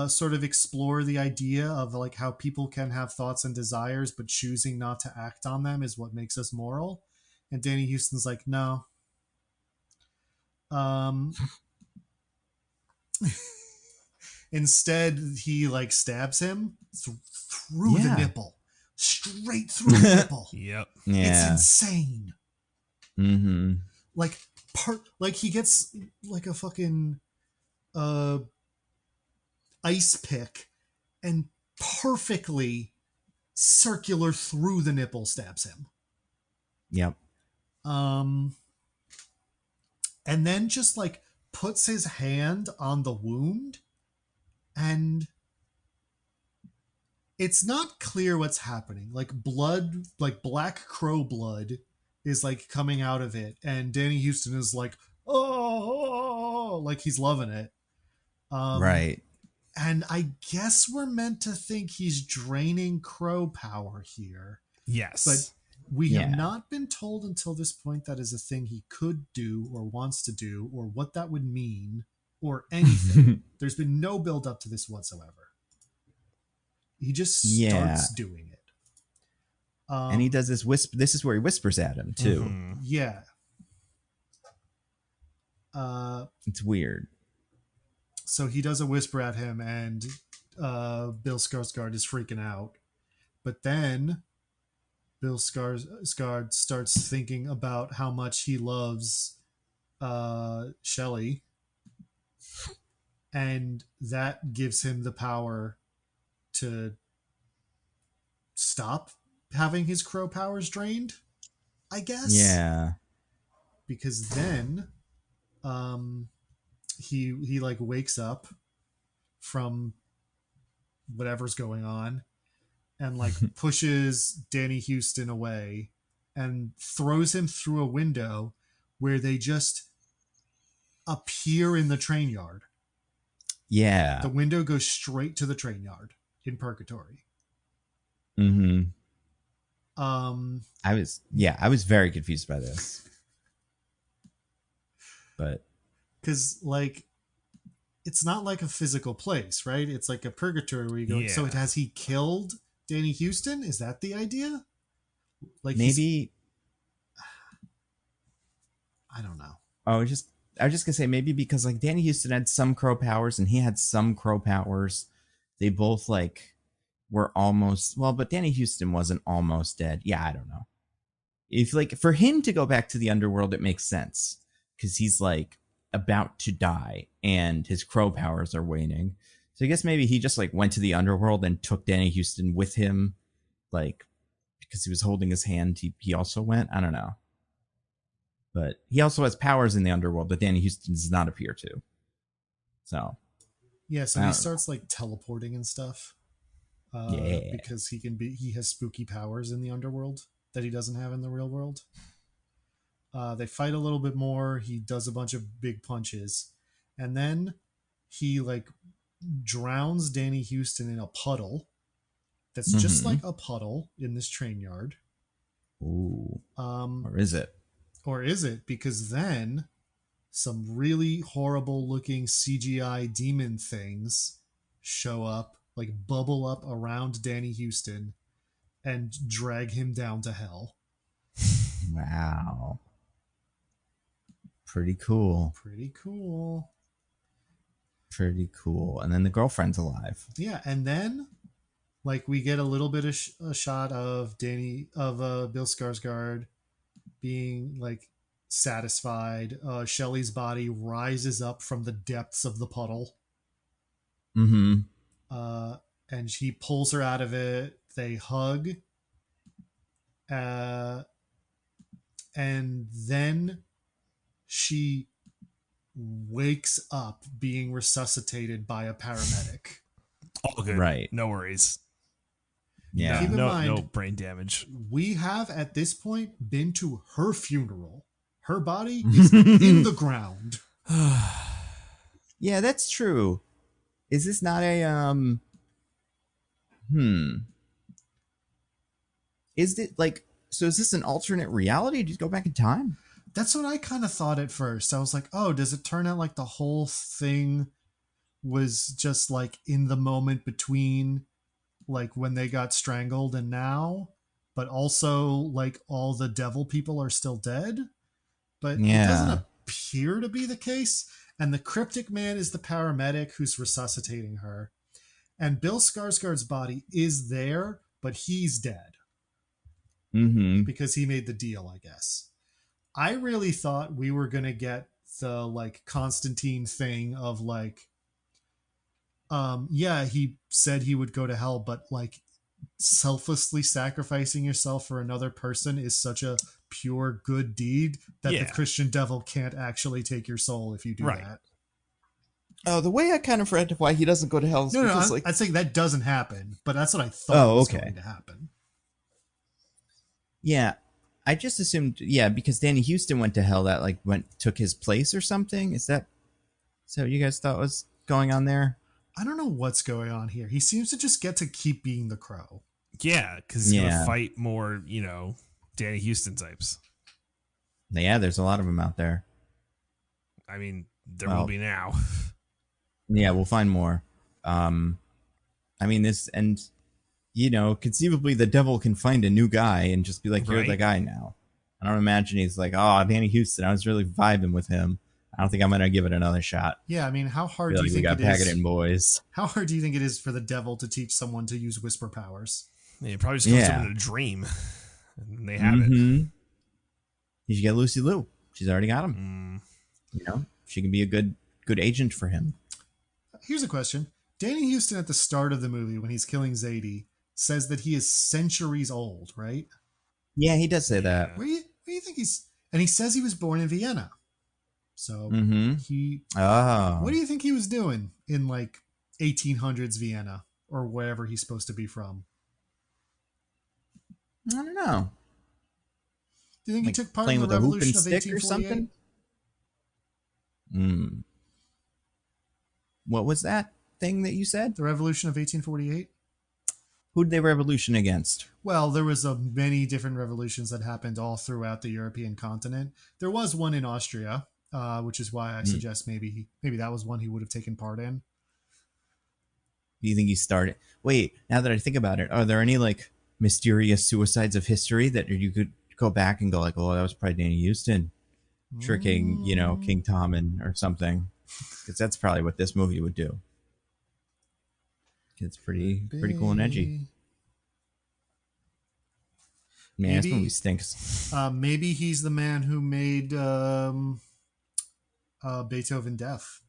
sort of explore the idea of like how people can have thoughts and desires, but choosing not to act on them is what makes us moral? And Danny Houston's like, no. Instead, he like stabs him through the nipple, straight through the nipple. Yep. Yeah. It's insane. Mm-hmm. Like he gets like a fucking ice pick and perfectly circular through the nipple stabs him. Yep. And then just like puts his hand on the wound, and it's not clear what's happening. Like blood, like black Crow blood is like coming out of it, and Danny Houston is like, oh, like he's loving it. Right. And I guess we're meant to think he's draining Crow power here. Yes. But we have not been told until this point that is a thing he could do or wants to do, or what that would mean, or anything. There's been no build up to this whatsoever. He just starts doing it. And he does this whisper. This is where he whispers at him too. Mm-hmm. Yeah. It's weird. So he does a whisper at him, and Bill Skarsgård is freaking out. But then Bill Skarsgård starts thinking about how much he loves Shelley, and that gives him the power to stop having his crow powers drained, I guess. Yeah. Because then he like wakes up from whatever's going on and like pushes Danny Houston away and throws him through a window where they just appear in the train yard. Yeah. The window goes straight to the train yard in Purgatory. Mm-hmm. I was very confused by this. But because like it's not like a physical place, right? It's like a purgatory where you go. Yeah. So has he killed Danny Houston? Is that the idea? Like maybe I don't know. I was just gonna say maybe because like Danny Houston had some crow powers and he had some crow powers. They both like were almost but Danny Houston wasn't almost dead. Yeah, I don't know. If like for him to go back to the underworld, it makes sense because he's like about to die and his crow powers are waning. So I guess maybe he just like went to the underworld and took Danny Houston with him, like because he was holding his hand. He also went. I don't know. But he also has powers in the underworld that Danny Houston does not appear to. So yeah, so he starts like teleporting and stuff. Because he has spooky powers in the underworld that he doesn't have in the real world. They fight a little bit more. He does a bunch of big punches, and then he like drowns Danny Houston in a puddle that's just like a puddle in this train yard. Ooh. Or is it? Or is it? Because then some really horrible looking CGI demon things show up, like bubble up around Danny Houston and drag him down to hell. Wow. Pretty cool. Pretty cool. Pretty cool. And then the girlfriend's alive. Yeah, and then like we get a little bit of a shot of Bill Skarsgård being like satisfied. Shelley's body rises up from the depths of the puddle. Mm-hmm. And he pulls her out of it. They hug. And then she wakes up being resuscitated by a paramedic. All good. Right. No worries. Yeah. Keep in mind, no brain damage. We have at this point been to her funeral. Her body is in the ground. Yeah, that's true. Is this not a Is it like so is this an alternate reality? Did you go back in time? That's what I kind of thought at first. I was like, oh, does it turn out like the whole thing was just like in the moment between like when they got strangled and now, but also like all the devil people are still dead? But it doesn't appear to be the case. And the cryptic man is the paramedic who's resuscitating her. And Bill Skarsgård's body is there, but he's dead. Mm-hmm. Because he made the deal, I guess. I really thought we were going to get the like Constantine thing of like, he said he would go to hell, but like selflessly sacrificing yourself for another person is such a pure good deed that the Christian devil can't actually take your soul if you do that. Oh, the way I kind of read why he doesn't go to hell is because I'm saying that doesn't happen, but that's what I thought was going to happen. Yeah. I just assumed, because Danny Houston went to hell, that like took his place or something. Is that what you guys thought was going on there? I don't know what's going on here. He seems to just get to keep being the Crow. Yeah, because he's going to fight more, Danny Houston types. Yeah, there's a lot of them out there. I mean, there will be now. Yeah, we'll find more. I mean, this, and, conceivably the devil can find a new guy and just be like, you're the guy now. I don't imagine he's like, oh, Danny Houston, I was really vibing with him. I don't think I'm going to give it another shot. Yeah, I mean, how hard do you think it is? We got Packet boys. How hard do you think it is for the devil to teach someone to use whisper powers? Yeah, it probably just comes to him in a dream. and they have it. You should get Lucy Liu. She's already got him. She can be a good agent for him. Here's a question. Danny Houston at the start of the movie, when he's killing Zadie, says that he is centuries old, right? Yeah, he does say that. Where do you think he's... And he says he was born in Vienna. So he... What do you think he was doing in like 1800s Vienna or wherever he's supposed to be from? I don't know. Do you think he took part in the Revolution of 1848? Or something? What was that thing that you said? The Revolution of 1848? Who'd they revolution against? Well, there was many different revolutions that happened all throughout the European continent. There was one in Austria, which is why I suggest maybe that was one he would have taken part in. Do you think he started? Wait, now that I think about it, are there any like mysterious suicides of history that you could go back and go like, oh, that was probably Danny Houston tricking, King Tom or something? Because that's probably what this movie would do. It's pretty cool and edgy. Man, this movie stinks. Maybe he's the man who made Beethoven deaf.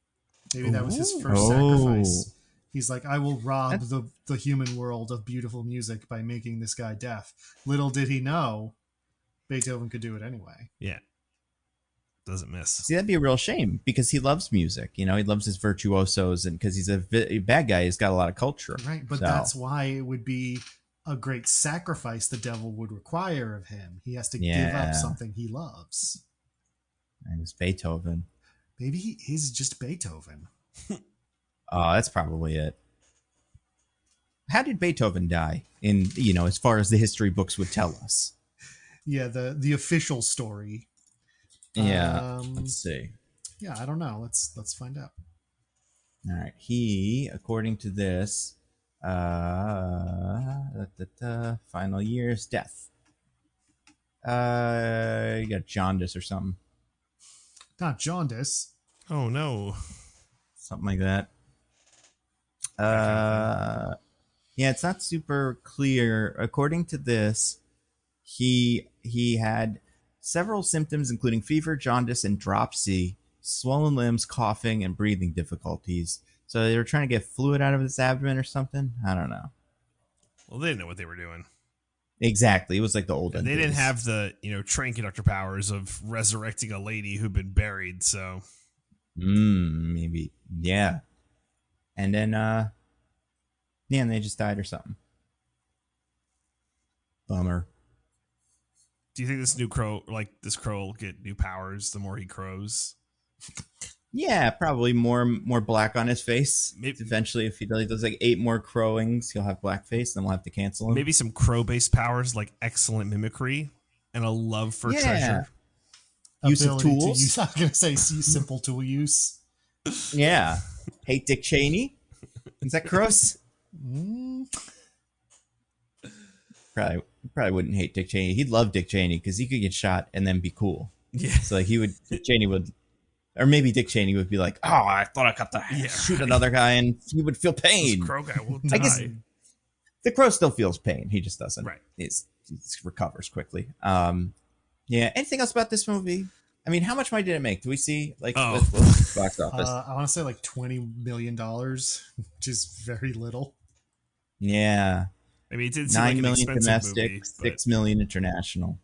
Maybe that was his first sacrifice. He's like, I will rob the human world of beautiful music by making this guy deaf. Little did he know, Beethoven could do it anyway. Yeah. Doesn't miss. See, that'd be a real shame because he loves music. He loves his virtuosos, and because he's a bad guy, he's got a lot of culture. Right, but that's why it would be a great sacrifice the devil would require of him. He has to give up something he loves. And it's Beethoven. Maybe he is just Beethoven. Oh, that's probably it. How did Beethoven die? As far as the history books would tell us. Yeah, the official story. Yeah, let's see. Yeah, I don't know. Let's find out. All right, he, according to this, final years, death. You got jaundice or something. Not jaundice. Oh no, something like that. Yeah, it's not super clear. According to this, he had several symptoms, including fever, jaundice, and dropsy, swollen limbs, coughing, and breathing difficulties. So they were trying to get fluid out of his abdomen or something? I don't know. Well, they didn't know what they were doing. Exactly. It was like the old And they didn't have the, train conductor powers of resurrecting a lady who'd been buried, so. Maybe. Yeah. And then, and they just died or something. Bummer. Do you think this crow will get new powers the more he crows? Yeah, probably more black on his face. Maybe, eventually, if he does like 8 more crowings, he'll have black face, then we'll have to cancel him. Maybe some crow-based powers like excellent mimicry and a love for treasure. Use of tools. I'm going to say simple tool use. Yeah. Hate Dick Cheney. Is that gross? Probably wouldn't hate Dick Cheney. He'd love Dick Cheney because he could get shot and then be cool. Yeah. So like Dick Cheney would, or maybe Dick Cheney would be like, "Oh, I thought I got to shoot another guy," and he would feel pain. This crow guy will die. I guess the crow still feels pain. He just doesn't. Right. He recovers quickly. Yeah. Anything else about this movie? I mean, how much money did it make? Do we see what's the box office? I want to say like $20 million, which is very little. Yeah. I mean, it did seem 9 million like an domestic, movie, 6 million international.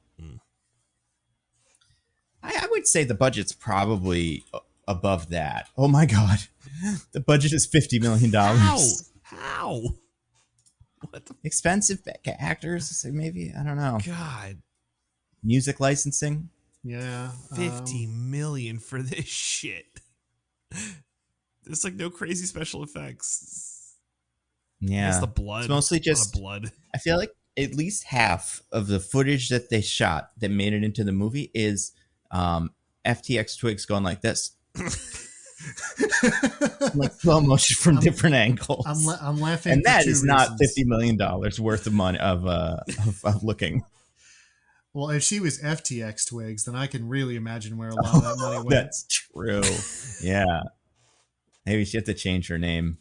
I would say the budget's probably above that. Oh my god, the budget is $50 million. How? What the expensive actors? Maybe, I don't know. God, music licensing. Yeah, 50 million for this shit. There's like no crazy special effects. Yeah, it's the blood. It's mostly just blood. I feel like at least half of the footage that they shot that made it into the movie is FTX twigs going like this. Like slow motion from different angles. I'm laughing, and that is not $50 million worth of money of looking. Well, if she was FTX twigs, then I can really imagine where a lot of that money went. That's true. Yeah, maybe she had to change her name.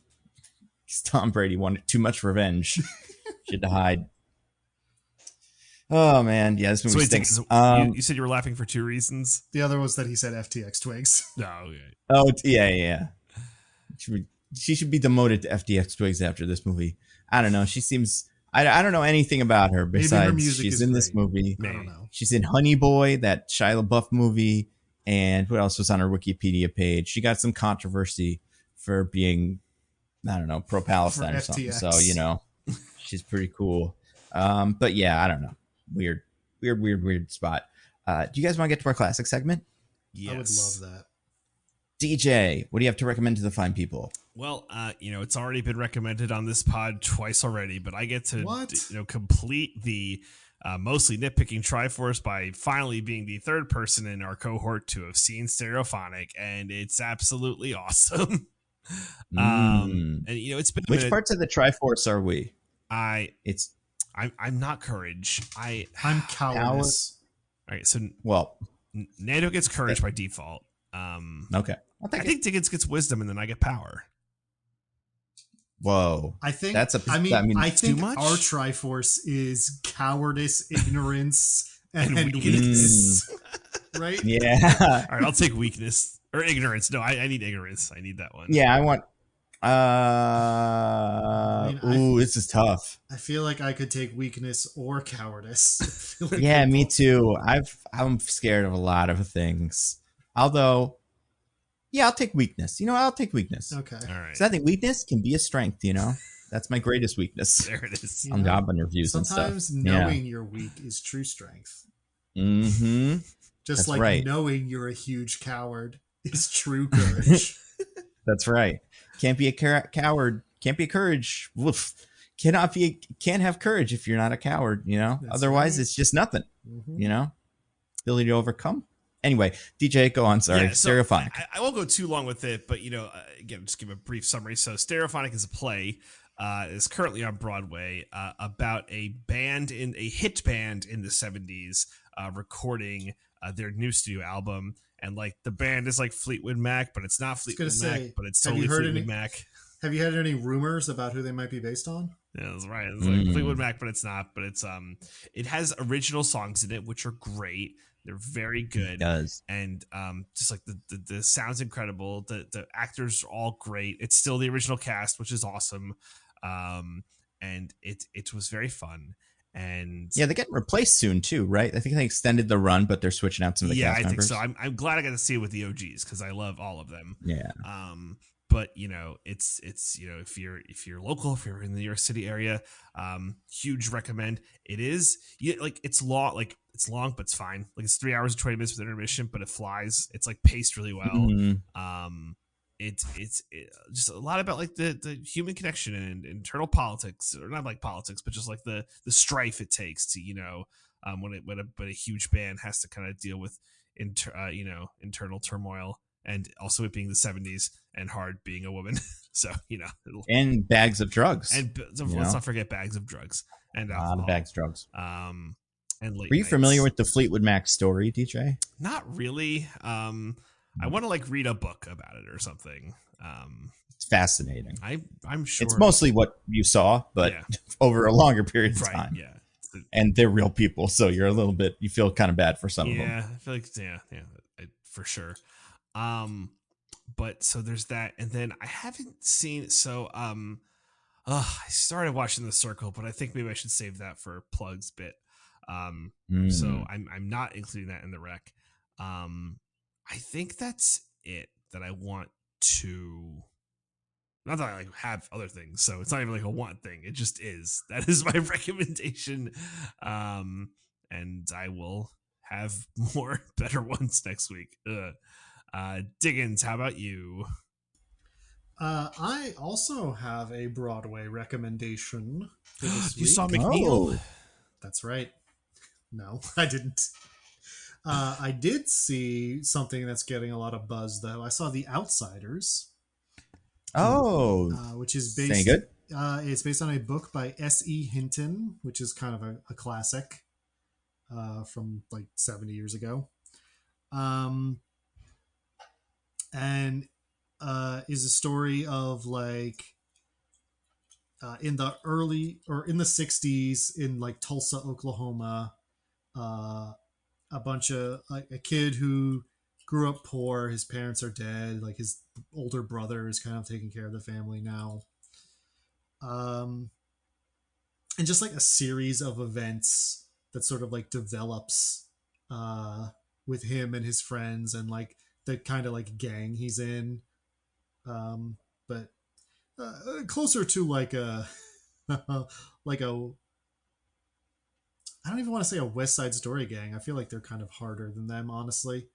Tom Brady wanted too much revenge. She had to hide. Oh man, yeah, this So movie wait, stinks. you said you were laughing for 2 reasons. The other was that he said FTX Twigs. No, okay. Oh yeah. She should be demoted to FDX Twigs after this movie. I don't know. She seems. I don't know anything about her Maybe besides her music she's is in this great. movie. I don't know. She's in Honey Boy, that Shia LaBeouf movie, and what else was on her Wikipedia page? She got some controversy for being, I don't know, pro-Palestine or something. FTX. So, you know, she's pretty cool. But yeah, I don't know. Weird spot. Do you guys want to get to our classic segment? Yes. I would love that. DJ, what do you have to recommend to the fine people? Well, it's already been recommended on this pod twice already, but I get to, What? complete the mostly nitpicking Triforce by finally being the third person in our cohort to have seen Stereophonic, and it's absolutely awesome. And it's been Which parts of the Triforce are we? I'm not courage. I'm cowardice. All right, so Well, Nando gets courage by default. okay. I think Diggins gets wisdom, and then I get power. Whoa. I think That's I think too much? our Triforce is cowardice, ignorance, and And weakness. Right? Yeah. All right, I'll take weakness or ignorance. No, I need ignorance. I need that one. Yeah, I want. This is tough. I feel like I could take weakness or cowardice. I feel like Yeah, they me both- too. I'm scared of a lot of things. Although, yeah, I'll take weakness. I'll take weakness. Okay. All right. Because I think weakness can be a strength. That's my greatest weakness There it is. Yeah. on job interviews and stuff. Sometimes knowing you're weak is true strength. Mm-hmm. Just That's like right. knowing you're a huge coward is true courage. That's right. Can't be a coward. Can't be a courage. Woof. Can't have courage if you're not a coward. Otherwise, right. it's just nothing. Mhm. Ability to overcome. Anyway, DJ, go on. Sorry, Yeah, so Stereophonic. I won't go too long with it, but again, just give a brief summary. So, Stereophonic is a play. Is currently on Broadway about a hit band in the 70s recording their new studio album, and like the band is like Fleetwood Mac, but it's not Fleetwood Mac, but it's have you totally heard Fleetwood any- Mac. Have you had any rumors about who they might be based on? Yeah, that's right. It's like Fleetwood Mac, but it's not. But it's it has original songs in it, which are great. They're very good. It does. And just like the sound's incredible. The actors are all great. It's still the original cast, which is awesome. And it was very fun. And Yeah, they're getting replaced soon too, right? I think they extended the run, but they're switching out some of the cast I think members. so. I'm glad I got to see it with the OGs because I love all of them. Yeah. But it's if you're local, if you're in the New York City area, huge recommend. It is it's long, but it's fine. Like it's 3 hours and 20 minutes with intermission, but it flies. It's like paced really well. Mhm. It's just a lot about like the human connection and internal politics, or not like politics, but just like the strife it takes to when a huge band has to kind of deal with internal turmoil, and also it being the 70s and hard being a woman. So And bags of drugs. and let's not forget bags of drugs and a lot alcohol. of bags of drugs. And late Were you nights. familiar with the Fleetwood Mac story, DJ? Not really. I want to like read a book about it or something. It's fascinating. I'm sure It's mostly what you saw, but Yeah. over a longer period of right. time. Yeah. And they're real people, so you feel kind of bad for some of them. Yeah, I feel like for sure. But so there's that, and then I haven't seen. So I started watching The Circle, but I think maybe I should save that for plugs bit. So I'm not including that in the rec. I think that's it that I want to. Not that I like have other things, so it's not even like a want thing. It just is. That is my recommendation. And I will have more better ones next week. Diggins, how about you? I also have a Broadway recommendation for this You week. saw McNeil? That's right. No, I didn't. I did see something that's getting a lot of buzz, though. I saw The Outsiders, which is based. Any good? It's based on a book by S.E. Hinton, which is kind of a classic from like 70 years ago. And is a story of like in the 60s in like Tulsa, Oklahoma, a bunch of like a kid who grew up poor. His parents are dead. Like his older brother is kind of taking care of the family now. Um, and just like a series of events that sort of like develops uh, with him and his friends and like the kind of like gang he's in. But closer to like a like a I don't even want to say a West Side Story gang. I feel like they're kind of harder than them, honestly.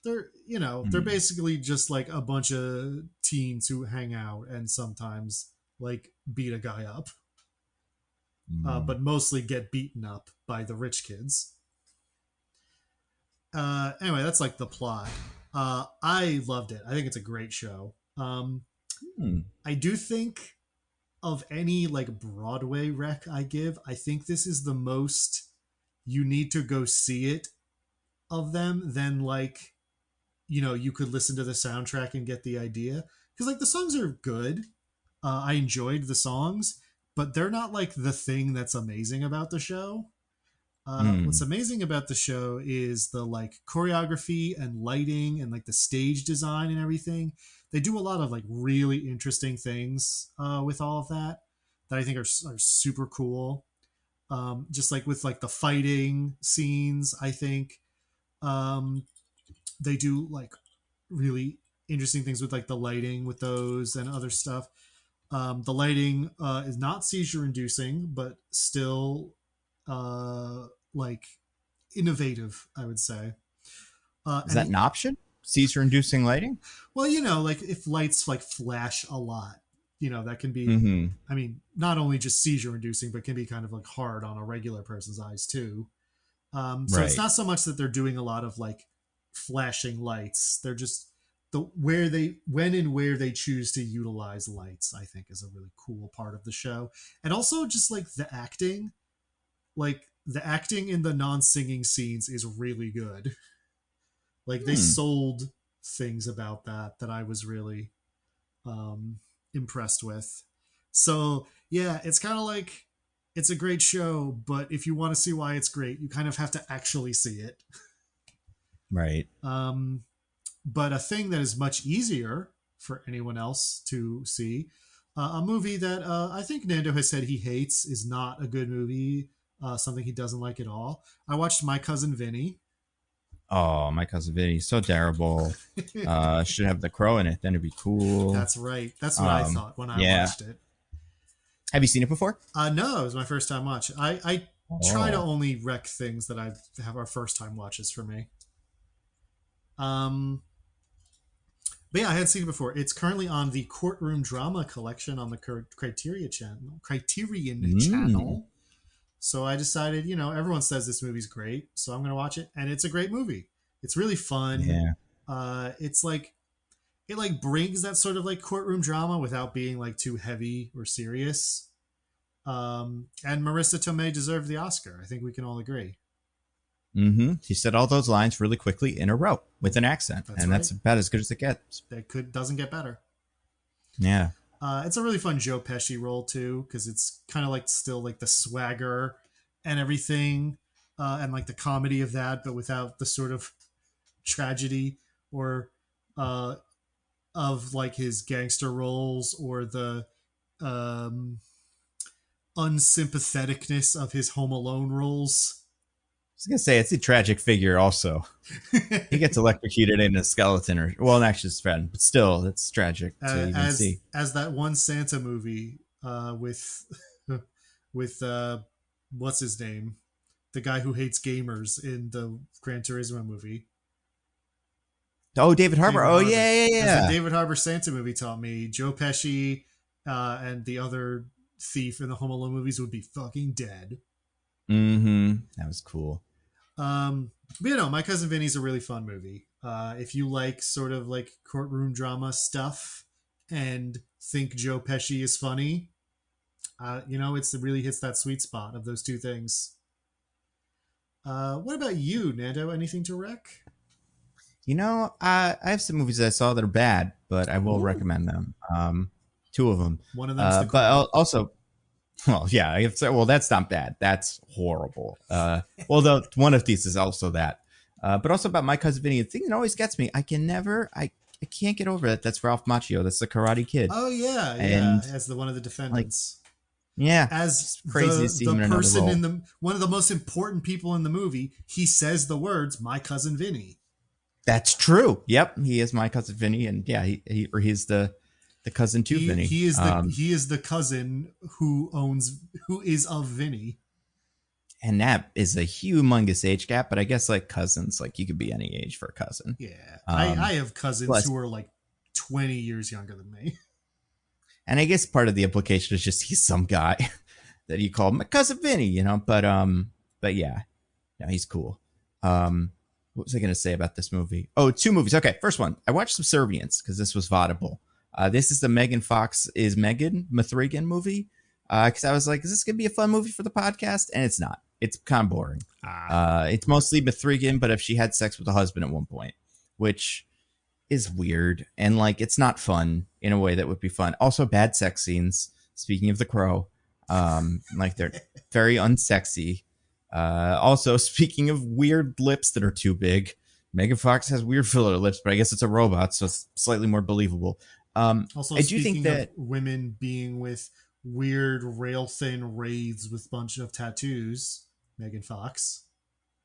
They're Mm. basically just like a bunch of teens who hang out and sometimes like beat a guy up, Mm. but mostly get beaten up by the rich kids. Anyway, that's like the plot. I loved it. I think it's a great show. Mm. I do think of any like Broadway rec I give, I think this is the most you need to go see it of them than like you could listen to the soundtrack and get the idea because like the songs are good. I enjoyed the songs, but they're not like the thing that's amazing about the show. What's Mm. amazing about the show is the like choreography and lighting and like the stage design and everything. They do a lot of like really interesting things with all of that I think are super cool. Just like with like the fighting scenes, I think um, they do like really interesting things with like the lighting with those and other stuff. The lighting is not seizure inducing, but still like innovative, I would say. Is And that the an option? Seizure-inducing lighting? well, like if lights like flash a lot, that can be. Mm-hmm. I mean, not only just seizure inducing, but can be kind of like hard on a regular person's eyes too. So it's Right. not so much that they're doing a lot of like flashing lights. They're just the where they when and where they choose to utilize lights. I think is a really cool part of the show, and also just like the acting. Like the acting in the non-singing scenes is really good. Like they Hmm. sold things about that I was really um, impressed with. So yeah, it's kind of like it's a great show, but if you want to see why it's great, you kind of have to actually see it. Right. Um, but a thing that is much easier for anyone else to see, a movie that I think Nando has said he hates is not a good movie, something he doesn't like at all. I watched My Cousin Vinny. Oh, my cousin Vinny, so terrible. Should have the crow in it. Then it'd be cool. That's right. That's what I thought when I Yeah. watched it. Have you seen it before? No, it was my first time watch. I try to Oh. only rec things that I have our first time watches for me. Um, but yeah, I had seen it before. It's currently on the Courtroom Drama Collection on the Criterion Mm. channel. So I decided, everyone says this movie's great, so I'm going to watch it, and it's a great movie. It's really fun. Yeah. It's like it like brings that sort of like courtroom drama without being like too heavy or serious. And Marissa Tomei deserved the Oscar. I think we can all agree. Mm-hmm. He said all those lines really quickly in a row with an accent, That's and right. that's about as good as it gets. That could doesn't get better. Yeah. It's a really fun Joe Pesci role too, because it's kind of like still like the swagger and everything, and like the comedy of that, but without the sort of tragedy or uh, of like his gangster roles or the um, unsympatheticness of his Home Alone roles. I was gonna say it's a tragic figure. Also, he gets electrocuted in a skeleton, or well, actually, his friend, but still, it's tragic to even as see. as that one Santa movie with with what's his name, the guy who hates gamers in the Gran Turismo movie. Oh, David Harbour. David Oh, Harbour. yeah, yeah, As the yeah. David Harbour Santa movie taught me, Joe Pesci and the other thief in the Home Alone movies would be fucking dead. Mm-hmm. That was cool. But My Cousin Vinny's a really fun movie. If you like sort of like courtroom drama stuff and think Joe Pesci is funny, it really hits that sweet spot of those two things. What about you, Nando? Anything to rec? I have some movies that I saw that are bad, but I will Ooh. recommend them. Two of them. One of them's The But Crow. also, Well, yeah, I have to say, well, that's not bad. That's horrible. Well, one of these is also that. But also about My Cousin Vinny. The thing that always gets me, I can't get over it. That's Ralph Macchio. That's the Karate Kid. Oh yeah, And as one of the like, defendants. yeah, As it's crazy to see him the in another person role. in the one of the most important people in the movie, he says the words "My Cousin Vinny." That's true. Yep, he is My Cousin Vinny, and yeah, he's the cousin to Vinny. He is the cousin who is of Vinny. And that is a humongous age gap, but I guess like cousins, like you could be any age for a cousin. Yeah, I have cousins who are like 20 years younger than me. And I guess part of the implication is just he's some guy that you call My Cousin Vinny, you know. But yeah, no, he's cool. What was I going to say about this movie? Oh, 2 movies. Okay, first one, I watched Subservience because this was vaudable. This is the Megan Fox is Megan Mithrigan movie. Because I was like, is this going to be a fun movie for the podcast? And it's not. It's kind of boring. It's mostly Mithrigan, but if she had sex with a husband at one point, which is weird. And like, it's not fun in a way that would be fun. Also, bad sex scenes. Speaking of The Crow, like they're very unsexy. Also, speaking of weird lips that are too big, Megan Fox has weird filler lips, but I guess it's a robot, so it's slightly more believable. Also, I do think that women being with weird rail thin wraiths with a bunch of tattoos, Megan Fox.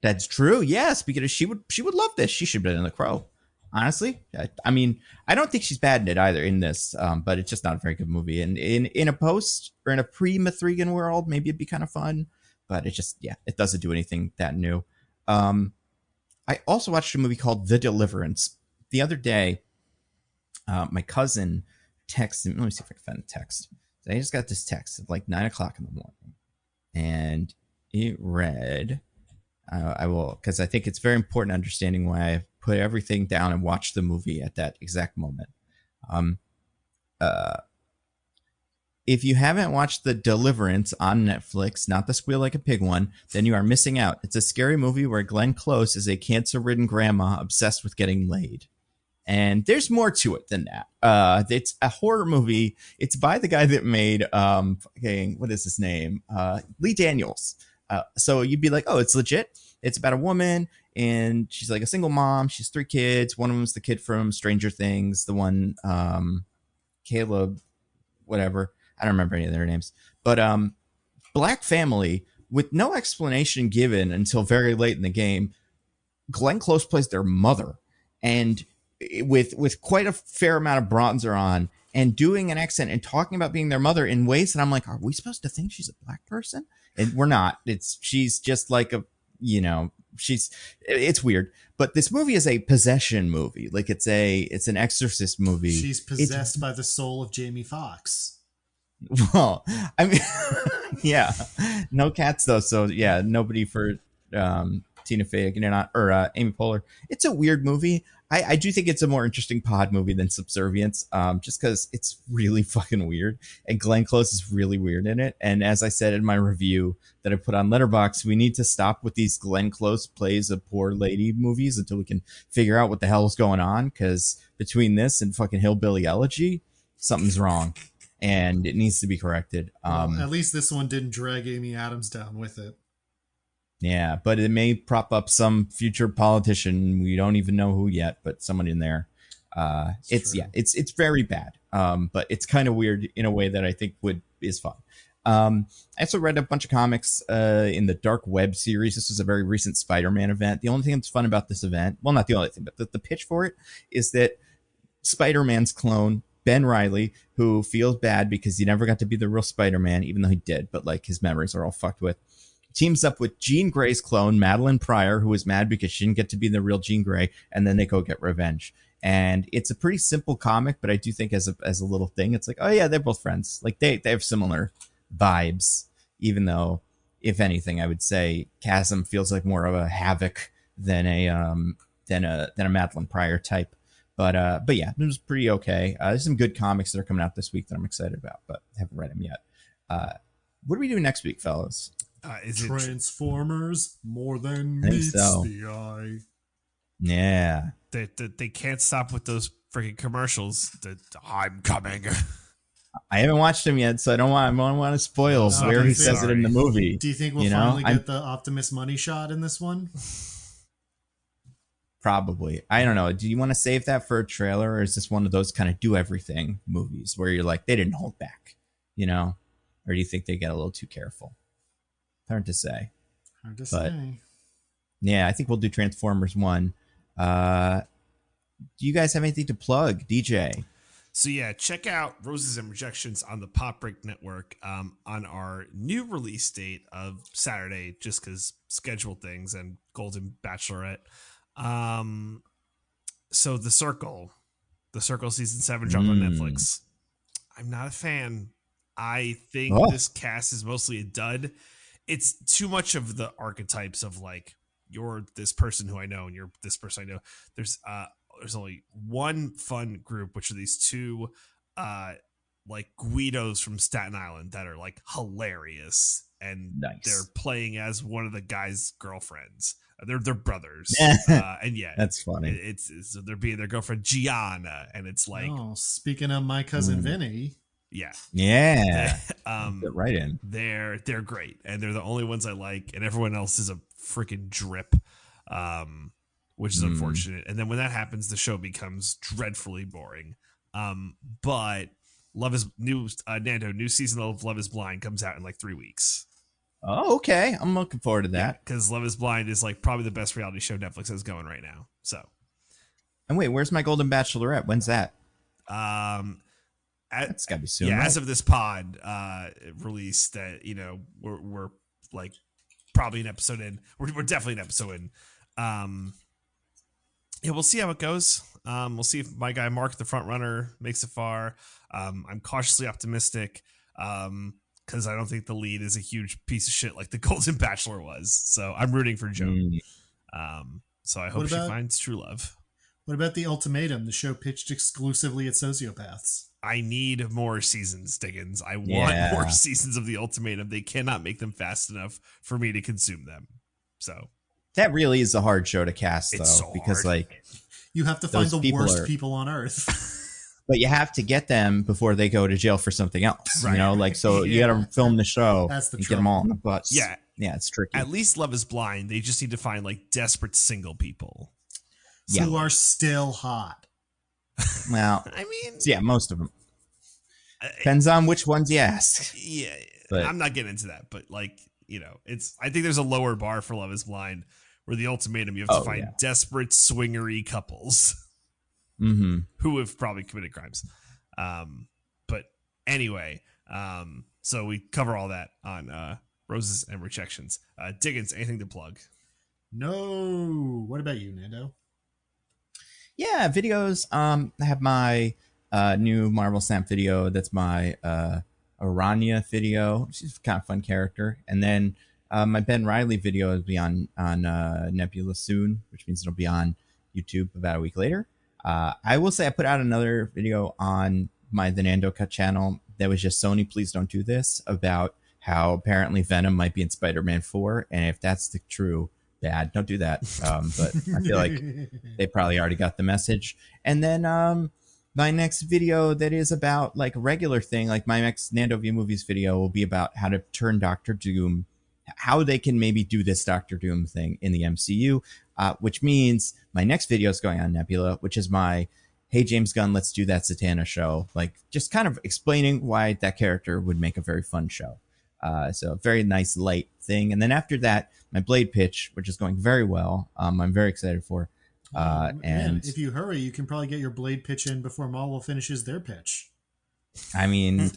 That's true. Yes, because she would love this. She should have been in The Crow. Honestly, I mean, I don't think she's bad in it either in this, but it's just not a very good movie. And in a post or in a pre-Mithrigan world, maybe it'd be kind of fun, but it doesn't do anything that new. I also watched a movie called The Deliverance the other day. My cousin texted me. Let me see if I can find the text. I just got this text at like 9:00 in the morning, and it read, I will, because I think it's very important understanding why I put everything down and watched the movie at that exact moment. If you haven't watched The Deliverance on Netflix, not the Squeal Like a Pig one, then you are missing out. It's a scary movie where Glenn Close is a cancer-ridden grandma obsessed with getting laid. And there's more to it than that. It's a horror movie. It's by the guy that made, what is his name? Lee Daniels. So you'd be like, oh, it's legit. It's about a woman, and she's like a single mom. She has 3 kids. One of them's the kid from Stranger Things. The one, Caleb, whatever. I don't remember any of their names. But black family with no explanation given until very late in the game. Glenn Close plays their mother, and with quite a fair amount of bronzer on, and doing an accent and talking about being their mother in ways that I'm like, are we supposed to think she's a black person? And we're not. She's just like it's weird. But this movie is a possession movie. Like it's an exorcist movie. She's possessed by the soul of Jamie Foxx. Well, I mean, yeah, no cats though. So yeah, nobody for Tina Fey, or Amy Poehler. It's a weird movie. I do think it's a more interesting pod movie than Subservience, just because it's really fucking weird, and Glenn Close is really weird in it. And as I said in my review that I put on Letterboxd, we need to stop with these Glenn Close plays a poor lady movies until we can figure out what the hell is going on. Because between this and fucking Hillbilly Elegy, something's wrong, and it needs to be corrected. Well, at least this one didn't drag Amy Adams down with it. Yeah, but it may prop up some future politician. We don't even know who yet, but someone in there. It's very bad. But it's kind of weird in a way that I think is fun. I also read a bunch of comics in the Dark Web series. This was a very recent Spider-Man event. The only thing that's fun about this event, well, not the only thing, but the pitch for it is that Spider-Man's clone, Ben Reilly, who feels bad because he never got to be the real Spider-Man, even though he did, but like his memories are all fucked with, teams up with Jean Grey's clone, Madeline Pryor, who is mad because she didn't get to be the real Jean Grey, and then they go get revenge. And it's a pretty simple comic, but I do think as a little thing, it's like, oh yeah, they're both friends. Like they have similar vibes, even though, if anything, I would say Chasm feels like more of a Havoc than a Madeline Pryor type. But yeah, it was pretty okay. There's some good comics that are coming out this week that I'm excited about, but haven't read them yet. What are we doing next week, fellas? Is Transformers more than meets the eye? Yeah. They can't stop with those freaking commercials. I'm coming. I haven't watched him yet, so I don't want to spoil Oh, where he sorry. says it in the movie. Do you think we'll finally get the Optimus money shot in this one? Probably. I don't know. Do you want to save that for a trailer, or is this one of those kind of do everything movies where you're like, they didn't hold back, Or do you think they get a little too careful? Hard to say. Say. Yeah, I think we'll do Transformers 1. Do you guys have anything to plug, DJ? So yeah, check out Roses and Rejections on the Pop Break Network on our new release date of Saturday, just because scheduled things and Golden Bachelorette. So The Circle season 7 dropped on Netflix. I'm not a fan. I think this cast is mostly a dud. It's too much of the archetypes of like, you're this person who I know and you're this person I know. There's only one fun group, which are these two like Guidos from Staten Island that are like hilarious, and they're playing as one of the guy's girlfriends. They're brothers, and yeah, that's funny. It's they're being their girlfriend Gianna, and it's like, speaking of my cousin Vinny, yeah, get right in. They're great, and they're the only ones I like, and everyone else is a freaking drip, which is unfortunate. And then when that happens, the show becomes dreadfully boring. But Love is new. Nando, new season of Love is Blind comes out in like 3 weeks. Oh, okay. I'm looking forward to that. Because Love is Blind is like probably the best reality show Netflix has going right now. So, and wait, where's my Golden Bachelorette? When's that? It's gotta be soon. Yeah, right? as of this pod release, that we're like probably an episode in. We're definitely an episode in. Yeah, we'll see how it goes. We'll see if my guy Mark, the front runner, makes it far. I'm cautiously optimistic. Because I don't think the lead is a huge piece of shit like the Golden Bachelor was. So I'm rooting for Joan. So I hope she finds true love. What about The Ultimatum, the show pitched exclusively at sociopaths? I need more seasons, Diggins. I want more seasons of The Ultimatum. They cannot make them fast enough for me to consume them. So that really is a hard show to cast, though, so because hard. Like you have to find the worst people on earth. But you have to get them before they go to jail for something else, right. So you got to film the show and get them all on the bus. Yeah, it's tricky. At least Love is Blind. They just need to find like desperate single people who are still hot. Well, I mean, yeah, most of them. Depends on which ones you ask. Yeah, but I'm not getting into that. But like, I think there's a lower bar for Love is Blind, where The Ultimatum you have to find desperate swingery couples. Who have probably committed crimes. But anyway, so we cover all that on Roses and Rejections. Diggins, anything to plug? No. What about you, Nando? Yeah, videos. I have my new Marvel Snap video. That's my Aranya video. She's a kind of fun character. And then my Ben Riley video will be on Nebula soon, which means it'll be on YouTube about a week later. I will say I put out another video on the Nando Cut channel that was just Sony, please don't do this, about how apparently Venom might be in Spider-Man 4. And if that's true, bad, don't do that. But I feel like they probably already got the message. And then my next video that is about like a regular thing, like my next Nando View Movies video will be about how to turn Doctor Doom, how they can maybe do this Doctor Doom thing in the MCU, which means my next video is going on Nebula, which is my Hey James Gunn, let's do that Satana show. Like just kind of explaining why that character would make a very fun show. So a very nice light thing. And then after that, my Blade pitch, which is going very well. I'm very excited for. And if you hurry, you can probably get your Blade pitch in before Marvel finishes their pitch. I mean,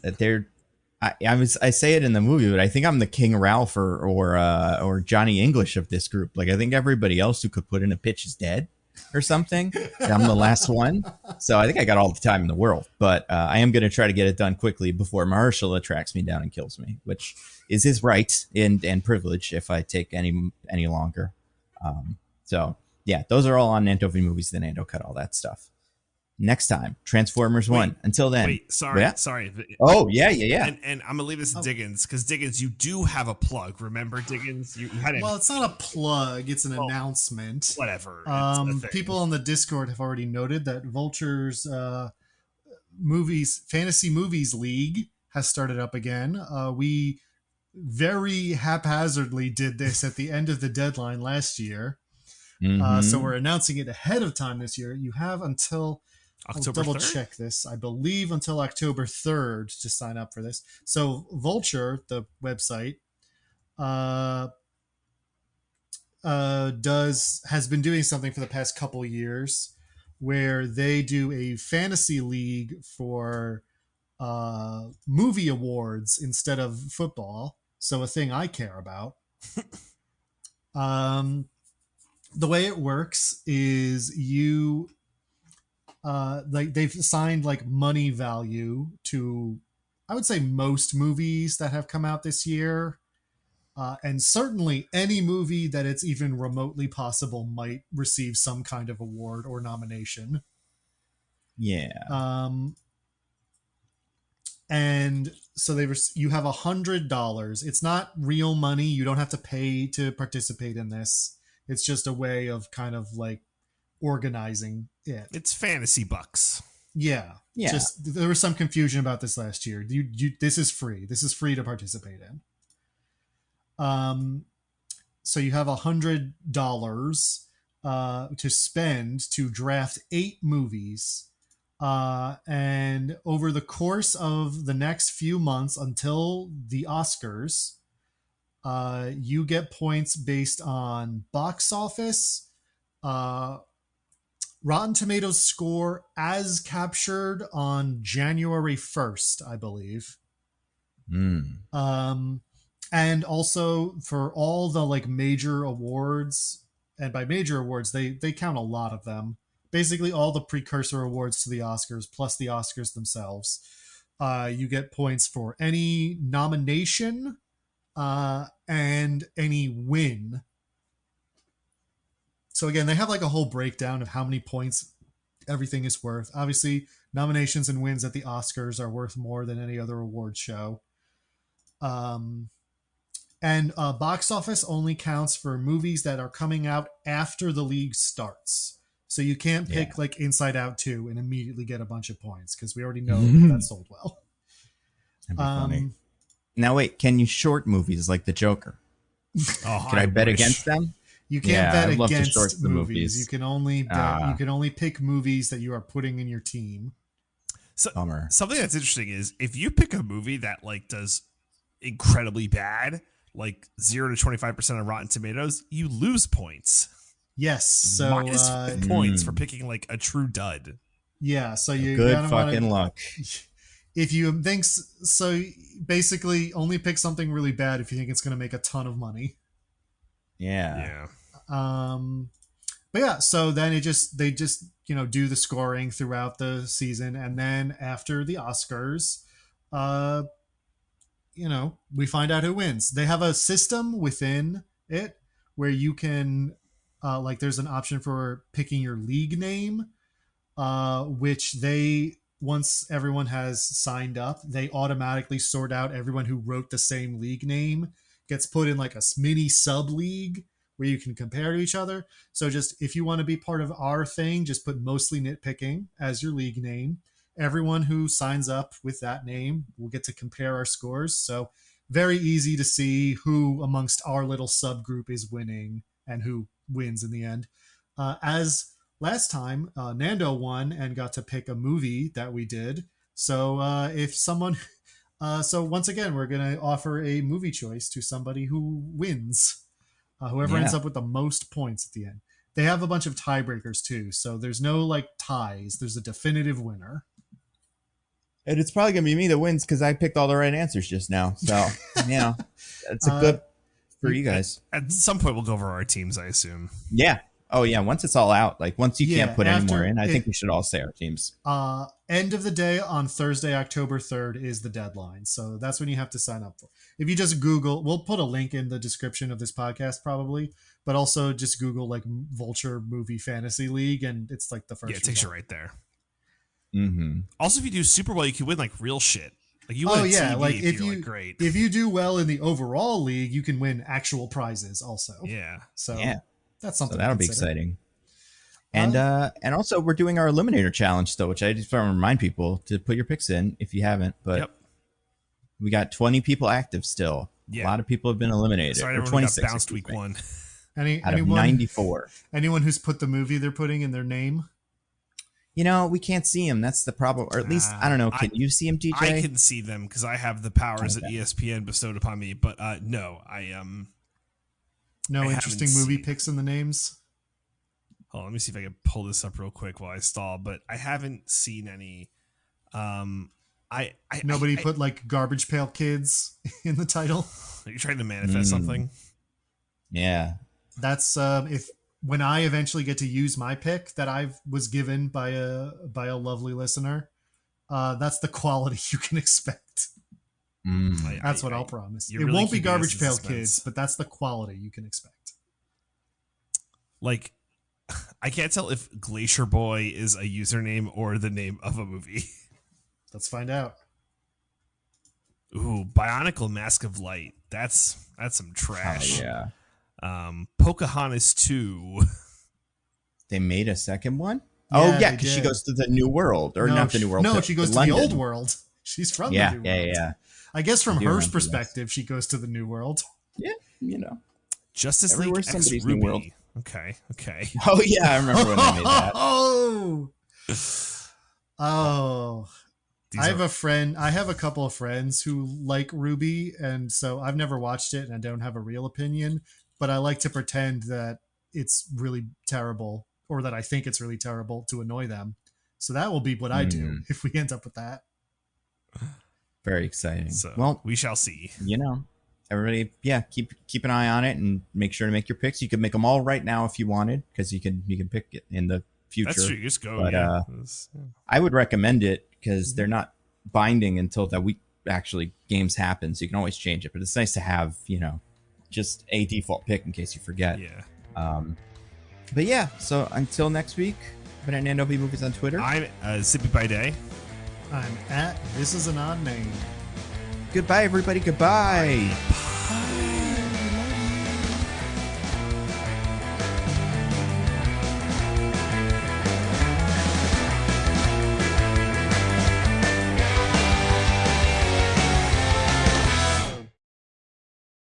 I say it in the movie, but I think I'm the King Ralph or Johnny English of this group. Like I think everybody else who could put in a pitch is dead or something. I'm the last one, so I think I got all the time in the world. But I am going to try to get it done quickly before Mahershala tracks me down and kills me, which is his right and privilege if I take any longer. So yeah, those are all on Nando V Movies. The Nando Cut, all that stuff. Next time, Transformers 1. Until then. Wait, sorry. Oh, yeah. And I'm going to leave this to Diggins, because Diggins, you do have a plug. Remember, Diggins? You had Well, it's not a plug. It's an announcement. Whatever. People on the Discord have already noted that Vulture's Fantasy Movies League has started up again. We very haphazardly did this at the end of the deadline last year. So we're announcing it ahead of time this year. You have until October I'll double 3rd? check this. I believe until October 3rd to sign up for this. So Vulture, the website, has been doing something for the past couple years where they do a fantasy league for movie awards instead of football. So a thing I care about. The way it works is you like they've assigned like money value to, I would say, most movies that have come out this year. And certainly any movie that it's even remotely possible might receive some kind of award or nomination. Yeah. And so you have $100. It's not real money. You don't have to pay to participate in this. It's just a way of kind of like organizing it. It's fantasy bucks. Yeah. Just there was some confusion about this last year. This is free. This is free to participate in. So you have $100 to spend to draft 8 movies. And over the course of the next few months until the Oscars, you get points based on box office, Rotten Tomatoes score as captured on January 1st, I believe. And also for all the like major awards, and by major awards, they count a lot of them. Basically all the precursor awards to the Oscars, plus the Oscars themselves. You get points for any nomination and any win. So again, they have like a whole breakdown of how many points everything is worth. Obviously, nominations and wins at the Oscars are worth more than any other award show. And box office only counts for movies that are coming out after the league starts. So you can't pick like Inside Out 2 and immediately get a bunch of points because we already know that sold well. That'd be funny. Now wait, can you short movies like The Joker? Can I bet against them? You can't bet against the movies. You can only bet, you can only pick movies that you are putting in your team. So, something that's interesting is if you pick a movie that like does incredibly bad, like 0 to 25% on Rotten Tomatoes, you lose points. Yes, so minus points for picking like a true dud. Yeah, so you good fucking luck. If you think so, basically only pick something really bad if you think it's going to make a ton of money. Yeah. But yeah, so then they just do the scoring throughout the season, and then after the Oscars, we find out who wins. They have a system within it where you can there's an option for picking your league name, which once everyone has signed up, they automatically sort out everyone who wrote the same league name, gets put in like a mini sub league where you can compare to each other. So just if you want to be part of our thing, just put Mostly Nitpicking as your league name. Everyone who signs up with that name will get to compare our scores. So very easy to see who amongst our little subgroup is winning and who wins in the end. As last time, Nando won and got to pick a movie that we did. So so once again, we're going to offer a movie choice to somebody who wins. Whoever ends up with the most points at the end. They have a bunch of tiebreakers too, so there's no like ties. There's a definitive winner. And it's probably going to be me that wins because I picked all the right answers just now. So, it's a good for you guys. At some point, we'll go over our teams, I assume. Yeah. Oh, yeah. Once it's all out, like once you can't put any more in, I think we should all say our teams. End of the day on Thursday, October 3rd is the deadline. So that's when you have to sign up for. If you just Google, we'll put a link in the description of this podcast probably, but also just Google like Vulture Movie Fantasy League and it's like the first. Yeah, it takes you right there. Mm-hmm. Also, if you do super well, you can win like real shit. Like you win TV like if you like, great. If you do well in the overall league, you can win actual prizes also. Yeah. So that's something. So that'll be exciting. And also we're doing our Eliminator challenge still, which I just want to remind people to put your picks in if you haven't. But we got 20 people active still. A lot of people have been eliminated. Sorry, or 26 got bounced week 1. Out of 94. Anyone who's put the movie they're putting in their name? You know, we can't see him. That's the problem. Or at least, I don't know. Can you see him, DJ? I can see them because I have the powers that ESPN bestowed upon me. But no, no interesting movie picks in the names. Hold on, let me see if I can pull this up real quick while I stall. But I haven't seen any. Nobody put like Garbage Pail Kids in the title. Are you trying to manifest something? Yeah. That's when I eventually get to use my pick that I was given by a lovely listener. That's the quality you can expect. That's what I'll promise. It really won't be Garbage Pail Kids, but that's the quality you can expect. Like, I can't tell if Glacier Boy is a username or the name of a movie. Let's find out. Ooh, Bionicle Mask of Light. That's some trash. Oh, yeah. Pocahontas 2. They made a second one? Yeah, because she goes to the New World. Or not the New World. No, she goes to the old world. She's from the New World. Yeah. I guess from her perspective, she goes to the New World. Yeah, you know. Justice League X New World. Okay. Oh, yeah, I remember when they made that. Oh. I have a couple of friends who like Ruby, and so I've never watched it and I don't have a real opinion, but I like to pretend that it's really terrible, or that I think it's really terrible, to annoy them. So that will be what I do if we end up with that. Very exciting. So, well, we shall see. You know, everybody, keep an eye on it and make sure to make your picks. You can make them all right now if you wanted, because you can pick it in the future. That's true. Just go. But I would recommend it because they're not binding until that week actually games happen, so you can always change it. But it's nice to have, just a default pick in case you forget. Yeah. But yeah, so until next week, I've been at Nando B Movies on Twitter. I'm Sippy by Day. I'm at This Is an Odd Name. Goodbye, everybody. Goodbye. Bye.